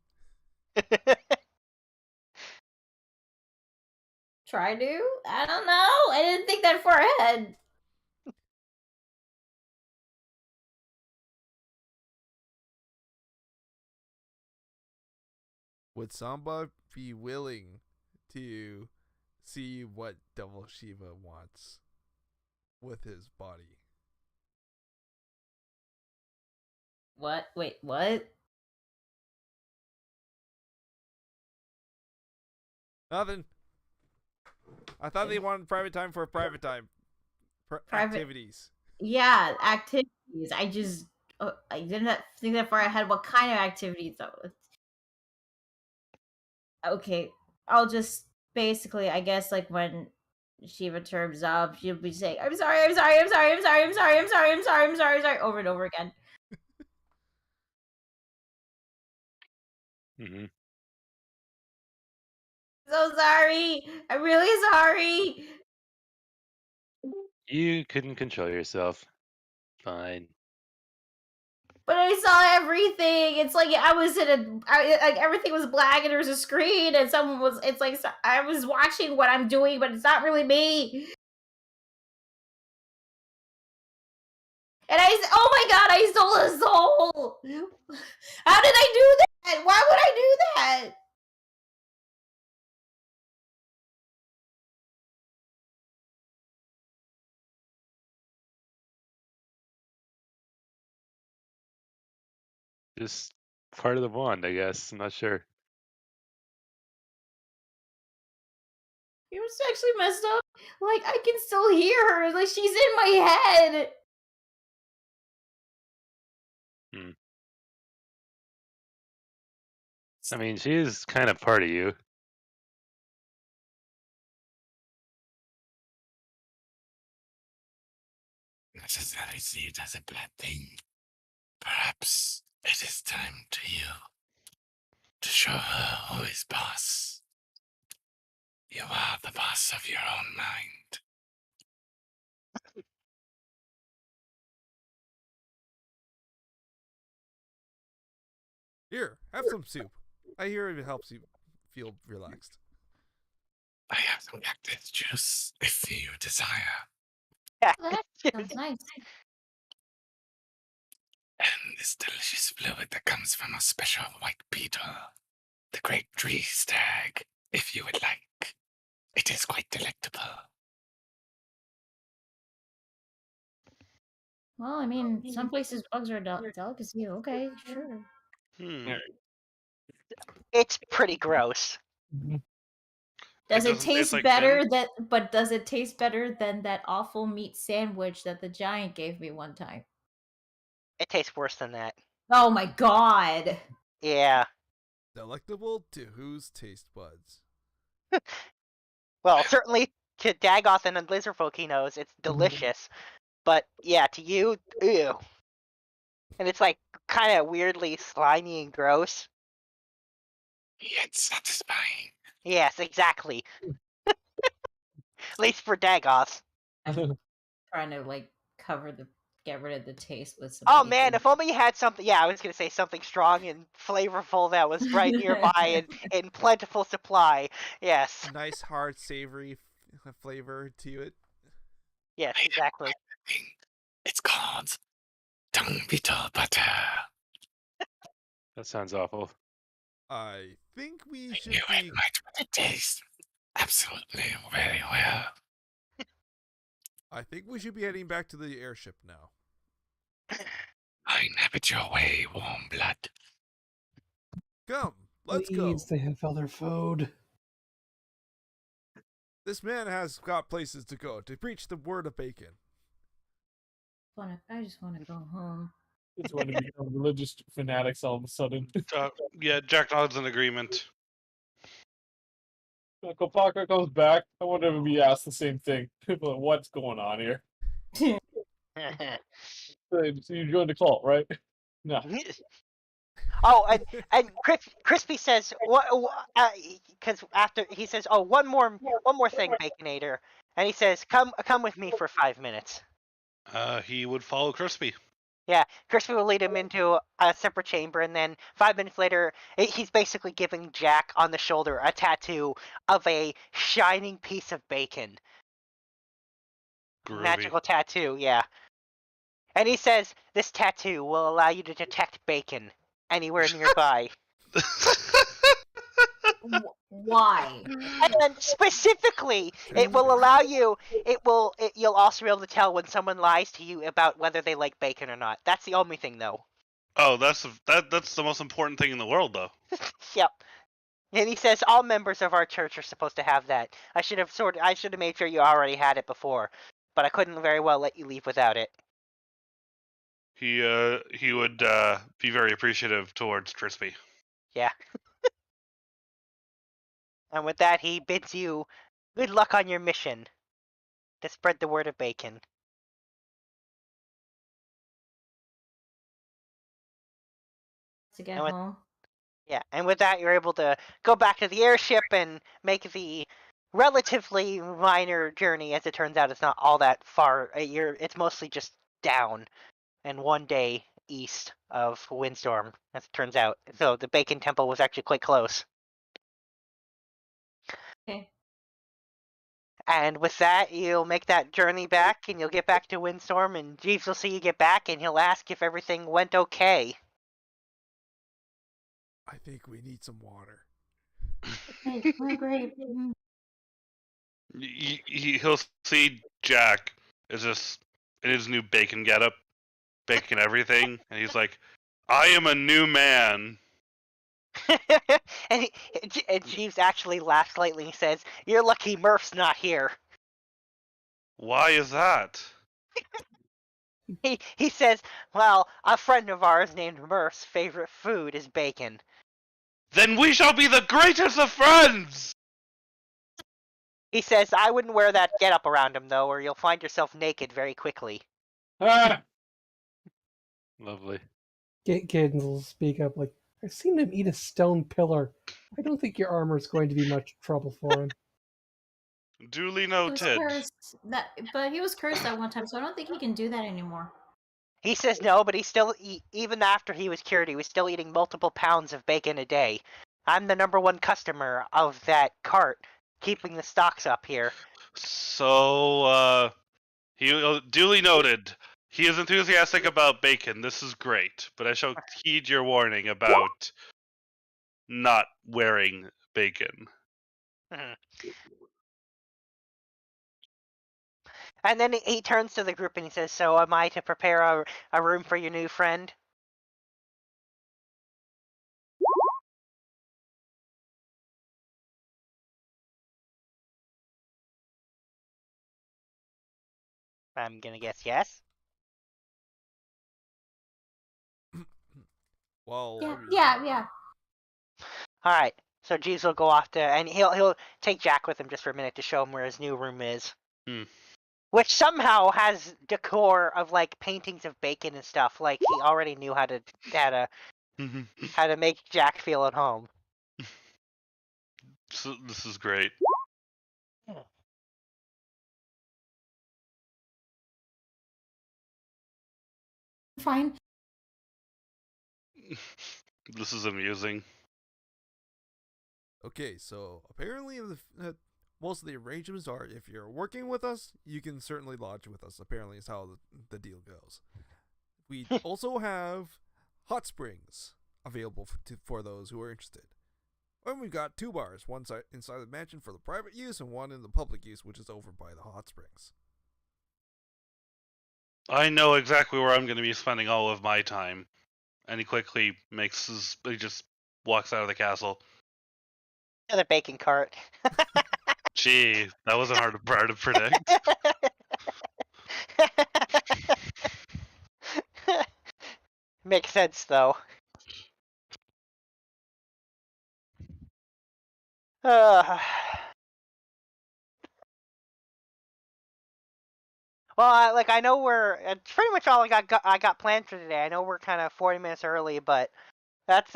Try to? I don't know. I didn't think that far ahead. Would Samba be willing to see what Devil Shiva wants with his body? What? Wait, what? Nothing. I thought they wanted private time for private time. Private- Activities. Yeah, activities. I didn't think that far ahead. What kind of activities though? Okay, I'll just basically, I guess, like when Shiva turns up, she'll be saying, "I'm sorry, I'm sorry, I'm sorry, I'm sorry, I'm sorry, I'm sorry, I'm sorry, I'm sorry, I'm sorry," over and over again. Mm-hmm. So sorry. I'm really sorry. You couldn't control yourself. Fine. But I saw everything. It's like I was like everything was black and there was a screen and someone was. It's like I was watching what I'm doing, but it's not really me. And oh my god, I stole a soul. How did I do that? Why would I do that? Just part of the wand, I guess. I'm not sure. It was actually messed up. Like I can still hear her. Like she's in my head. Hmm. I mean, she is kind of part of you. Necessarily see it as a bad thing. Perhaps it is time to you to show her who is boss. You are the boss of your own mind. Here, have some soup. I hear it helps you feel relaxed. I have some cactus juice if you desire. Yeah. That sounds nice. And this delicious fluid that comes from a special white beetle, the great tree stag, if you would like. It is quite delectable. Well, I mean, some places bugs are a delicacy. Okay, sure. It's pretty gross. Does it doesn't taste taste like better fin? does it taste better than that awful meat sandwich that the giant gave me one time? It tastes worse than that. Oh my god. Yeah. Delectable to whose taste buds? Well, certainly to Dagoth and Lizardfolk he knows it's delicious. But yeah, to you, ew. And it's like kind of weirdly slimy and gross. Yet satisfying. Yes, exactly. At least for Dagoth. Trying to like get rid of the taste with some Oh bacon. man, if only you had something. Yeah, I was gonna say something strong and flavorful that was right nearby and in plentiful supply. Yes. A nice, hard, savory flavor to it. Yes, exactly. It's called dung beetle butter. That sounds awful. I think we should You be. might, but it tastes absolutely very well. I think we should be heading back to the airship now. I inhabit your way, warm blood. Come, let's go. Please, they have other food. This man has got places to go to preach the word of bacon. I just want to go home. It's going to become religious fanatics all of a sudden. Yeah, Jack Dog's in agreement. Kopaka comes back. I wonder if we ask the same thing. What's going on here? So you joined the cult, right? No. Oh, and Crispy says what? Because after he says, "Oh, one more thing, Baconator," and he says, "Come with me for 5 minutes." He would follow Crispy. Yeah, Crispy will lead him into a separate chamber, and then 5 minutes later, he's basically giving Jack on the shoulder a tattoo of a shining piece of bacon. Groovy. Magical tattoo, yeah. And he says this tattoo will allow you to detect bacon anywhere nearby. Why? And specifically, it will allow you. You'll also be able to tell when someone lies to you about whether they like bacon or not. That's the only thing, though. Oh, that's the most important thing in the world, though. Yep. And he says all members of our church are supposed to have that. I should have made sure you already had it before, but I couldn't very well let you leave without it. He would be very appreciative towards Crispy. Yeah. And with that, he bids you good luck on your mission to spread the word of bacon. To get And with- home. Yeah, and with that, you're able to go back to the airship and make the relatively minor journey. As it turns out, it's not all that far. It's mostly just down and 1 day east of Windstorm, as it turns out. So the Bacon Temple was actually quite close. Okay. And with that, you'll make that journey back, and you'll get back to Windstorm, and Jeeves will see you get back, and he'll ask if everything went okay. I think we need some water. Okay, great. He'll see Jack is just in his new bacon getup, bacon everything, and he's like, "I am a new man." and Jeeves actually laughs slightly and says, "You're lucky Murph's not here." Why is that? He says, "Well, a friend of ours named Murph's favorite food is bacon." Then we shall be the greatest of friends! He says, "I wouldn't wear that getup around him, though, or you'll find yourself naked very quickly." Ah! Lovely. Cadence will speak up like, I've seen him eat a stone pillar. I don't think your armor is going to be much trouble for him. Duly He was noted. cursed. But he was cursed that one time, so I don't think he can do that anymore. He says no, but he's still, even after he was cured, he was still eating multiple pounds of bacon a day. I'm the #1 customer of that cart, keeping the stocks up here. So, he duly noted. He is enthusiastic about bacon. This is great, but I shall heed your warning about not wearing bacon. Mhm. And then he turns to the group and he says, "So am I to prepare a room for your new friend?" I'm gonna guess yes. Well, Yeah, I mean, yeah. All right. So Jeeves will go off to, and he'll take Jack with him just for a minute to show him where his new room is, which somehow has decor of like paintings of bacon and stuff. Like he already knew how to make Jack feel at home. So this is great. Fine. This is amusing. okay, so apparently most of the arrangements are if you're working with us, you can certainly lodge with us. Apparently, is how the deal goes. We also have hot springs available for those who are interested. And we've got 2 bars, one inside the mansion for the private use and one in the public use, which is over by the hot springs. I know exactly where I'm going to be spending all of my time. And he quickly he just walks out of the castle. The bacon cart. Gee, that wasn't hard to predict. Makes sense though. Well, I know it's pretty much all I got planned for today. I know we're kind of 40 minutes early, but that's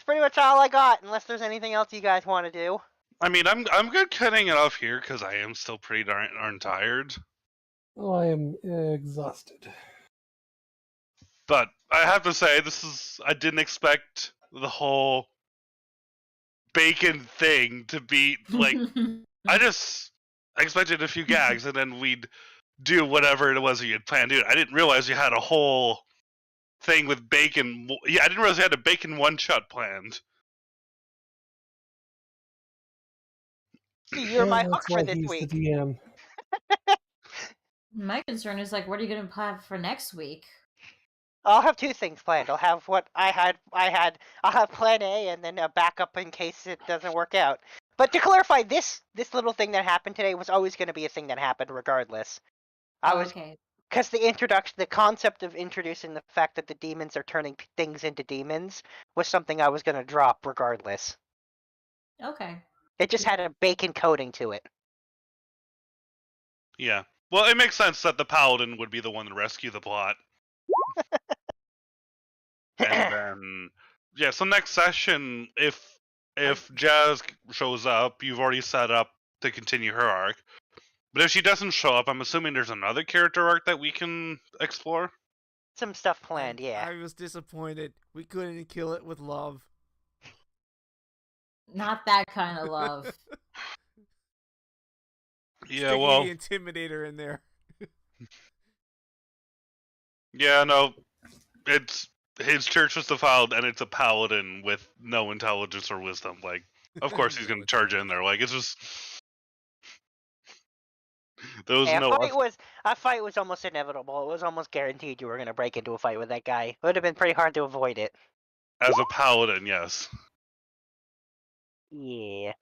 pretty much all I got. Unless there's anything else you guys want to do. I mean, I'm good cutting it off here because I am still pretty darn tired. Oh, I am exhausted. But I have to say, I didn't expect the whole bacon thing to be like. I expected a few gags, and then we'd do whatever it was you had planned to do. I didn't realize you had a whole thing with bacon. Yeah, I didn't realize you had a bacon one-shot planned. See, you're my hook That's for why this he's week. the DM. My concern is like, what are you gonna plan for next week? I'll have two things planned. I'll have what I had. I'll have plan A and then a backup in case it doesn't work out. But to clarify, this little thing that happened today was always going to be a thing that happened regardless. Okay. Because the concept of introducing the fact that the demons are turning things into demons was something I was going to drop regardless. Okay. It just had a bacon coating to it. Yeah. Well, it makes sense that the paladin would be the one to rescue the plot. And then, yeah. So next session, if Jazz shows up, you've already set up to continue her arc. But if she doesn't show up, I'm assuming there's another character arc that we can explore. Some stuff planned, yeah. I was disappointed. We couldn't kill it with love. Not that kind of love. Yeah, Sticking well, the Intimidator in there. yeah, no, it's his church was defiled, and it's a paladin with no intelligence or wisdom. Like, of course he's gonna charge in there. Like, it's just there was no. A fight was almost inevitable. It was almost guaranteed you were going to break into a fight with that guy. It would have been pretty hard to avoid it. As a paladin, yes. Yeah.